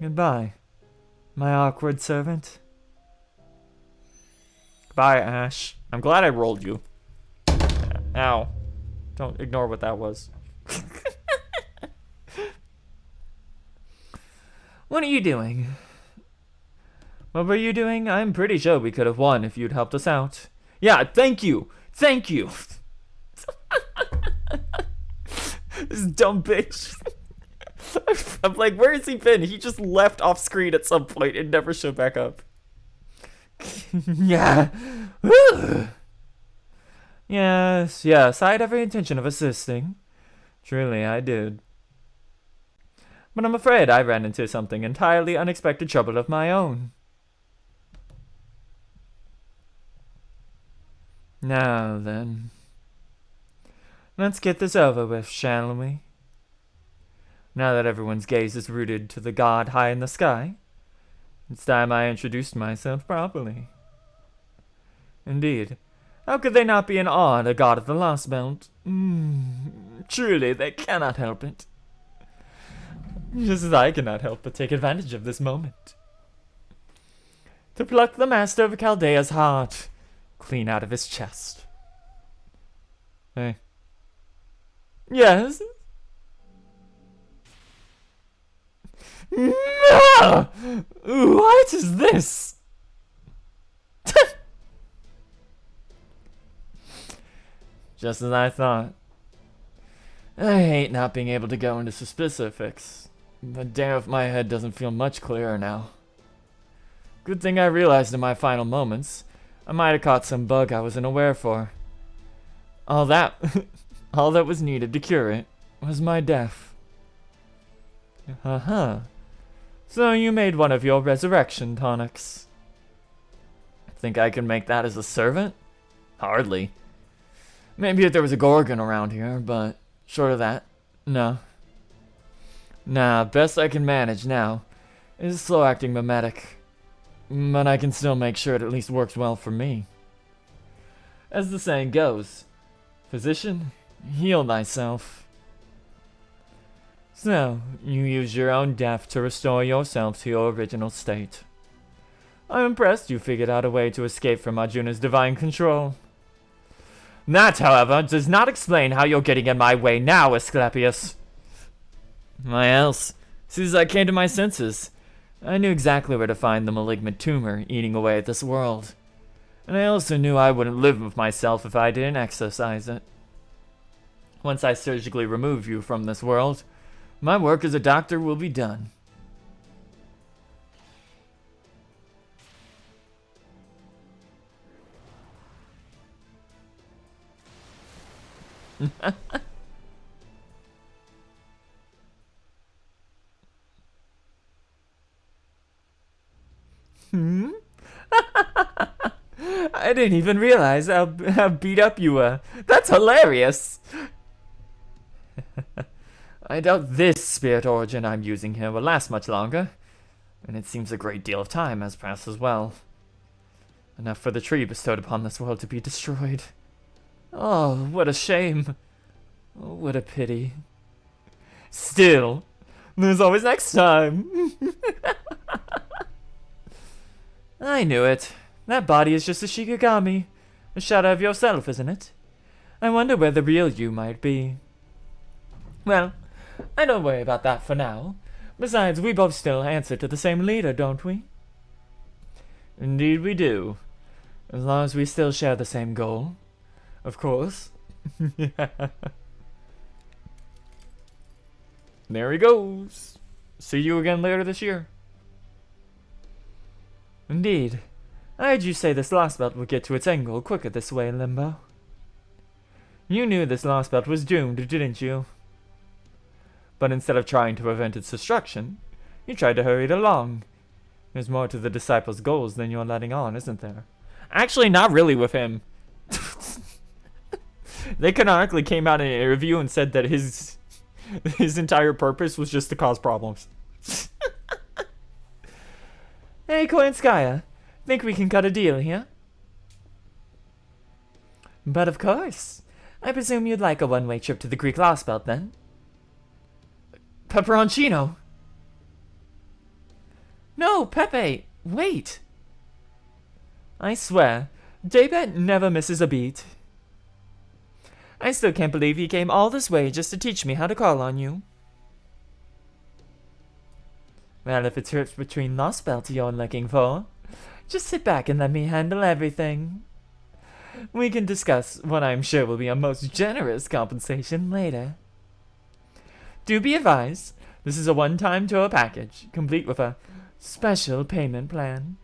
Goodbye, my awkward servant. Bye, Ash. I'm glad I rolled you. Ow. Don't ignore what that was. What are you doing? What were you doing? I'm pretty sure we could have won if you'd helped us out. Yeah, thank you. Thank you. This dumb bitch. I'm like, where has he been? He just left off screen at some point and never showed back up. Yeah. Yes, I had every intention of assisting. Truly, I did. But I'm afraid I ran into something entirely unexpected trouble of my own. Now then, let's get this over with, shall we? Now that everyone's gaze is rooted to the god high in the sky, it's time I introduced myself properly. Indeed, how could they not be in awe at a god of the Lostbelt? Truly, they cannot help it. Just as I cannot help but take advantage of this moment. To pluck the master of Chaldea's heart clean out of his chest. Hey. Yes? No! What is this? Just as I thought. I hate not being able to go into specifics, but damn if my head doesn't feel much clearer now. Good thing I realized in my final moments I might have caught some bug I wasn't aware for. All that was needed to cure it was my death. So you made one of your resurrection tonics. Think I can make that as a servant? Hardly. Maybe if there was a Gorgon around here, but short of that, no. Nah, best I can manage now is a slow-acting mimetic. But I can still make sure it at least works well for me. As the saying goes, physician, heal thyself. So, you use your own death to restore yourself to your original state. I'm impressed you figured out a way to escape from Arjuna's divine control. That, however, does not explain how you're getting in my way now, Asclepius. Why else? As soon as I came to my senses, I knew exactly where to find the malignant tumor eating away at this world. And I also knew I wouldn't live with myself if I didn't exorcise it. Once I surgically remove you from this world, my work as a doctor will be done. I didn't even realize how beat up you were. That's hilarious. I doubt this spirit origin I'm using here will last much longer, and it seems a great deal of time has passed as well. Enough for the tree bestowed upon this world to be destroyed. Oh, what a shame. Oh, what a pity. Still, there's always next time. I knew it. That body is just a Shikigami. A shadow of yourself, isn't it? I wonder where the real you might be. Well, I don't worry about that for now. Besides, we both still answer to the same leader, don't we? Indeed we do. As long as we still share the same goal. Of course. There he goes. See you again later this year. Indeed. I heard you say this Lostbelt would get to its end goal quicker this way, Limbo. You knew this Lostbelt was doomed, didn't you? But instead of trying to prevent its destruction, you tried to hurry it along. There's more to the disciples' goals than you're letting on, isn't there? Actually, not really with him. They canonically came out in an interview and said that his entire purpose was just to cause problems. Hey, Koenskaya. Think we can cut a deal here? But of course. I presume you'd like a one-way trip to the Greek Lostbelt then? Pepperoncino. No, Pepe, wait. I swear, Daybet never misses a beat. I still can't believe he came all this way just to teach me how to call on you. Well, if it's trips between Lostbelt you're looking for, just sit back and let me handle everything. We can discuss what I'm sure will be a most generous compensation later. Do be advised, this is a one-time tour package, complete with a special payment plan.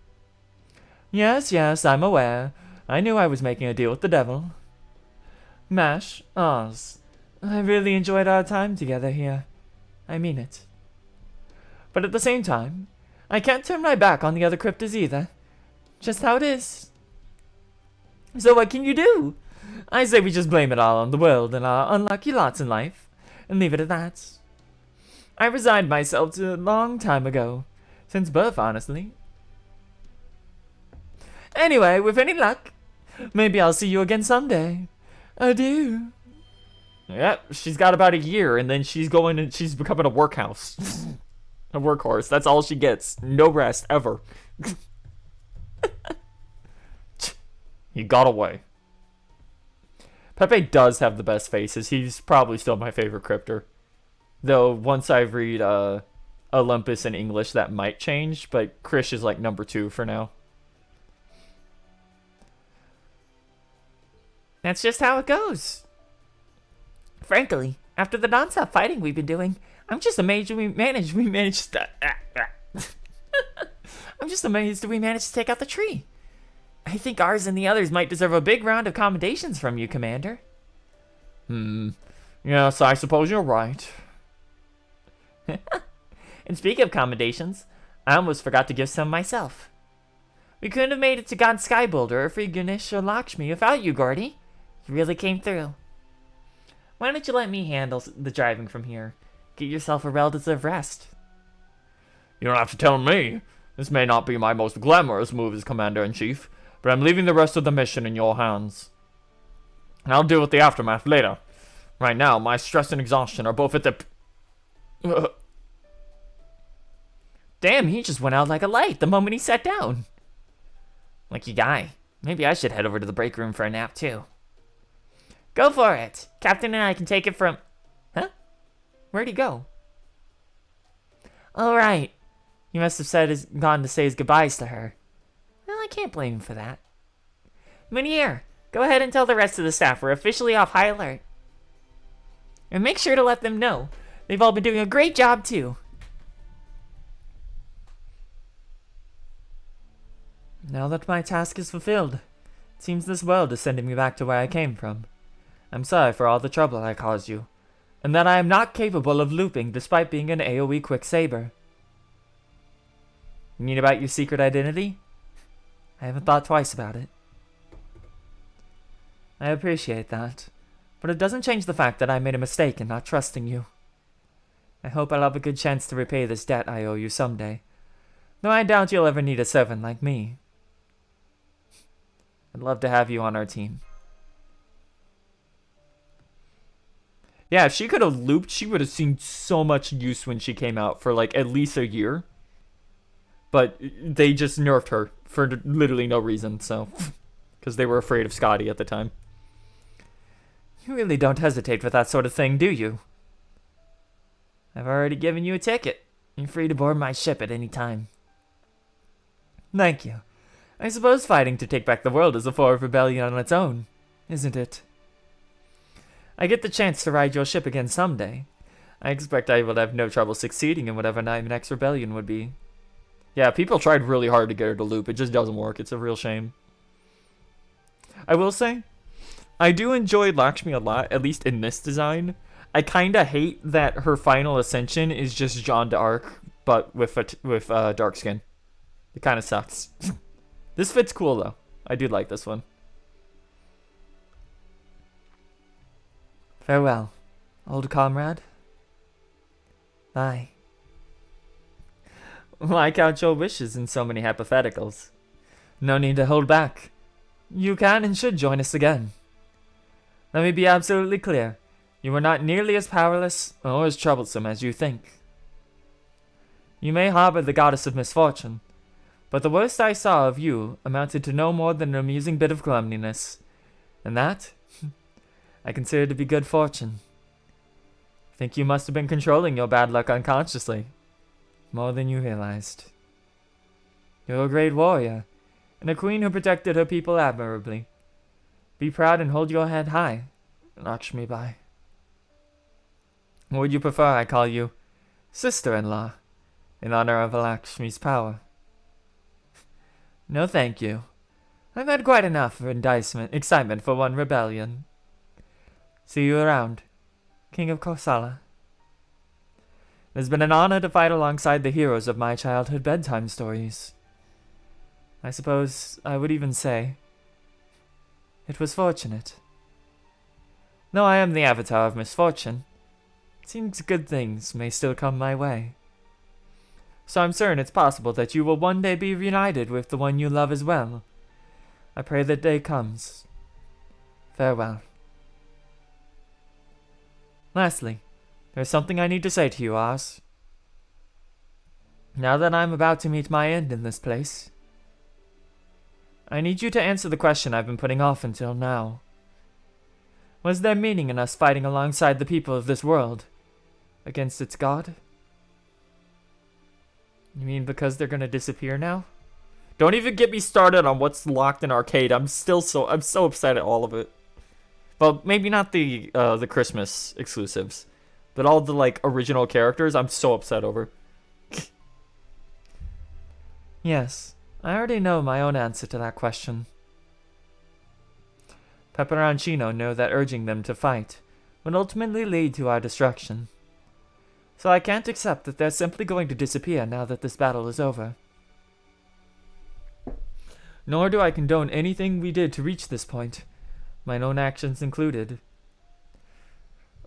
Yes, I'm aware. I knew I was making a deal with the devil. Mash, Oz, I really enjoyed our time together here. I mean it. But at the same time, I can't turn my back on the other cryptids either. Just how it is. So what can you do? I say we just blame it all on the world and our unlucky lots in life, and leave it at that. I resigned myself to a long time ago. Since birth, honestly. Anyway, with any luck, maybe I'll see you again someday. Adieu. Yep, she's got about a year, and then she's becoming a workhouse. A workhorse. That's all she gets. No rest, ever. He got away. Pepe does have the best faces. He's probably still my favorite crypter. Though, once I read Olympus in English, that might change, but Krish is like number 2 for now. That's just how it goes. Frankly, after the non-stop fighting we've been doing, I'm just amazed we managed I'm just amazed that we managed to take out the tree. I think ours and the others might deserve a big round of commendations from you, Commander. Yes, I suppose you're right. And speaking of commendations, I almost forgot to give some myself. We couldn't have made it to God Skyboulder or Free Ganesh or Lakshmi without you, Gordy. You really came through. Why don't you let me handle the driving from here? Get yourself a well-deserved rest. You don't have to tell me. This may not be my most glamorous move as Commander-in-Chief, but I'm leaving the rest of the mission in your hands. And I'll deal with the aftermath later. Right now, my stress and exhaustion are both at the... Damn, he just went out like a light the moment he sat down. Lucky guy. Maybe I should head over to the break room for a nap, too. Go for it. Captain and I can take it from... Huh? Where'd he go? All right. He must have gone to say his goodbyes to her. Well, I can't blame him for that. Munir, go ahead and tell the rest of the staff we're officially off high alert. And make sure to let them know. They've all been doing a great job, too. Now that my task is fulfilled, it seems this world is sending me back to where I came from. I'm sorry for all the trouble I caused you, and that I am not capable of looping despite being an AoE Quicksaber. You mean about your secret identity? I haven't thought twice about it. I appreciate that, but it doesn't change the fact that I made a mistake in not trusting you. I hope I'll have a good chance to repay this debt I owe you someday, though I doubt you'll ever need a servant like me. I'd love to have you on our team. Yeah, if she could have looped, she would have seen so much use when she came out for like at least a year. But they just nerfed her for literally no reason, so... Because they were afraid of Scotty at the time. You really don't hesitate with that sort of thing, do you? I've already given you a ticket. You're free to board my ship at any time. Thank you. I suppose fighting to take back the world is a form of rebellion on its own, isn't it? I get the chance to ride your ship again someday. I expect I will have no trouble succeeding in whatever my next rebellion would be. Yeah, people tried really hard to get her to loop. It just doesn't work. It's a real shame. I will say, I do enjoy Lakshmi a lot, at least in this design. I kind of hate that her final ascension is just Jeanne d'Arc, but with dark skin. It kind of sucks. This fits cool, though. I do like this one. Farewell, old comrade. Bye. Like out your wishes in so many hypotheticals. No need to hold back. You can and should join us again. Let me be absolutely clear. You are not nearly as powerless or as troublesome as you think. You may harbor the goddess of misfortune, but the worst I saw of you amounted to no more than an amusing bit of clumsiness, and that I consider to be good fortune. I think you must have been controlling your bad luck unconsciously, more than you realized. You're a great warrior, and a queen who protected her people admirably. Be proud and hold your head high, Lakshmi Bai. Or would you prefer I call you sister-in-law, in honor of Lakshmi's power? No, thank you. I've had quite enough of excitement for one rebellion. See you around, King of Kosala. It has been an honor to fight alongside the heroes of my childhood bedtime stories. I suppose I would even say it was fortunate. Though I am the avatar of misfortune, it seems good things may still come my way. So I'm certain it's possible that you will one day be reunited with the one you love as well. I pray that day comes. Farewell. Lastly, there's something I need to say to you, Oz. Now that I'm about to meet my end in this place, I need you to answer the question I've been putting off until now. Was there meaning in us fighting alongside the people of this world against its god? You mean because they're gonna disappear now? Don't even get me started on what's locked in arcade. I'm so upset at all of it. Well, maybe not the Christmas exclusives, but all the like original characters. I'm so upset over. Yes, I already know my own answer to that question. Peperoncino know that urging them to fight would ultimately lead to our destruction. So I can't accept that they're simply going to disappear now that this battle is over. Nor do I condone anything we did to reach this point, mine own actions included.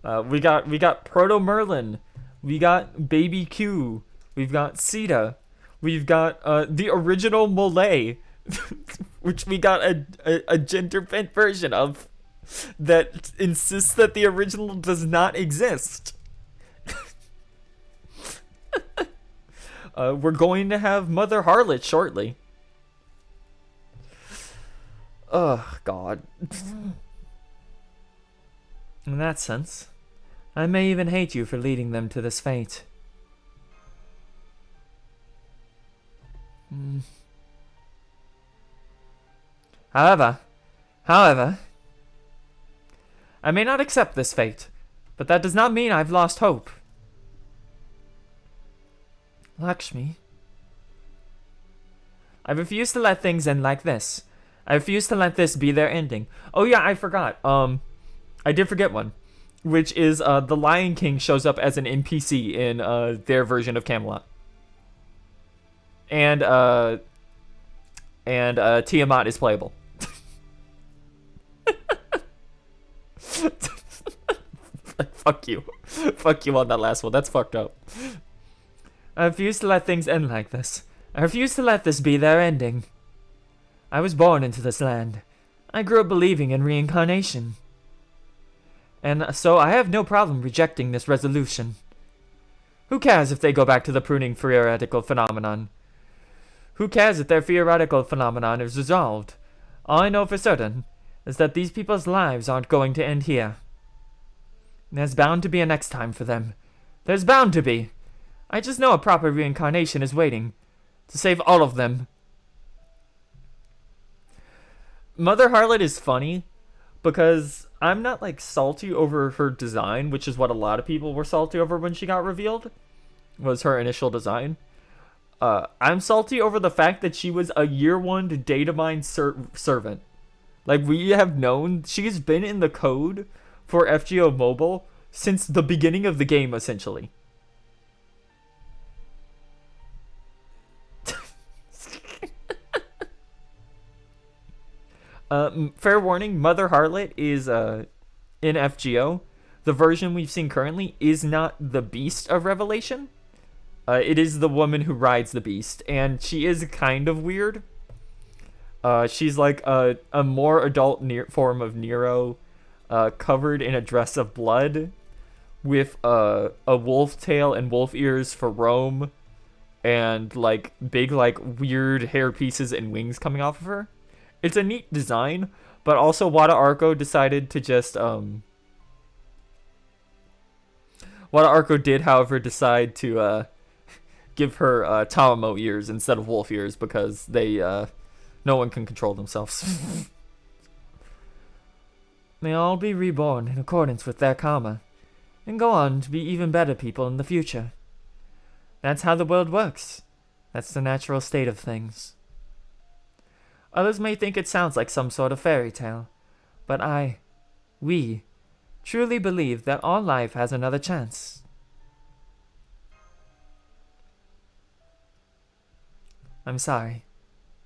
We got Proto Merlin, we got Baby Q, we've got Sita, we've got the original Mole, which we got a gender bent version of that insists that the original does not exist. We're going to have Mother Harlot shortly. Oh, God. In that sense, I may even hate you for leading them to this fate. However, I may not accept this fate, but that does not mean I've lost hope. Lakshmi, I refuse to let things end like this. I refuse to let this be their ending. Oh yeah, I forgot. I did forget one, which is the Lion King shows up as an NPC in their version of Camelot. And Tiamat is playable. Fuck you. Fuck you on that last one. That's fucked up. I refuse to let things end like this. I refuse to let this be their ending. I was born into this land. I grew up believing in reincarnation. And so I have no problem rejecting this resolution. Who cares if they go back to the pruning theoretical phenomenon? Who cares if their theoretical phenomenon is resolved? All I know for certain is that these people's lives aren't going to end here. There's bound to be a next time for them. There's bound to be. I just know a proper reincarnation is waiting to save all of them. Mother Harlot is funny because I'm not like salty over her design, which is what a lot of people were salty over when she got revealed, was her initial design. I'm salty over the fact that she was a year one data mine servant. Like, we have known she's been in the code for FGO Mobile since the beginning of the game, essentially. Fair warning, Mother Harlot is in FGO, the version we've seen currently is not the beast of Revelation. It is the woman who rides the beast, and she is kind of weird. She's like a more adult form of Nero, covered in a dress of blood, with a wolf tail and wolf ears for Rome, and like big like weird hair pieces and wings coming off of her. It's a neat design, but also Wada Arco decided to just Wada Arco did, however, decide to give her Tamamo ears instead of wolf ears because they no one can control themselves. May all be reborn in accordance with their karma, and go on to be even better people in the future. That's how the world works. That's the natural state of things. Others may think it sounds like some sort of fairy tale, but we, truly believe that all life has another chance. I'm sorry.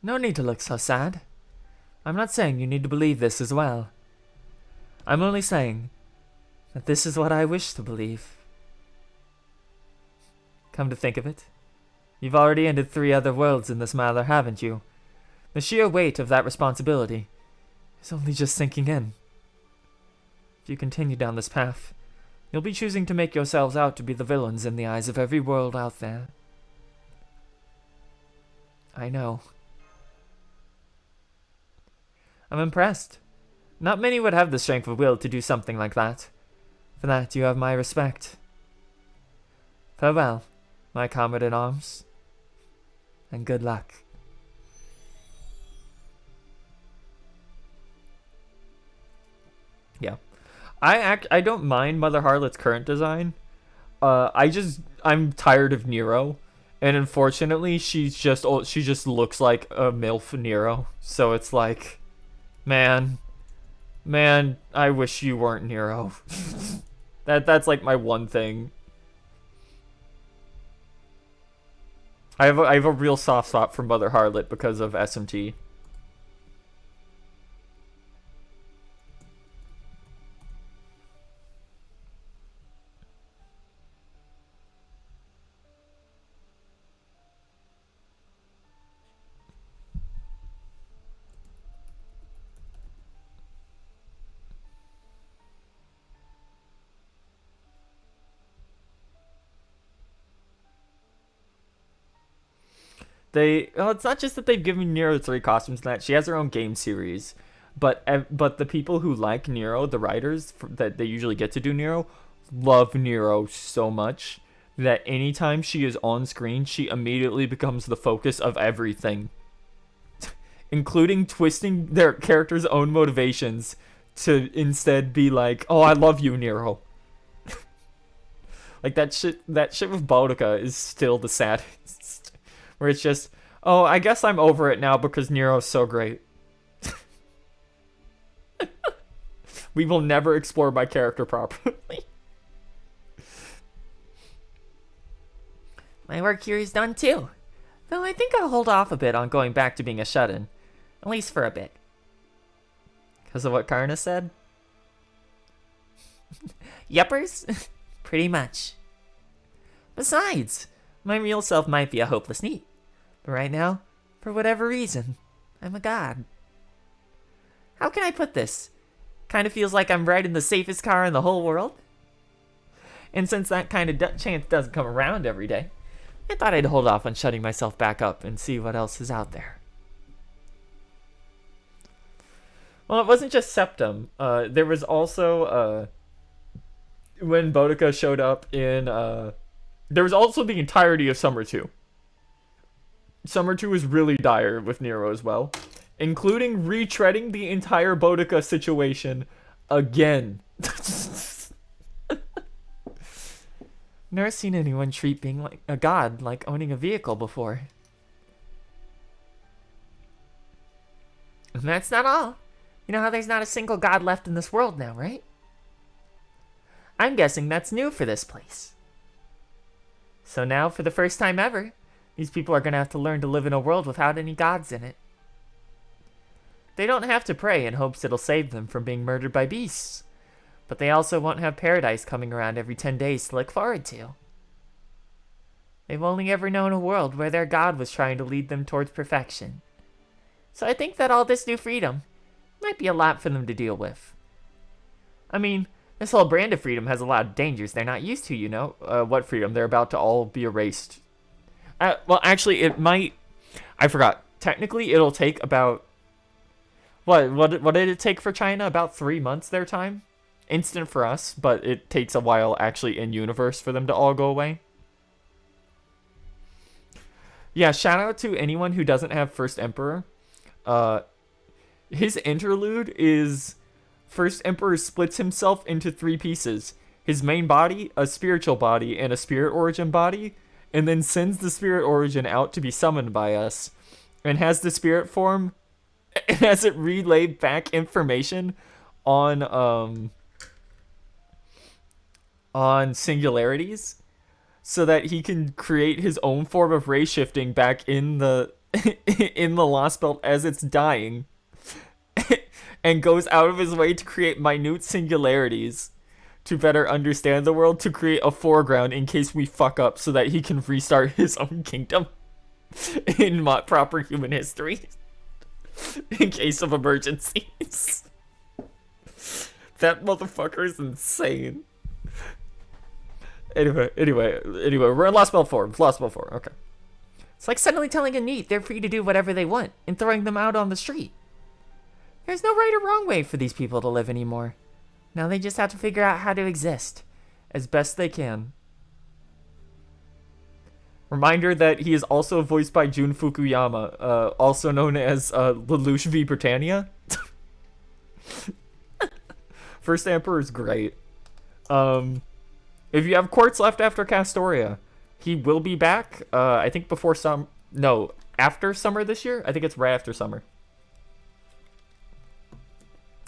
No need to look so sad. I'm not saying you need to believe this as well. I'm only saying that this is what I wish to believe. Come to think of it, you've already ended 3 other worlds in this manner, haven't you? The sheer weight of that responsibility is only just sinking in. If you continue down this path, you'll be choosing to make yourselves out to be the villains in the eyes of every world out there. I know. I'm impressed. Not many would have the strength of will to do something like that. For that, you have my respect. Farewell, my comrade in arms, and good luck. Yeah. I don't mind Mother Harlot's current design. I'm tired of Nero, and unfortunately she just looks like a MILF Nero. So it's like, man, I wish you weren't Nero. That's like my one thing. I have a real soft spot for Mother Harlot because of SMT. It's not just that they've given Nero 3 costumes and that she has her own game series, but the people who like Nero, the writers that they usually get to do Nero, love Nero so much that anytime she is on screen, she immediately becomes the focus of everything, including twisting their character's own motivations to instead be like, "Oh, I love you, Nero." Like that shit with Boudica is still the saddest. Where it's just, oh, I guess I'm over it now because Nero's so great. We will never explore my character properly. My work here is done too, though I think I'll hold off a bit on going back to being a shut-in, at least for a bit. Because of what Karna said? Yuppers? Pretty much. Besides, my real self might be a hopeless NEET. But right now, for whatever reason, I'm a god. How can I put this? Kind of feels like I'm riding the safest car in the whole world. And since that kind of chance doesn't come around every day, I thought I'd hold off on shutting myself back up and see what else is out there. Well, it wasn't just Septum. There was also, when Boudica showed up in, there was also the entirety of Summer 2. Summer 2 is really dire with Nero as well, including retreading the entire Boudica situation again. Never seen anyone treat being like a god like owning a vehicle before. And that's not all. You know how there's not a single god left in this world now, right? I'm guessing that's new for this place. So now, for the first time ever, these people are going to have to learn to live in a world without any gods in it. They don't have to pray in hopes it'll save them from being murdered by beasts, But they also won't have paradise coming around every 10 days to look forward to. They've only ever known a world where their god was trying to lead them towards perfection. So I think that all this new freedom might be a lot for them to deal with. I mean, this whole brand of freedom has a lot of dangers they're not used to, you know? What freedom? They're about to all be erased. Well, actually, it might... I forgot. Technically, it'll take about... What did it take for China? About 3 months their time? Instant for us, but it takes a while actually in-universe for them to all go away. Yeah, shout out to anyone who doesn't have First Emperor. His interlude is... First Emperor splits himself into 3 pieces. His main body, a spiritual body, and a spirit origin body, and then sends the spirit origin out to be summoned by us, and has the spirit form, and has it relay back information on singularities, so that he can create his own form of ray shifting back in the in the Lostbelt as it's dying. And goes out of his way to create minute singularities to better understand the world, to create a foreground in case we fuck up, so that he can restart his own kingdom in proper human history in case of emergencies. That motherfucker is insane. Anyway, we're in Lostbelt 4. Lostbelt 4, okay. It's like suddenly telling a NEET they're free to do whatever they want and throwing them out on the street. There's no right or wrong way for these people to live anymore. Now they just have to figure out how to exist as best they can. Reminder that he is also voiced by Jun Fukuyama, also known as Lelouch v. Britannia. First Emperor is great. If you have quartz left after Castoria, he will be back, I think before after summer this year? I think it's right after summer.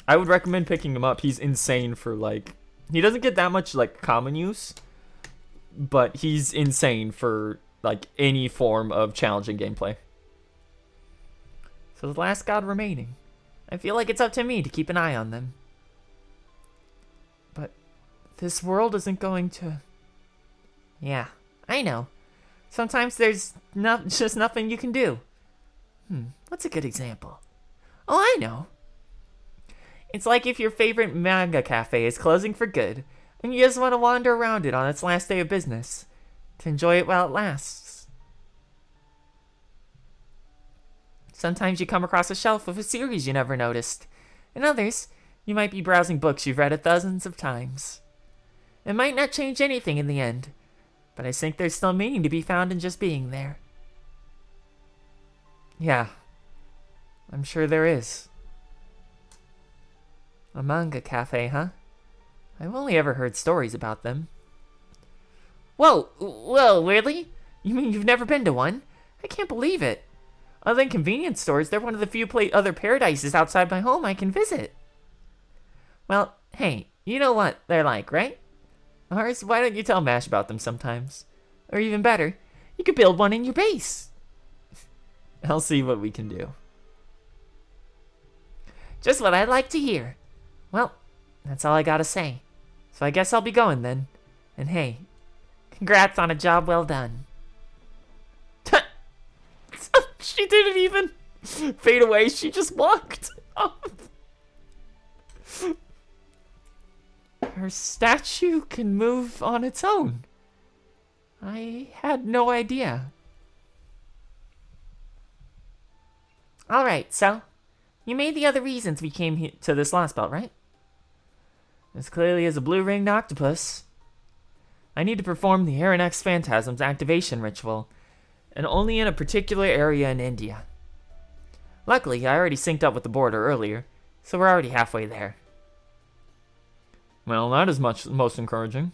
I would recommend picking him up. He's insane for, he doesn't get that much, common use, but he's insane for, any form of challenging gameplay. So the last god remaining. I feel like it's up to me to keep an eye on them. But this world isn't going to... Yeah, I know. Sometimes there's just nothing you can do. What's a good example? Oh, I know. It's like if your favorite manga cafe is closing for good, and you just want to wander around it on its last day of business, to enjoy it while it lasts. Sometimes you come across a shelf with a series you never noticed. In others, you might be browsing books you've read dozens of times. It might not change anything in the end, but I think there's still meaning to be found in just being there. Yeah, I'm sure there is. A manga cafe, huh? I've only ever heard stories about them. Whoa, really? You mean you've never been to one? I can't believe it. Other than convenience stores, they're one of the few other paradises outside my home I can visit. Well, hey, you know what they're like, right? Or why don't you tell Mash about them sometimes? Or even better, you could build one in your base. I'll see what we can do. Just what I'd like to hear. Well, that's all I gotta say. So I guess I'll be going then. And hey, congrats on a job well done. She didn't even fade away, she just walked off. Her statue can move on its own. I had no idea. Alright, so, you made the other reasons we came here to this Lostbelt, right? As clearly as a blue-ringed octopus. I need to perform the Aranex Phantasm's activation ritual, and only in a particular area in India. Luckily, I already synced up with the border earlier, so we're already halfway there. Well, that is most encouraging.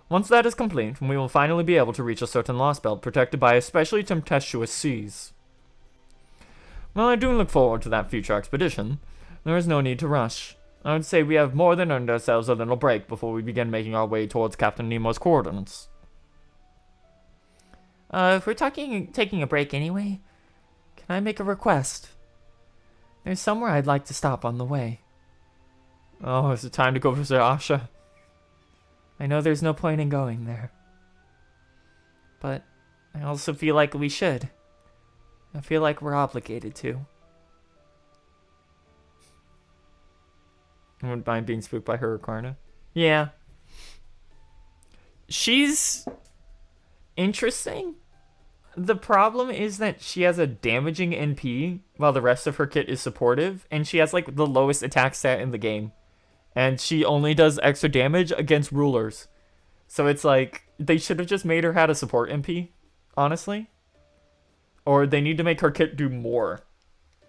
Once that is complete, we will finally be able to reach a certain Lostbelt protected by especially tempestuous seas. While I do look forward to that future expedition, there is no need to rush. I would say we have more than earned ourselves a little break before we begin making our way towards Captain Nemo's coordinates. If we're taking a break anyway, can I make a request? There's somewhere I'd like to stop on the way. Oh, is it time to go visit Asha? I know there's no point in going there. But I also feel like we should. I feel like we're obligated to. I wouldn't mind being spooked by her or Karna. Yeah. She's interesting. The problem is that she has a damaging NP while the rest of her kit is supportive, and she has like the lowest attack stat in the game. And she only does extra damage against rulers. So it's like they should have just made her had a support MP, honestly. Or they need to make her kit do more.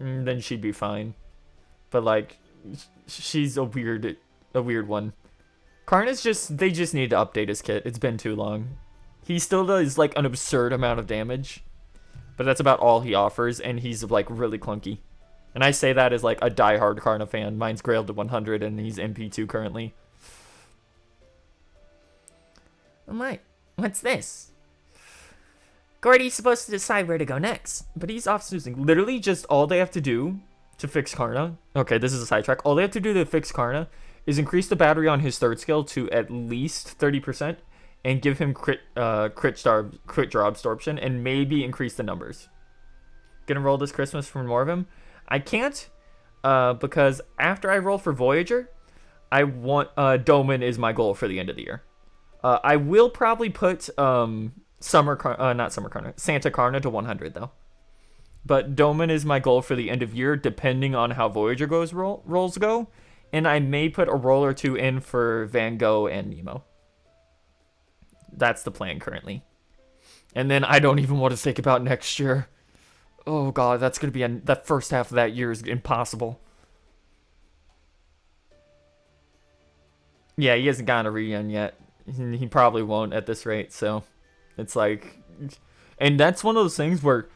Then she'd be fine. But like she's a weird one. Karna's they just need to update his kit. It's been too long. He still does like an absurd amount of damage, but that's about all he offers, and he's like really clunky. And I say that as like a diehard Karna fan. Mine's grailed to 100 and he's MP2 currently. Oh my, what's this? Gordy's supposed to decide where to go next, But he's off snoozing. Literally just all they have to do to fix Karna. Okay, this is a sidetrack. All they have to do to fix Karna is increase the battery on his third skill to at least 30% and give him crit draw absorption and maybe increase the numbers. Gonna roll this Christmas for more of him. I can't because after I roll for Voyager, I want Doman is my goal for the end of the year. I will probably put Santa Karna to 100 though. But Doman is my goal for the end of year, depending on how Voyager rolls go. And I may put a roll or two in for Van Gogh and Nemo. That's the plan currently. And then I don't even want to think about next year. Oh god, that's going to be that first half of that year is impossible. Yeah, he hasn't gotten a reunion yet. He probably won't at this rate, so it's like... And that's one of those things where...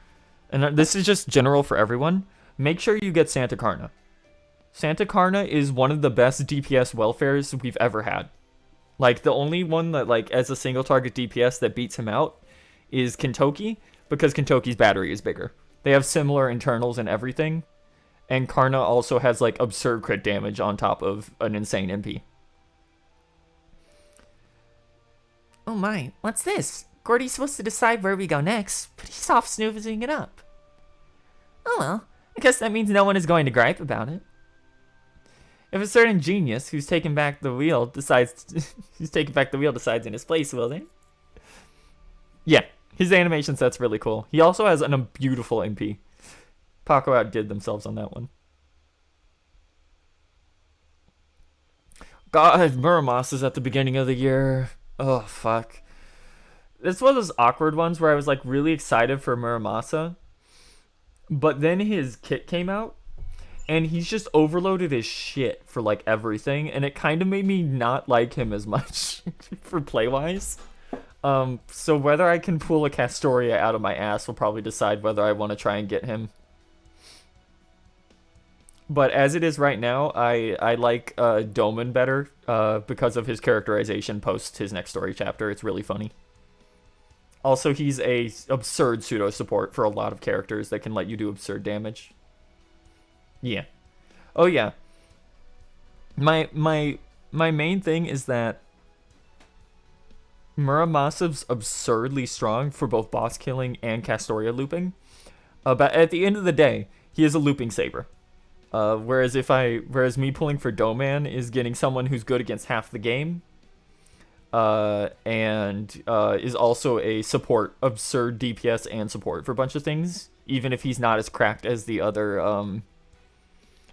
And this is just general for everyone. Make sure you get Santa Karna. Santa Karna is one of the best DPS welfares we've ever had. Like, the only one that, like, as a single target DPS that beats him out is Kentucky, because Kentucky's battery is bigger. They have similar internals and everything, and Karna also has, like, absurd crit damage on top of an insane MP. Oh my, what's this? Gordy's supposed to decide where we go next, but he's off snoozing it up. Oh well, I guess that means no one is going to gripe about it. If a certain genius who's taken back the wheel decides in his place, will they? Yeah, his animation set's really cool. He also has a beautiful MP. Paco outdid themselves on that one. God, Muramas is at the beginning of the year. Oh, fuck. It's one of those awkward ones where I was like really excited for Muramasa, but then his kit came out, and he's just overloaded his shit for like everything, and it kind of made me not like him as much for play-wise. So whether I can pull a Castoria out of my ass will probably decide whether I want to try and get him. But as it is right now, I like Doman better because of his characterization post his next story chapter. It's really funny. Also, he's a absurd pseudo support for a lot of characters that can let you do absurd damage. Yeah. Oh yeah. My main thing is that Muramasov's absurdly strong for both boss killing and Castoria looping. But at the end of the day, he is a looping saber. Whereas me pulling for Doman is getting someone who's good against half the game. And is also a support, absurd DPS and support for a bunch of things, even if he's not as cracked as the other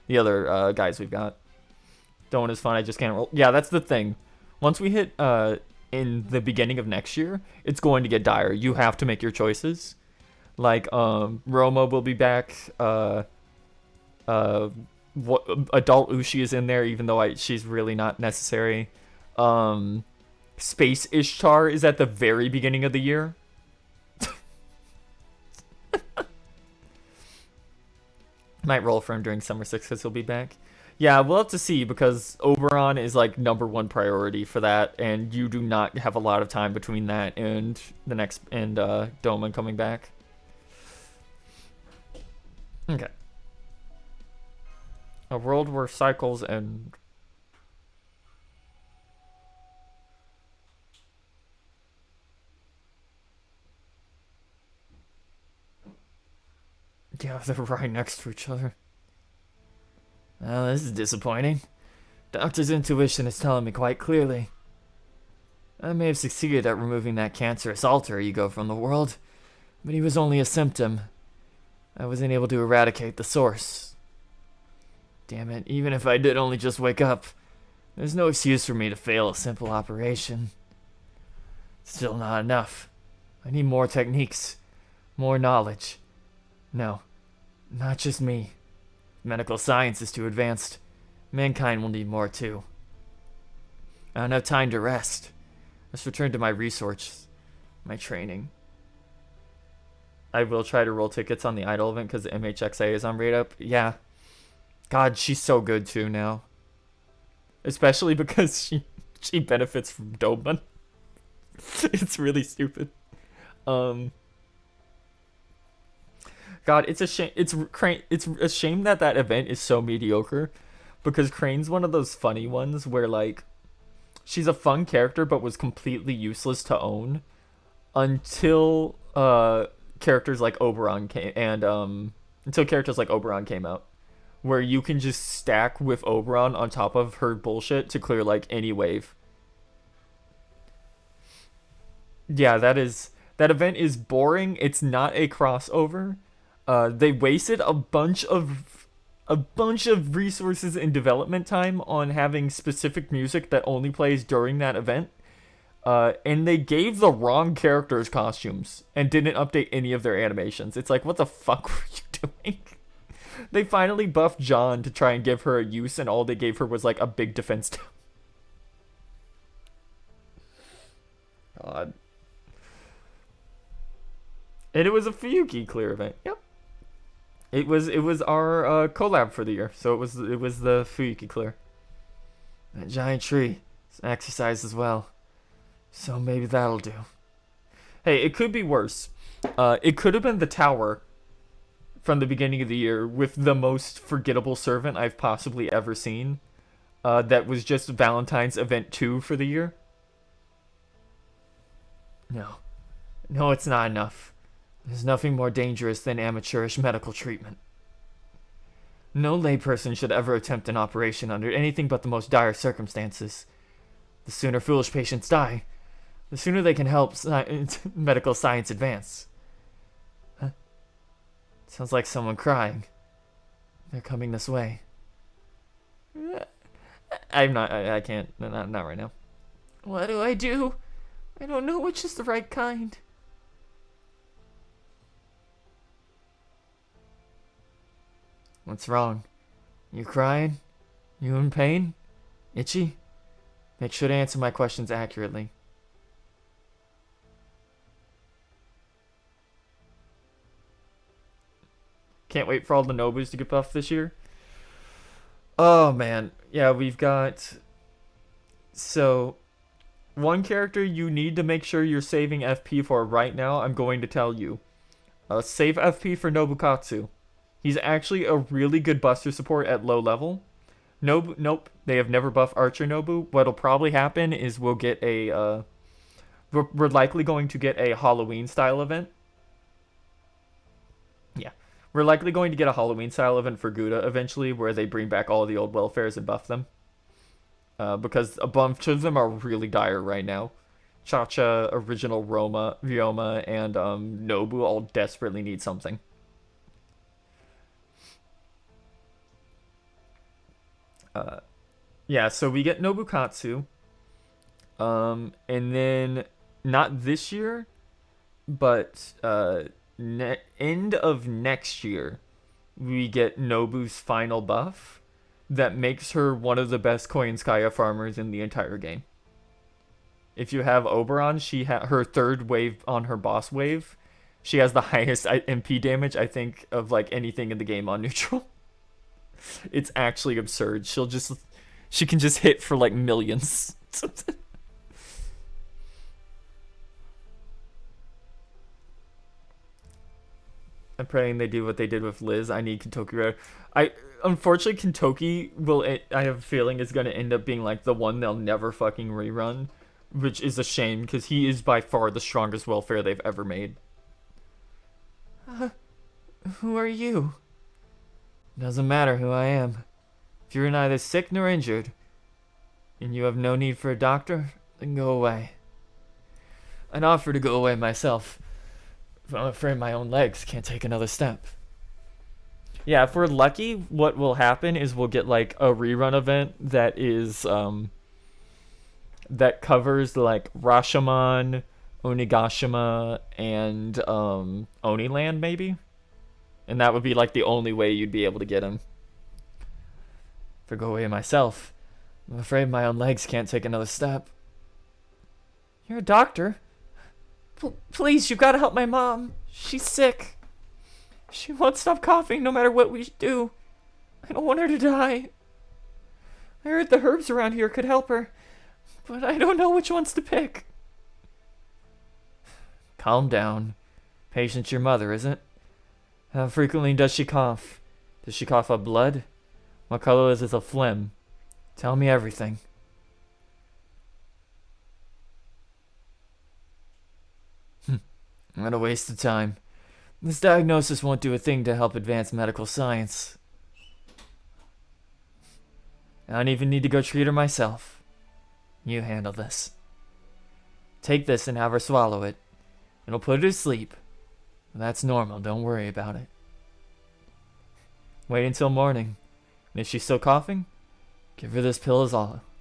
guys we've got. Doman is fun, I just can't roll. Yeah, that's the thing. Once we hit in the beginning of next year, it's going to get dire. You have to make your choices. Like Roma will be back. Adult Ushi is in there, even though she's really not necessary. Space Ishtar is at the very beginning of the year. Might roll for him during Summer 6 because he'll be back. Yeah, we'll have to see, because Oberon is like #1 priority for that, and you do not have a lot of time between that and the next and Doman coming back. Okay. A world where cycles and Yeah, they're right next to each other. Well, this is disappointing. Doctor's intuition is telling me quite clearly. I may have succeeded at removing that cancerous alter ego from the world, but he was only a symptom. I wasn't able to eradicate the source. Damn it, even if I did only just wake up, there's no excuse for me to fail a simple operation. Still not enough. I need more techniques, more knowledge. No, not just me. Medical science is too advanced. Mankind will need more too. I don't have time to rest. Let's return to my research, my training. I will try to roll tickets on the Idol event because MHXA is on rate up. Yeah. God, she's so good too now. Especially because she benefits from Doban. It's really stupid. God, it's a shame. It's a shame that event is so mediocre, because Crane's one of those funny ones where like she's a fun character but was completely useless to own until characters like Oberon came out, where you can just stack with Oberon on top of her bullshit to clear like any wave. Yeah, that event is boring. It's not a crossover. They wasted a bunch of resources and development time on having specific music that only plays during that event. And they gave the wrong characters costumes and didn't update any of their animations. It's like, what the fuck were you doing? They finally buffed John to try and give her a use, and all they gave her was like a big defense tower. God. And it was a Fuyuki clear event. Yep. It was our collab for the year, so it was the Fuyuki clear. That giant tree is exercise as well, so maybe that'll do. Hey, it could be worse. It could have been the tower from the beginning of the year with the most forgettable servant I've possibly ever seen. That was just Valentine's event 2 for the year. No, it's not enough. There's nothing more dangerous than amateurish medical treatment. No layperson should ever attempt an operation under anything but the most dire circumstances. The sooner foolish patients die, the sooner they can help medical science advance. Huh? Sounds like someone crying. They're coming this way. I can't. Not right now. What do? I don't know which is the right kind. What's wrong? You crying? You in pain? Itchy? Make sure to answer my questions accurately. Can't wait for all the Nobus to get buffed this year. Oh man, yeah, we've got... So, one character you need to make sure you're saving FP for right now, I'm going to tell you. Save FP for Nobukatsu. He's actually a really good buster support at low level. Nope, they have never buffed Archer Nobu. What'll probably happen is we'll get a... we're likely going to get a Halloween-style event. Yeah. We're likely going to get a Halloween-style event for Gouda eventually, where they bring back all the old welfares and buff them. Because a bunch of them are really dire right now. Cha-Cha, Original Ryoma, and Nobu all desperately need something. Yeah, so we get Nobukatsu. And then, not this year, but end of next year, we get Nobu's final buff that makes her one of the best Koyanskaya farmers in the entire game. If you have Oberon, her third wave on her boss wave, she has the highest MP damage, I think, of like anything in the game on neutral. It's actually absurd. She can just hit for like millions. I'm praying they do what they did with Liz. I need Kentoki. Unfortunately, Kentoki I have a feeling is going to end up being like the one they'll never fucking rerun, which is a shame because he is by far the strongest welfare they've ever made. Who are you? Doesn't matter who I am. If you're neither sick nor injured, and you have no need for a doctor, then go away. I'd offer to go away myself, but I'm afraid my own legs can't take another step. Yeah, if we're lucky, what will happen is we'll get like a rerun event that is that covers like Rashomon, Onigashima, and Oniland maybe, and that would be like the only way you'd be able to get him. If I go away myself, I'm afraid my own legs can't take another step. You're a doctor. Please, you gotta help my mom. She's sick. She won't stop coughing no matter what we do. I don't want her to die. I heard the herbs around here could help her, but I don't know which ones to pick. Calm down. Patient's your mother, isn't it? How frequently does she cough? Does she cough up blood? What color is a phlegm? Tell me everything. What a waste of time. This diagnosis won't do a thing to help advance medical science. I don't even need to go treat her myself. You handle this. Take this and have her swallow it. It'll put her to sleep. That's normal, don't worry about it. Wait until morning. And if she's still coughing, give her this pill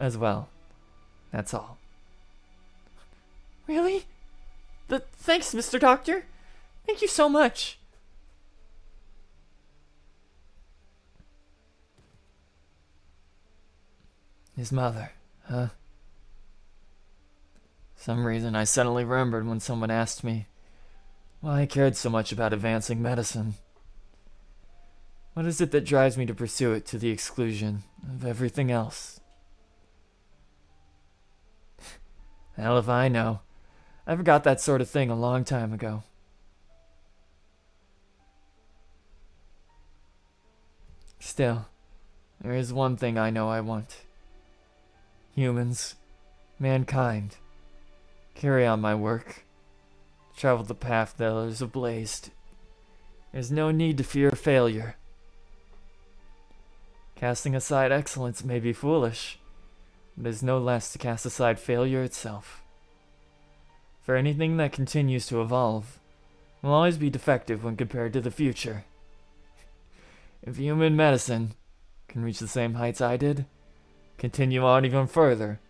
as well. That's all. Really? Thanks, Mr. Doctor. Thank you so much. His mother, huh? Some reason I suddenly remembered when someone asked me why I cared so much about advancing medicine. What is it that drives me to pursue it to the exclusion of everything else? Hell if I know. I forgot that sort of thing a long time ago. Still, there is one thing I know I want. Humans, mankind, carry on my work. Travel the path that others have blazed. There's no need to fear failure. Casting aside excellence may be foolish, but it is no less to cast aside failure itself. For anything that continues to evolve will always be defective when compared to the future. If human medicine can reach the same heights I did, continue on even further,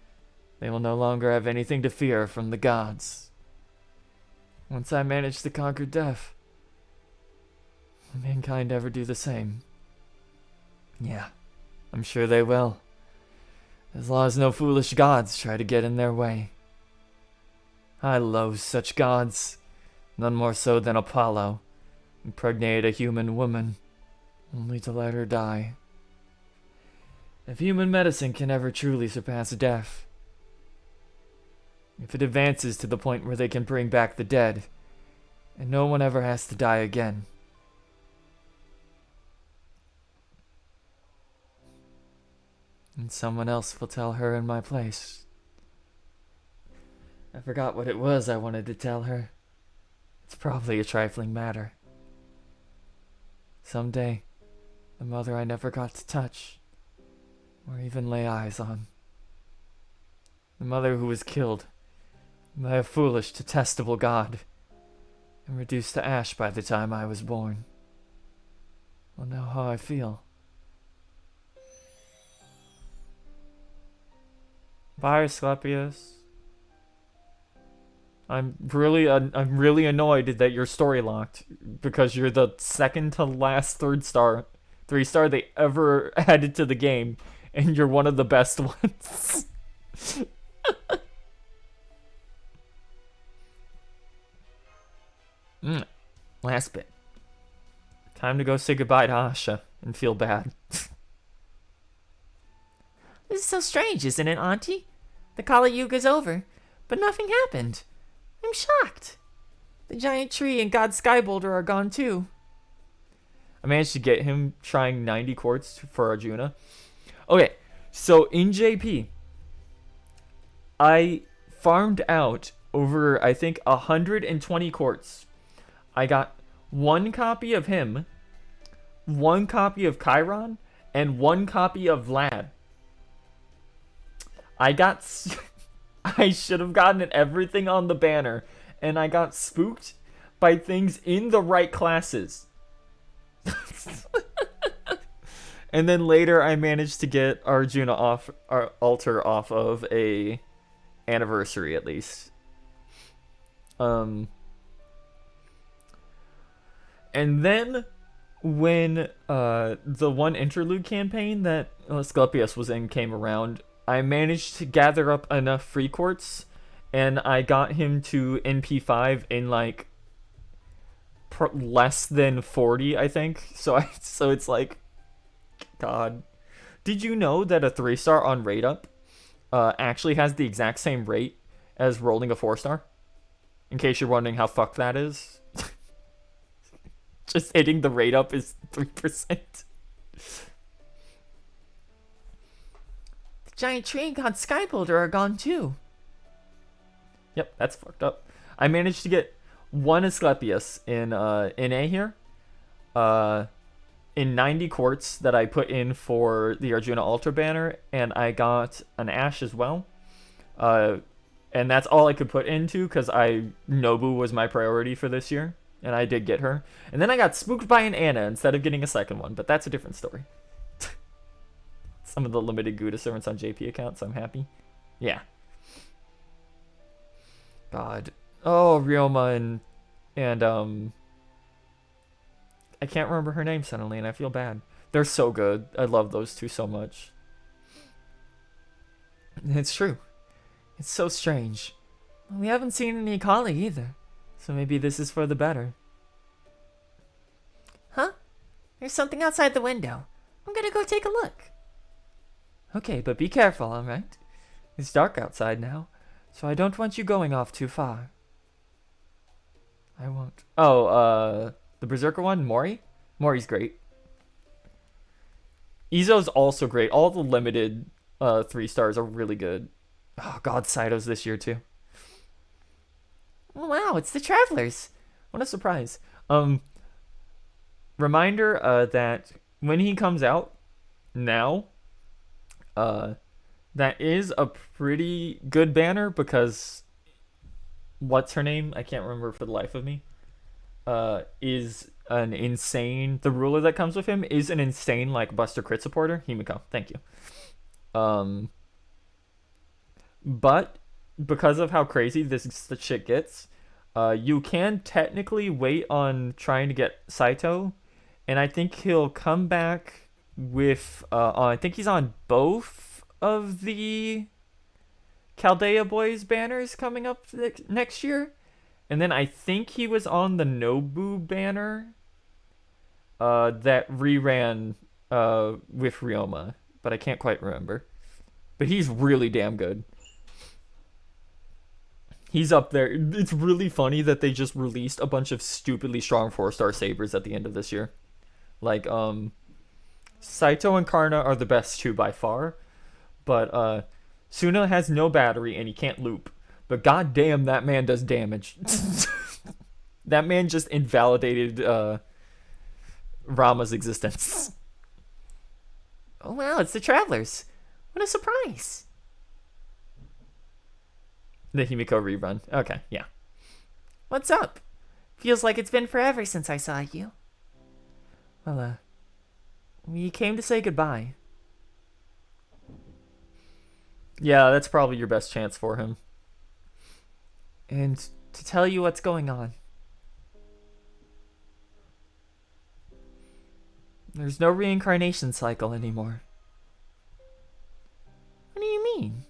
they will no longer have anything to fear from the gods. Once I manage to conquer death, will mankind ever do the same? Yeah, I'm sure they will. As long as no foolish gods try to get in their way. I loathe such gods, none more so than Apollo, impregnated a human woman, only to let her die. If human medicine can ever truly surpass death, if it advances to the point where they can bring back the dead, and no one ever has to die again, and someone else will tell her in my place. I forgot what it was I wanted to tell her. It's probably a trifling matter. Someday, the mother I never got to touch, or even lay eyes on. The mother who was killed by a foolish, detestable god, and reduced to ash by the time I was born. Will know how I feel. Bye, Asclepius. I'm really annoyed that you're story locked because you're the second to last 3-star they ever added to the game, and you're one of the best ones. Last bit. Time to go say goodbye to Asha and feel bad. This is so strange, isn't it, Auntie? The Kali Yuga's over, but nothing happened. I'm shocked. The giant tree and God Sky Boulder are gone too. I managed to get him trying 90 quartz for Arjuna. Okay, so in JP, I farmed out over, I think, 120 quartz. I got 1 copy of him, 1 copy of Chiron, and 1 copy of Vlad. I got... I should have gotten everything on the banner, and I got spooked by things in the right classes. And then later I managed to get Arjuna off our altar off of a anniversary at least. And then when the one interlude campaign that Asclepius was in came around, I managed to gather up enough free quartz, and I got him to NP5 in like less than 40, I think. So it's like, God. Did you know that a 3-star on rate up actually has the exact same rate as rolling a 4-star? In case you're wondering how fucked that is. Just hitting the rate up is 3%. The giant tree and God Sky Boulder are gone too. Yep, that's fucked up. I managed to get 1 Asclepius in A here. In 90 quartz that I put in for the Arjuna altar banner, and I got an Ash as well. And that's all I could put into because Nobu was my priority for this year, and I did get her. And then I got spooked by an Anna instead of getting a second one, but that's a different story. Some of the limited Gouda servants on JP account, so I'm happy. Yeah. God. Oh, Ryoma and I can't remember her name suddenly, and I feel bad. They're so good. I love those two so much. It's true. It's so strange. We haven't seen any Kali either, so maybe this is for the better. Huh? There's something outside the window. I'm gonna go take a look. Okay, but be careful, alright? It's dark outside now, so I don't want you going off too far. I won't. Oh, the Berserker one, Mori? Mori's great. Izo's also great. All the limited 3-stars are really good. Oh, God, Saito's this year, too. Oh, wow, it's the Travelers. What a surprise. Reminder that when he comes out now, that is a pretty good banner because what's her name? I can't remember for the life of me. Is an insane... The ruler that comes with him is an insane, like, Buster Crit supporter. Himiko, thank you. But because of how crazy this shit gets, you can technically wait on trying to get Saito, and I think he'll come back with... I think he's on both of the Chaldea Boys banners coming up next year. And then I think he was on the Nobu banner that reran with Ryoma, but I can't quite remember. But he's really damn good. He's up there. It's really funny that they just released a bunch of stupidly strong 4-star sabers at the end of this year. Like, Saito and Karna are the best two by far, but Suna has no battery and he can't loop. But goddamn, that man does damage. That man just invalidated Rama's existence. Oh, wow, it's the Travelers. What a surprise. The Himiko rerun. Okay, yeah. What's up? Feels like it's been forever since I saw you. Well, we came to say goodbye. Yeah, that's probably your best chance for him. And to tell you what's going on. There's no reincarnation cycle anymore. What do you mean?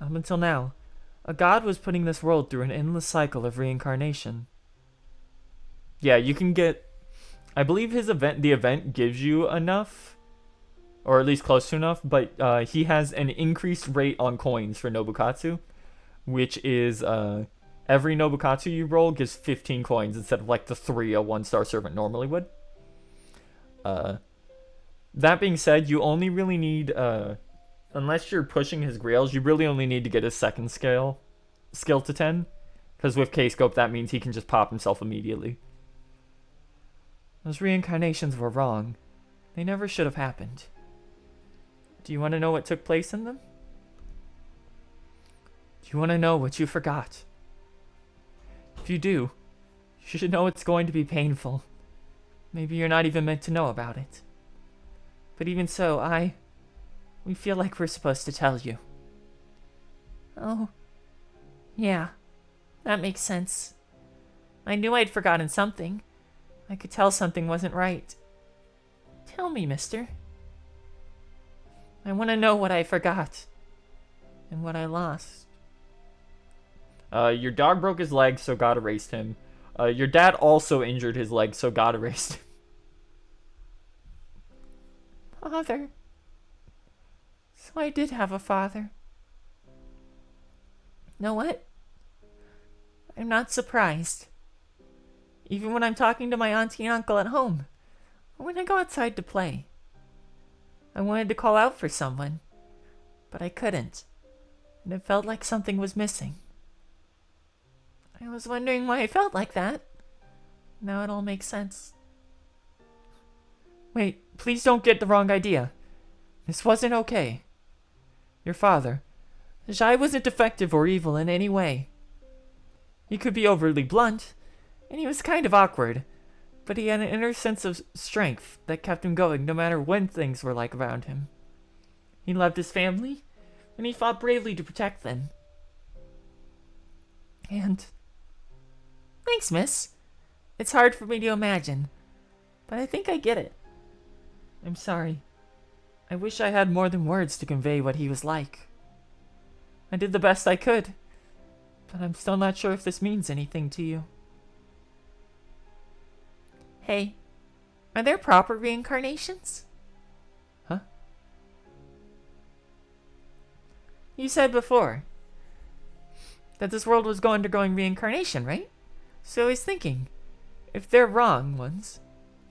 Up until now, a god was putting this world through an endless cycle of reincarnation. Yeah, you can get... I believe the event gives you enough, or at least close to enough, but he has an increased rate on coins for Nobukatsu, which is every Nobukatsu you roll gives 15 coins instead of like the 3 a 1-star servant normally would. That being said, you only really need, unless you're pushing his grails, you really only need to get his second skill to 10, Because with K-Scope, that means he can just pop himself immediately. Those reincarnations were wrong. They never should have happened. Do you want to know what took place in them? Do you want to know what you forgot? If you do, you should know it's going to be painful. Maybe you're not even meant to know about it. But even so, we feel like we're supposed to tell you. Oh, yeah, that makes sense. I knew I'd forgotten something. I could tell something wasn't right. Tell me, mister. I want to know what I forgot and what I lost. Your dog broke his leg, so God erased him. Your dad also injured his leg, so God erased him. Father. So I did have a father. Know what? I'm not surprised. Even when I'm talking to my auntie and uncle at home, or when I go outside to play. I wanted to call out for someone, but I couldn't, and it felt like something was missing. I was wondering why I felt like that. Now it all makes sense. Wait, please don't get the wrong idea. This wasn't okay. Your father, Jai, wasn't defective or evil in any way. He could be overly blunt, and he was kind of awkward, but he had an inner sense of strength that kept him going no matter when things were like around him. He loved his family, and he fought bravely to protect them. And Thanks, miss. It's hard for me to imagine, but I think I get it. I'm sorry. I wish I had more than words to convey what he was like. I did the best I could, but I'm still not sure if this means anything to you. Hey, are there proper reincarnations? Huh? You said before that this world was undergoing reincarnation, right? So I was thinking, if they're wrong ones,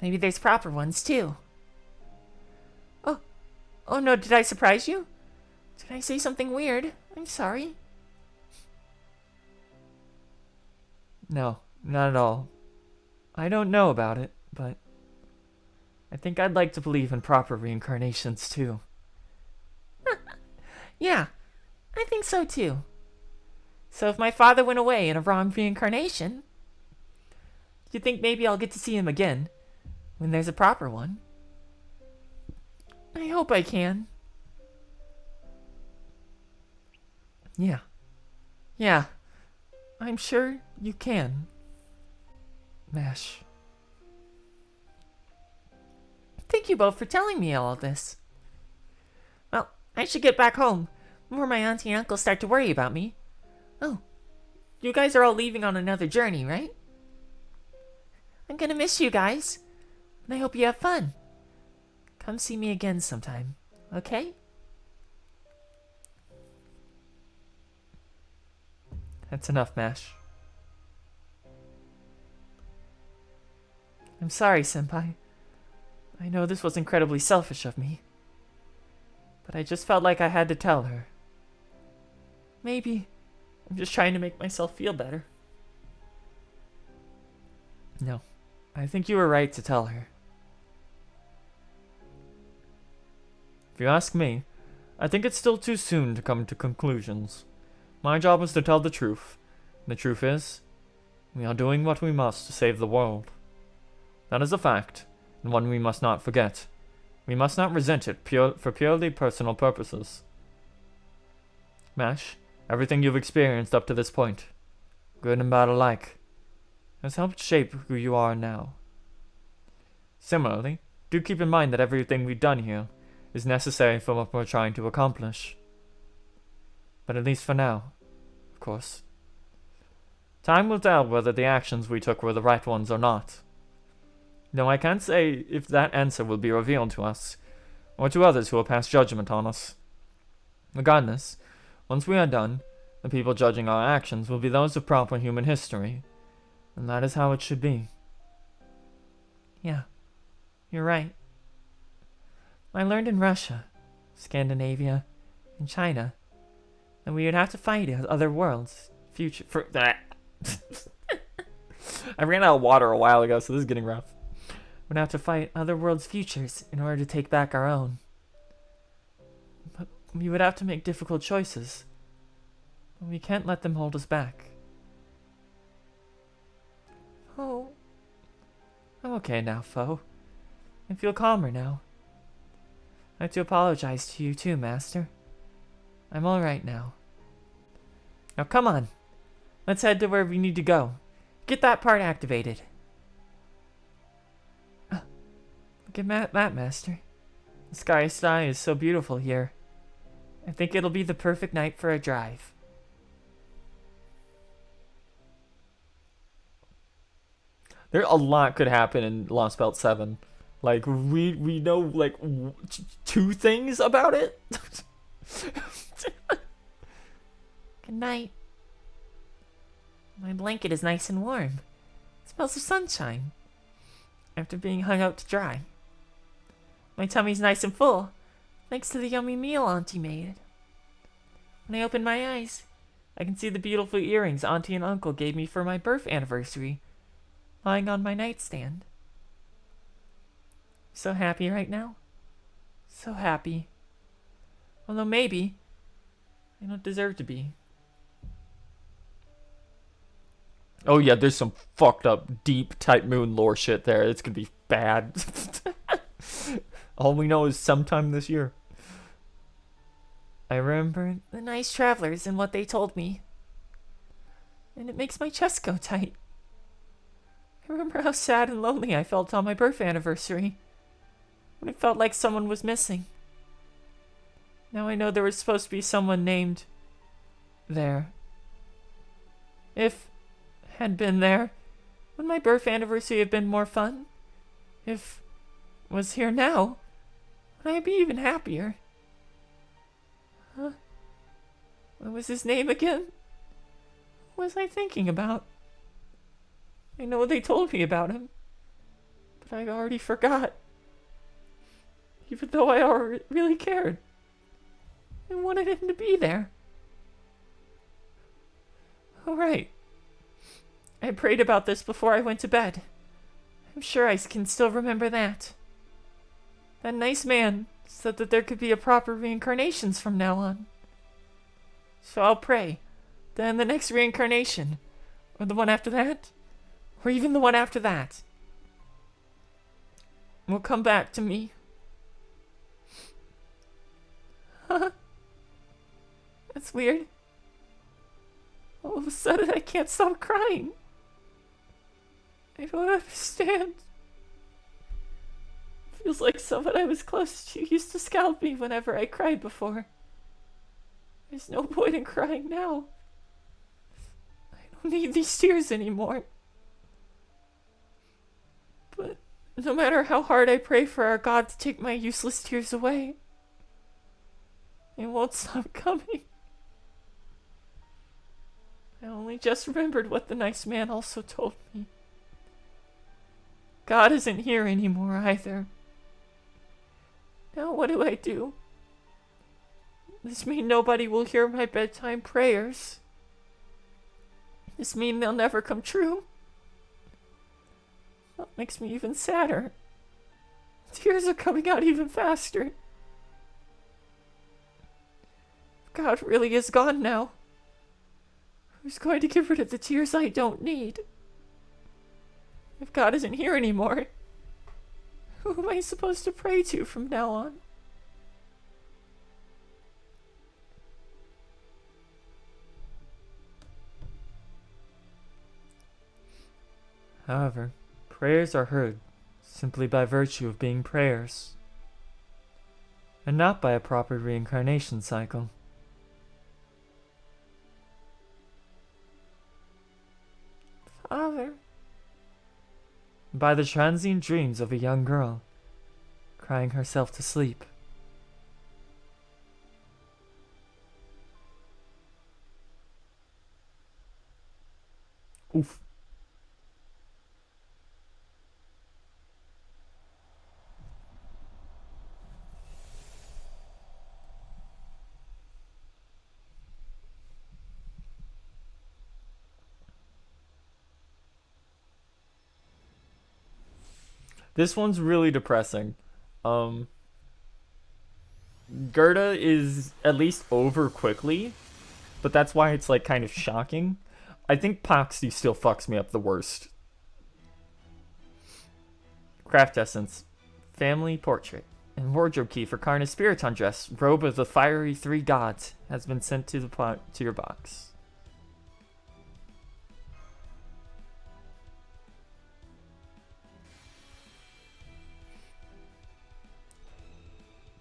maybe there's proper ones too. Oh no, did I surprise you? Did I say something weird? I'm sorry. No, not at all. I don't know about it, but I think I'd like to believe in proper reincarnations too. Yeah, I think so too. So if my father went away in a wrong reincarnation, do you think maybe I'll get to see him again when there's a proper one? I hope I can. Yeah. Yeah. I'm sure you can. Mash. Thank you both for telling me all of this. Well, I should get back home before my auntie and uncle start to worry about me. Oh, you guys are all leaving on another journey, right? I'm gonna miss you guys, and I hope you have fun. Come see me again sometime, okay? That's enough, Mash. I'm sorry, Senpai. I know this was incredibly selfish of me, but I just felt like I had to tell her. Maybe I'm just trying to make myself feel better. No, I think you were right to tell her. If you ask me, I think it's still too soon to come to conclusions. My job is to tell the truth. The truth is, we are doing what we must to save the world. That is a fact, and one we must not forget. We must not resent it for purely personal purposes. Mash, everything you've experienced up to this point, good and bad alike, has helped shape who you are now. Similarly, do keep in mind that everything we've done here is necessary for what we're trying to accomplish. But at least for now, of course. Time will tell whether the actions we took were the right ones or not. No, I can't say if that answer will be revealed to us, or to others who will pass judgment on us. Regardless, once we are done, the people judging our actions will be those of proper human history, and that is how it should be. Yeah, you're right. I learned in Russia, Scandinavia, and China that we would have to fight other worlds, future for that. I ran out of water a while ago, so this is getting rough. We'd have to fight other worlds' futures in order to take back our own. But we would have to make difficult choices. But we can't let them hold us back. Oh, I'm okay now, Foe. I feel calmer now. I have to apologize to you too, Master. I'm alright now. Now come on. Let's head to where we need to go. Get that part activated. Look at that, Master. The sky is so beautiful here. I think it'll be the perfect night for a drive. There a lot could happen in Lostbelt 7. Like we know like 2 things about it. Good night. My blanket is nice and warm. It smells of sunshine. After being hung out to dry. My tummy's nice and full, thanks to the yummy meal Auntie made. When I open my eyes, I can see the beautiful earrings Auntie and Uncle gave me for my birth anniversary, lying on my nightstand. So happy right now. So happy. Although maybe I don't deserve to be. Oh yeah, there's some fucked up deep type moon lore shit there. It's gonna be bad. All we know is sometime this year. I remember The nice travelers and what they told me. And it makes my chest go tight. I remember how sad and lonely I felt on my birth anniversary. When it felt like someone was missing. Now I know there was supposed to be someone named there. If had been there, would my birth anniversary have been more fun? If was here now, would I be even happier? Huh? What was his name again? What was I thinking about? I know they told me about him, but I already forgot. Even though I already really cared. I wanted him to be there. All right. I prayed about this before I went to bed. I'm sure I can still remember that. That nice man said that there could be a proper reincarnations from now on. So I'll pray that in the next reincarnation, or the one after that, or even the one after that, will come back to me. Huh? That's weird. All of a sudden, I can't stop crying. I don't understand. Feels like someone I was close to used to scalp me whenever I cried before. There's no point in crying now. I don't need these tears anymore. But no matter how hard I pray for our God to take my useless tears away, it won't stop coming. I only just remembered what the nice man also told me. God isn't here anymore either. Now what do I do? This mean nobody will hear my bedtime prayers? This mean they'll never come true? That makes me even sadder. Tears are coming out even faster. God really is gone now. Who's going to get rid of the tears I don't need? If God isn't here anymore, who am I supposed to pray to from now on? However, prayers are heard simply by virtue of being prayers, and not by a proper reincarnation cycle. Father. By the transient dreams of a young girl, crying herself to sleep. Oof. This one's really depressing. Um, Gerda is at least over quickly, but that's why it's like kind of shocking. I think Poxy still fucks me up the worst. Craft essence, family portrait, and wardrobe key for Karna's Spiriton dress. Robe of the fiery three gods has been sent to to your box.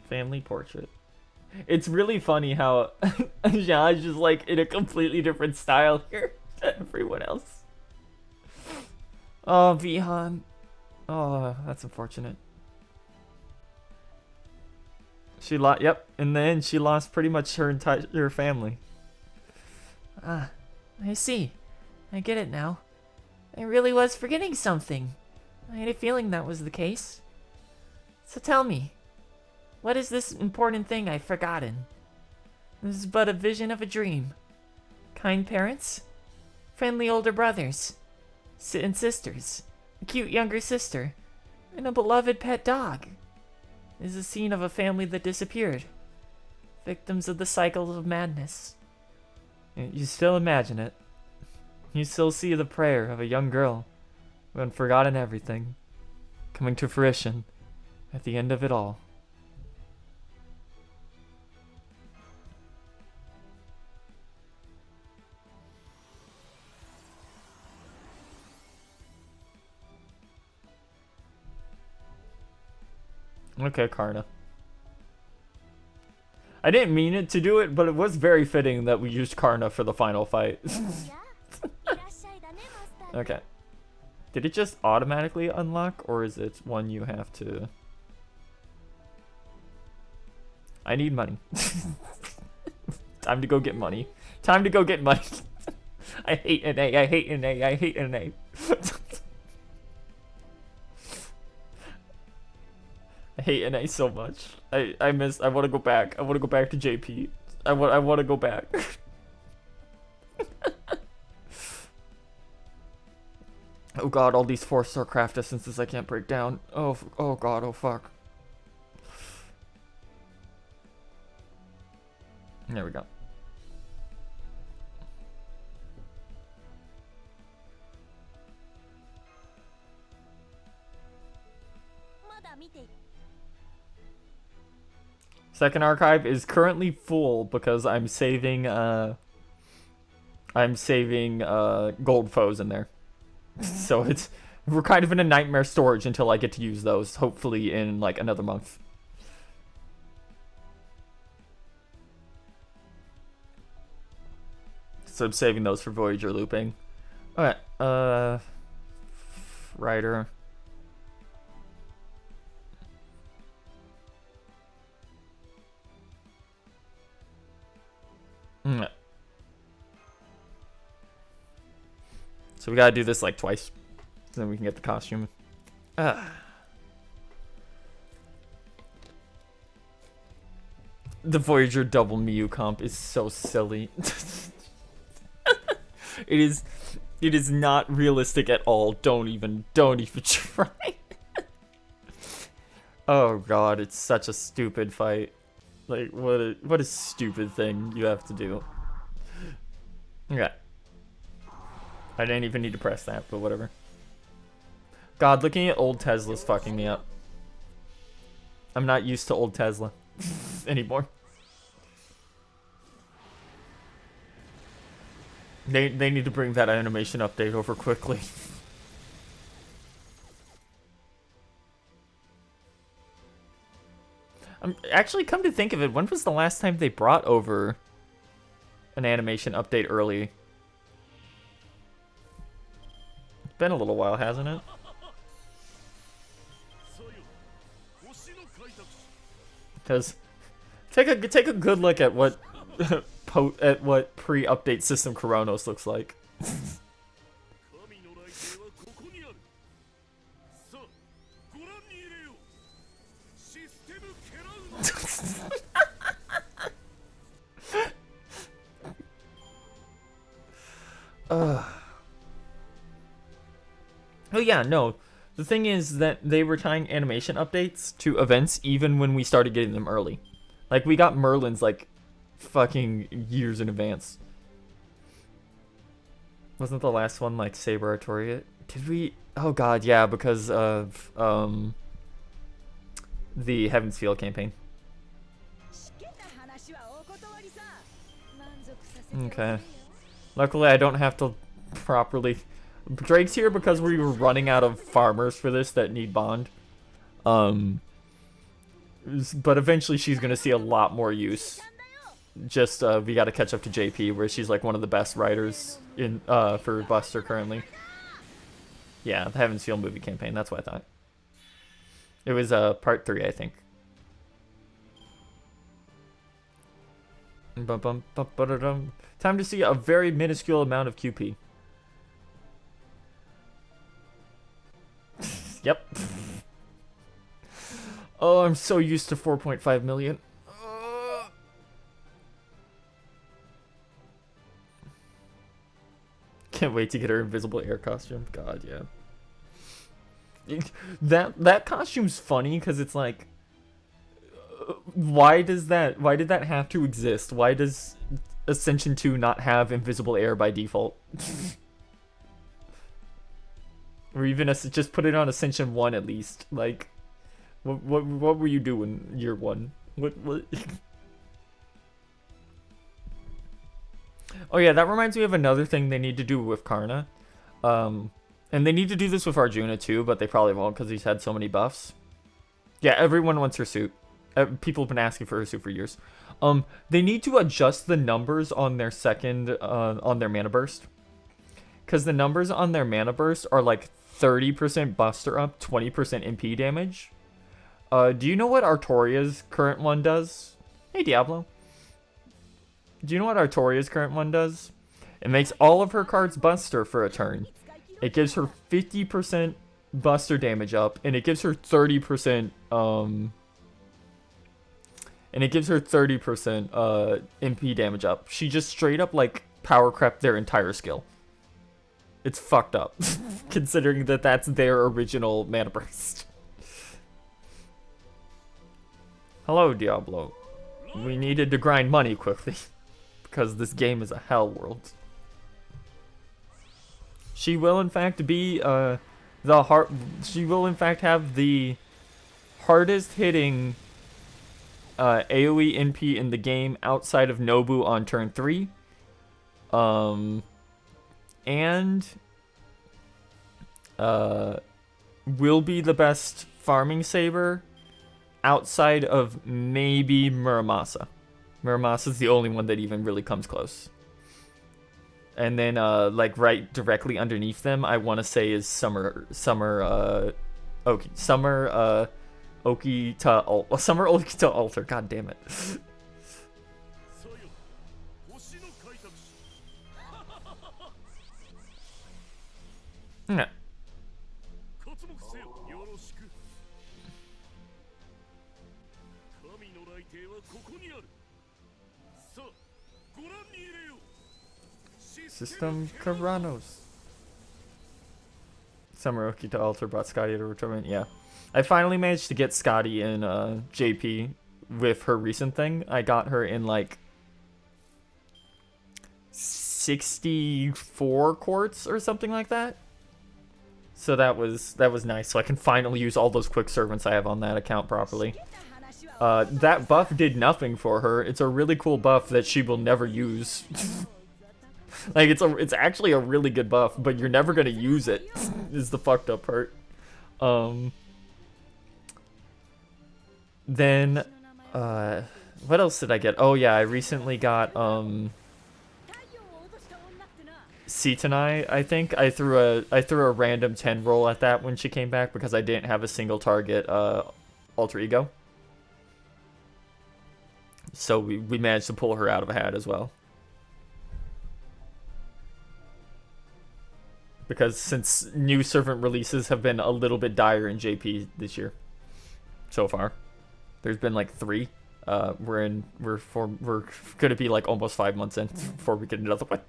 Family portrait. It's really funny how Zha's just like in a completely different style here to everyone else. Oh, Vihan. Oh, that's unfortunate. She lost. Yep. In the end, she lost pretty much her entire family. Ah, I see. I get it now. I really was forgetting something. I had a feeling that was the case. So tell me, what is this important thing I've forgotten? This is but a vision of a dream. Kind parents, friendly older brothers, and sisters, a cute younger sister, and a beloved pet dog. This is a scene of a family that disappeared, victims of the cycles of madness. You still imagine it. You still see the prayer of a young girl who had forgotten everything, coming to fruition at the end of it all. Okay, Karna. I didn't mean it to do it, but it was very fitting that we used Karna for the final fight. Okay. Did it just automatically unlock, or is it one you have to... I need money. Time to go get money. Time to go get money. I hate an A, I hate an A, I hate an A. I hate NA so much. I want to go back. I want to go back to JP. I want to go back. Oh god, all these 4-star craft essences I can't break down. Oh god, oh fuck. There we go. Second archive is currently full because I'm saving gold foes in there. So we're kind of in a nightmare storage until I get to use those, hopefully in like another month. So I'm saving those for Voyager looping. Alright, Rider. So we gotta do this like twice. So then we can get the costume. The Voyager double Miu comp is so silly. It is not realistic at all. Don't even try. Oh god, it's such a stupid fight. Like what a stupid thing you have to do. Okay. I didn't even need to press that, but whatever. God, looking at old Tesla's fucking me up. I'm not used to old Tesla anymore. They need to bring that animation update over quickly. Actually, come to think of it, when was the last time they brought over an animation update early? It's been a little while, hasn't it? Because take a good look at what what pre-update system Kronos looks like. Oh yeah, no. The thing is that they were tying animation updates to events even when we started getting them early. Like, we got Merlin's, like, fucking years in advance. Wasn't the last one, like, Saber Artorias? Did we? Oh god, yeah, because of, the Heaven's Feel campaign. Okay. Luckily, I don't have to properly... Drake's here because we were running out of farmers for this that need bond. But eventually she's going to see a lot more use. Just, we got to catch up to JP, where she's like one of the best writers in for Buster currently. Yeah, the Heaven's Feel movie campaign, that's what I thought. It was part 3, I think. Time to see a very minuscule amount of QP. Yep. Oh, I'm so used to 4.5 million. Can't wait to get her invisible air costume. God, yeah. That costume's funny because it's like, why did that have to exist? Why does Ascension 2 not have invisible air by default? Or even just put it on Ascension 1 at least. Like, what were you doing year 1? What? Oh yeah, that reminds me of another thing they need to do with Karna. And they need to do this with Arjuna too, but they probably won't because he's had so many buffs. Yeah, everyone wants her suit. People have been asking for her suit for years. They need to adjust the numbers on their on their mana burst. Because the numbers on their mana burst are like 30% buster up, 20% MP damage. Do you know what Artoria's current one does? Hey, Diablo. Do you know what Artoria's current one does? It makes all of her cards buster for a turn. It gives her 50% buster damage up, and it gives her 30% MP damage up. She just straight up like power crept their entire skill. It's fucked up, considering that that's their original mana burst. Hello, Diablo. We needed to grind money quickly, because this game is a hell world. She will in fact be she will in fact have the hardest hitting AoE NP in the game outside of Nobu on turn 3. And will be the best farming saber outside of maybe Muramasa. Muramasa's the only one that even really comes close. And then like right directly underneath them, I want to say is Summer Okita Altar. God damn it. Yeah. System Karanos. Summer Okita Altar brought Scotty to return. Yeah. I finally managed to get Scotty in JP with her recent thing. I got her in like 64 quartz or something like that. So that was nice. So I can finally use all those quick servants I have on that account properly. That buff did nothing for her. It's a really cool buff that she will never use. Like it's actually a really good buff, but you're never gonna use it. Is the fucked up part. Then what else did I get? Oh yeah, I recently got Sitanai, I think. I threw a random 10 roll at that when she came back because I didn't have a single target alter ego. So we managed to pull her out of a hat as well. Because since new servant releases have been a little bit dire in JP this year so far. There's been like 3. We're gonna be like almost 5 months in before we get another one.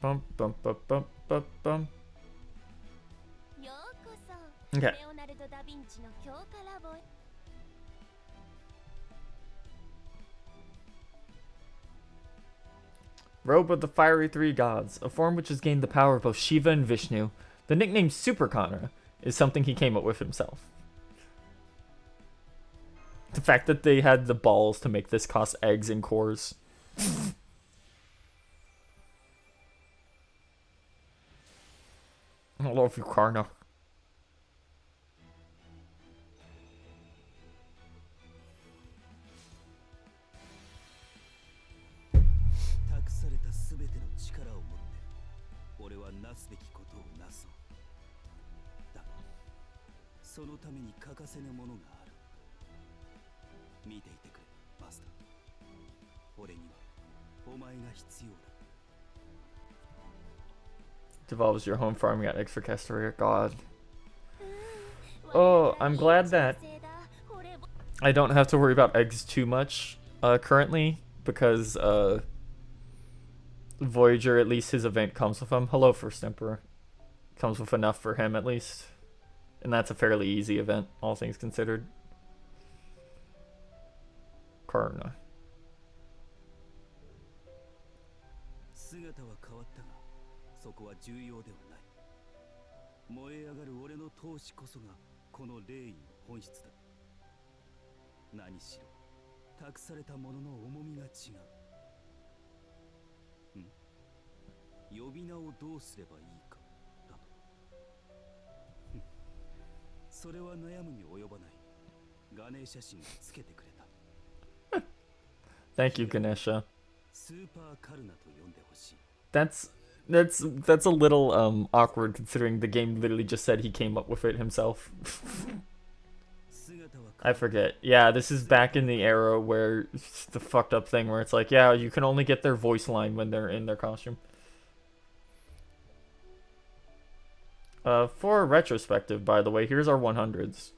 Bum, bum, bum, bum, bum, bum. Okay. Robe of the Fiery Three Gods, a form which has gained the power of both Shiva and Vishnu. The nickname Super Kana is something he came up with himself. The fact that they had the balls to make this cost eggs and cores. I love you, Karna. 託されたすべての力を持って俺はなすべきことをなそう。だがそのために欠かせぬものがある。見ていてくれ、マスター。俺にはお前が必要だ。 Devolves your home farming at Yugakshetra. God. Oh, I'm glad that I don't have to worry about eggs too much currently, because Voyager, at least his event comes with him. Hello, First Emperor. Comes with enough for him, at least. And that's a fairly easy event, all things considered. Karna. 姿は変わったが、そこは重要ではない。燃え上がる俺の闘志こそがこの霊異の本質だ。何しろ託されたものの重みが違う。呼び名をどうすればいいかだと。それは悩むに及ばない。ガネーシャ神がつけてくれた。Thank you, Ganesha. スーパーカルナと呼んでほしい。 That's a little awkward considering the game literally just said he came up with it himself. I forget. Yeah, this is back in the era where the fucked up thing where it's like, yeah, you can only get their voice line when they're in their costume. For retrospective, by the way, here's our 100s.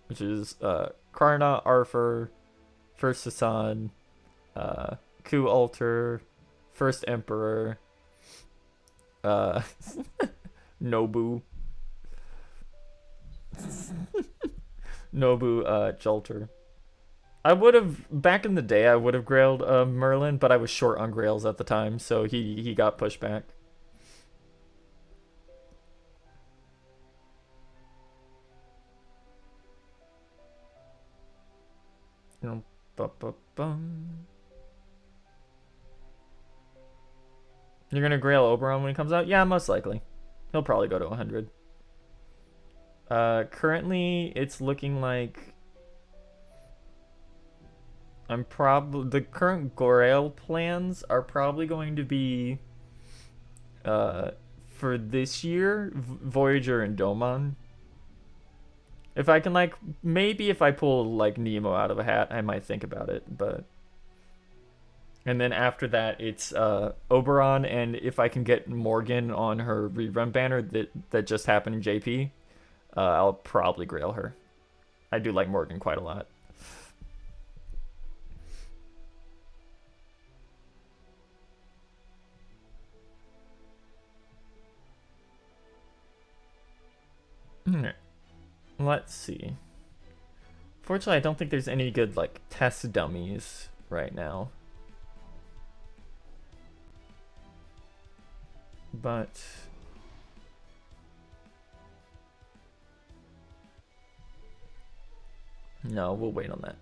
Which is Karna, Arthur, First Hassan, Ku Alter, First Emperor, Nobu. Nobu, Jolter. I would have, back in the day, I would have grailed Merlin, but I was short on grails at the time, so he got pushed back. You're gonna grail Oberon when he comes out? Yeah, most likely. He'll probably go to 100. Currently, it's looking like the current grail plans are probably going to be for this year, Voyager and Domon. If I can, like, maybe if I pull, like, Nemo out of a hat, I might think about it, but... And then after that, it's Oberon, and if I can get Morgan on her rerun banner that just happened in JP, I'll probably grail her. I do like Morgan quite a lot. Alright. Let's see. Fortunately, I don't think there's any good, like, test dummies right now. But... no, we'll wait on that.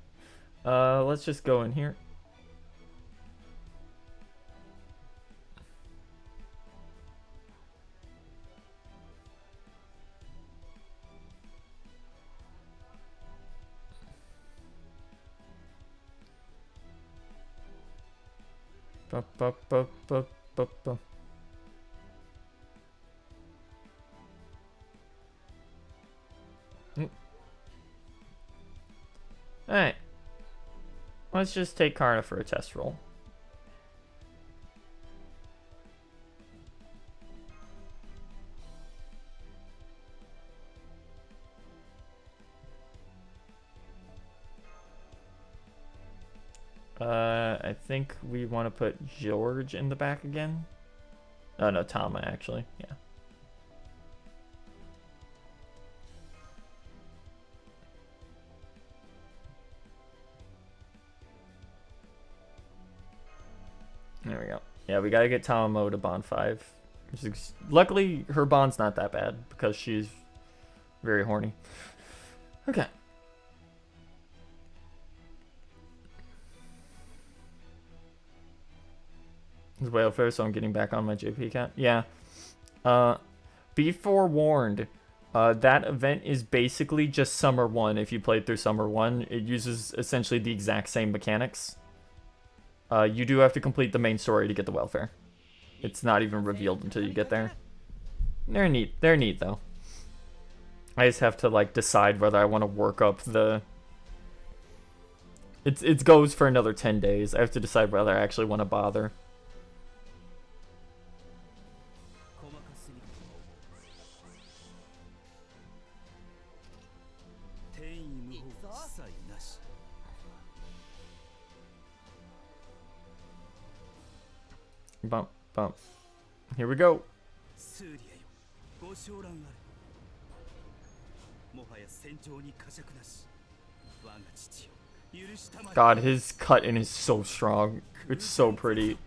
Let's just go in here. Ba, ba, ba, ba, ba, ba. Alright. Let's just take Karna for a test roll. I think we want to put George in the back again. Oh no, Tama actually. Yeah. There we go. Yeah, we gotta get Tamamo to bond 5. Luckily, her bond's not that bad because she's very horny. Okay. It's whale fair, so I'm getting back on my JP account. Yeah. Be forewarned. That event is basically just Summer 1 if you played through Summer 1. It uses essentially the exact same mechanics. You do have to complete the main story to get the welfare. It's not even revealed until you get there. They're neat. They're neat, though. I just have to, like, decide whether I want to work up the... It goes for another 10 days. I have to decide whether I actually want to bother. Bump, bump. Here we go. God, his cut-in is so strong. It's so pretty.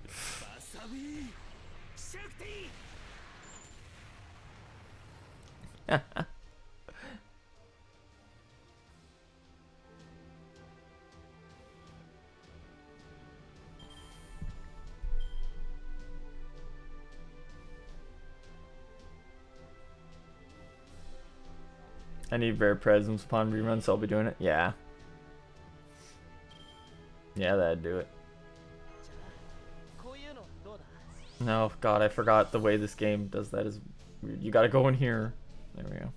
I need rare presents upon rerun, so I'll be doing it. Yeah. Yeah, that'd do it. No, God, I forgot the way this game does that is weird. You gotta go in here. There we go.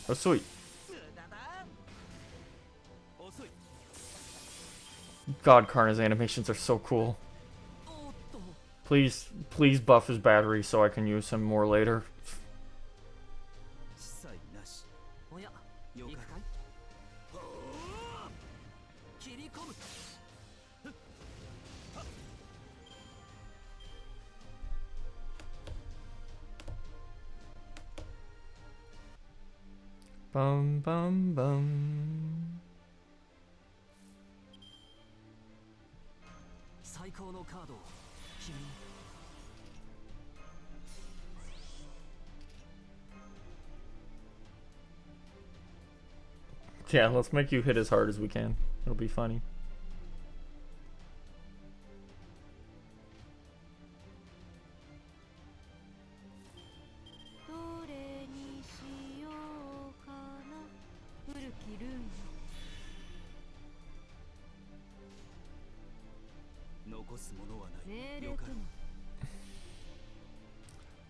Oh, sweet. God, Karna's animations are so cool. Please, please buff his battery so I can use him more later. Bum bum bum. Yeah, let's make you hit as hard as we can. It'll be funny.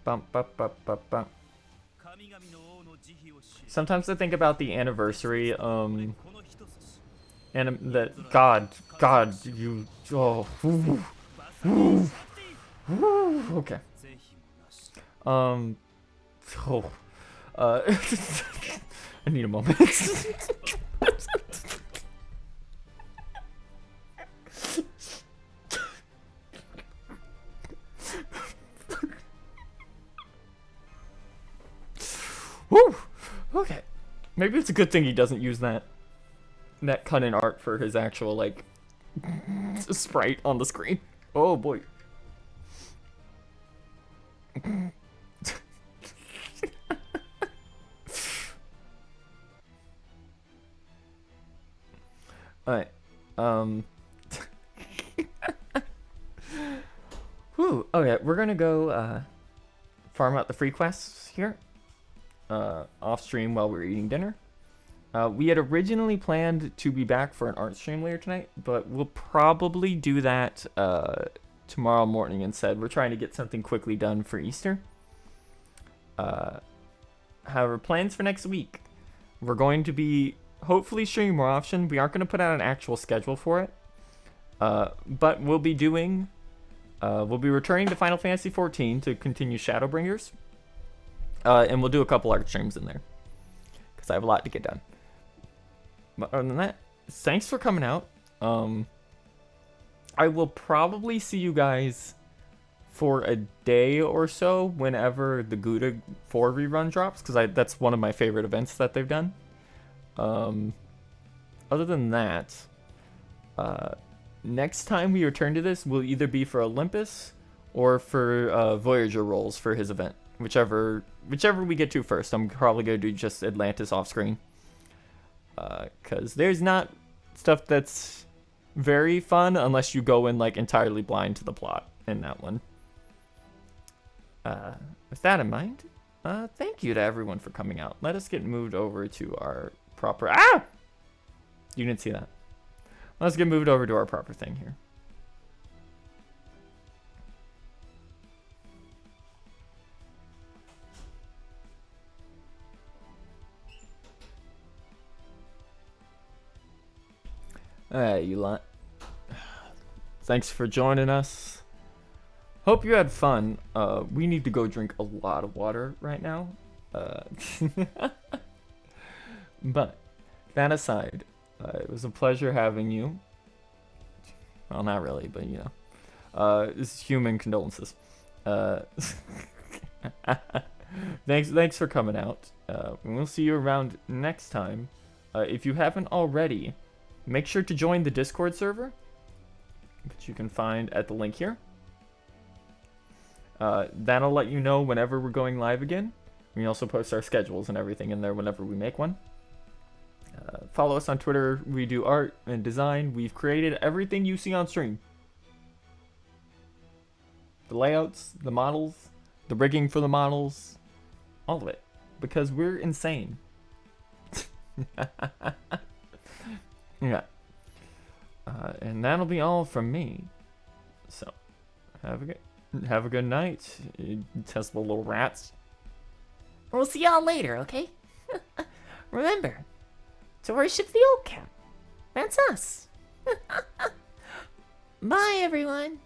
Bump, bump, bump, bump, bump. Sometimes I think about the anniversary, and that God, you, oh, okay. Oh, I need a moment. Woo! Okay. Maybe it's a good thing he doesn't use that cut-in art for his actual, like, sprite on the screen. Oh, boy. Alright. Whew. Okay, we're gonna go, farm out the free quests here. Off stream while we were eating dinner. We had originally planned to be back for an art stream later tonight, but we'll probably do that tomorrow morning instead. We're trying to get something quickly done for Easter. However, plans for next week. We're going to be hopefully streaming more often. We aren't going to put out an actual schedule for it. But we'll be returning to Final Fantasy XIV to continue Shadowbringers. And we'll do a couple art streams in there. Because I have a lot to get done. But other than that, thanks for coming out. I will probably see you guys for a day or so whenever the Gouda 4 rerun drops, because that's one of my favorite events that they've done. Other than that, next time we return to this will either be for Olympus or for Voyager roles for his event. Whichever we get to first. I'm probably going to do just Atlantis off screen. Because there's not stuff that's very fun unless you go in like entirely blind to the plot in that one. With that in mind, thank you to everyone for coming out. Let us get moved over to our proper... Ah! You didn't see that. Let's get moved over to our proper thing here. Alright, you lot. Thanks for joining us. Hope you had fun. We need to go drink a lot of water right now. But that aside, it was a pleasure having you. Well, not really, but you know. This is human condolences. Thanks for coming out. We'll see you around next time. If you haven't already, make sure to join the Discord server, which you can find at the link here. That'll let you know whenever we're going live again. We also post our schedules and everything in there whenever we make one. Follow us on Twitter. We do art and design. We've created everything you see on stream. The layouts, the models, the rigging for the models, all of it. Because we're insane. Yeah. And that'll be all from me. So, have a good night, you detestable little rats. We'll see y'all later, okay? Remember to worship the old cat. That's us. Bye, everyone.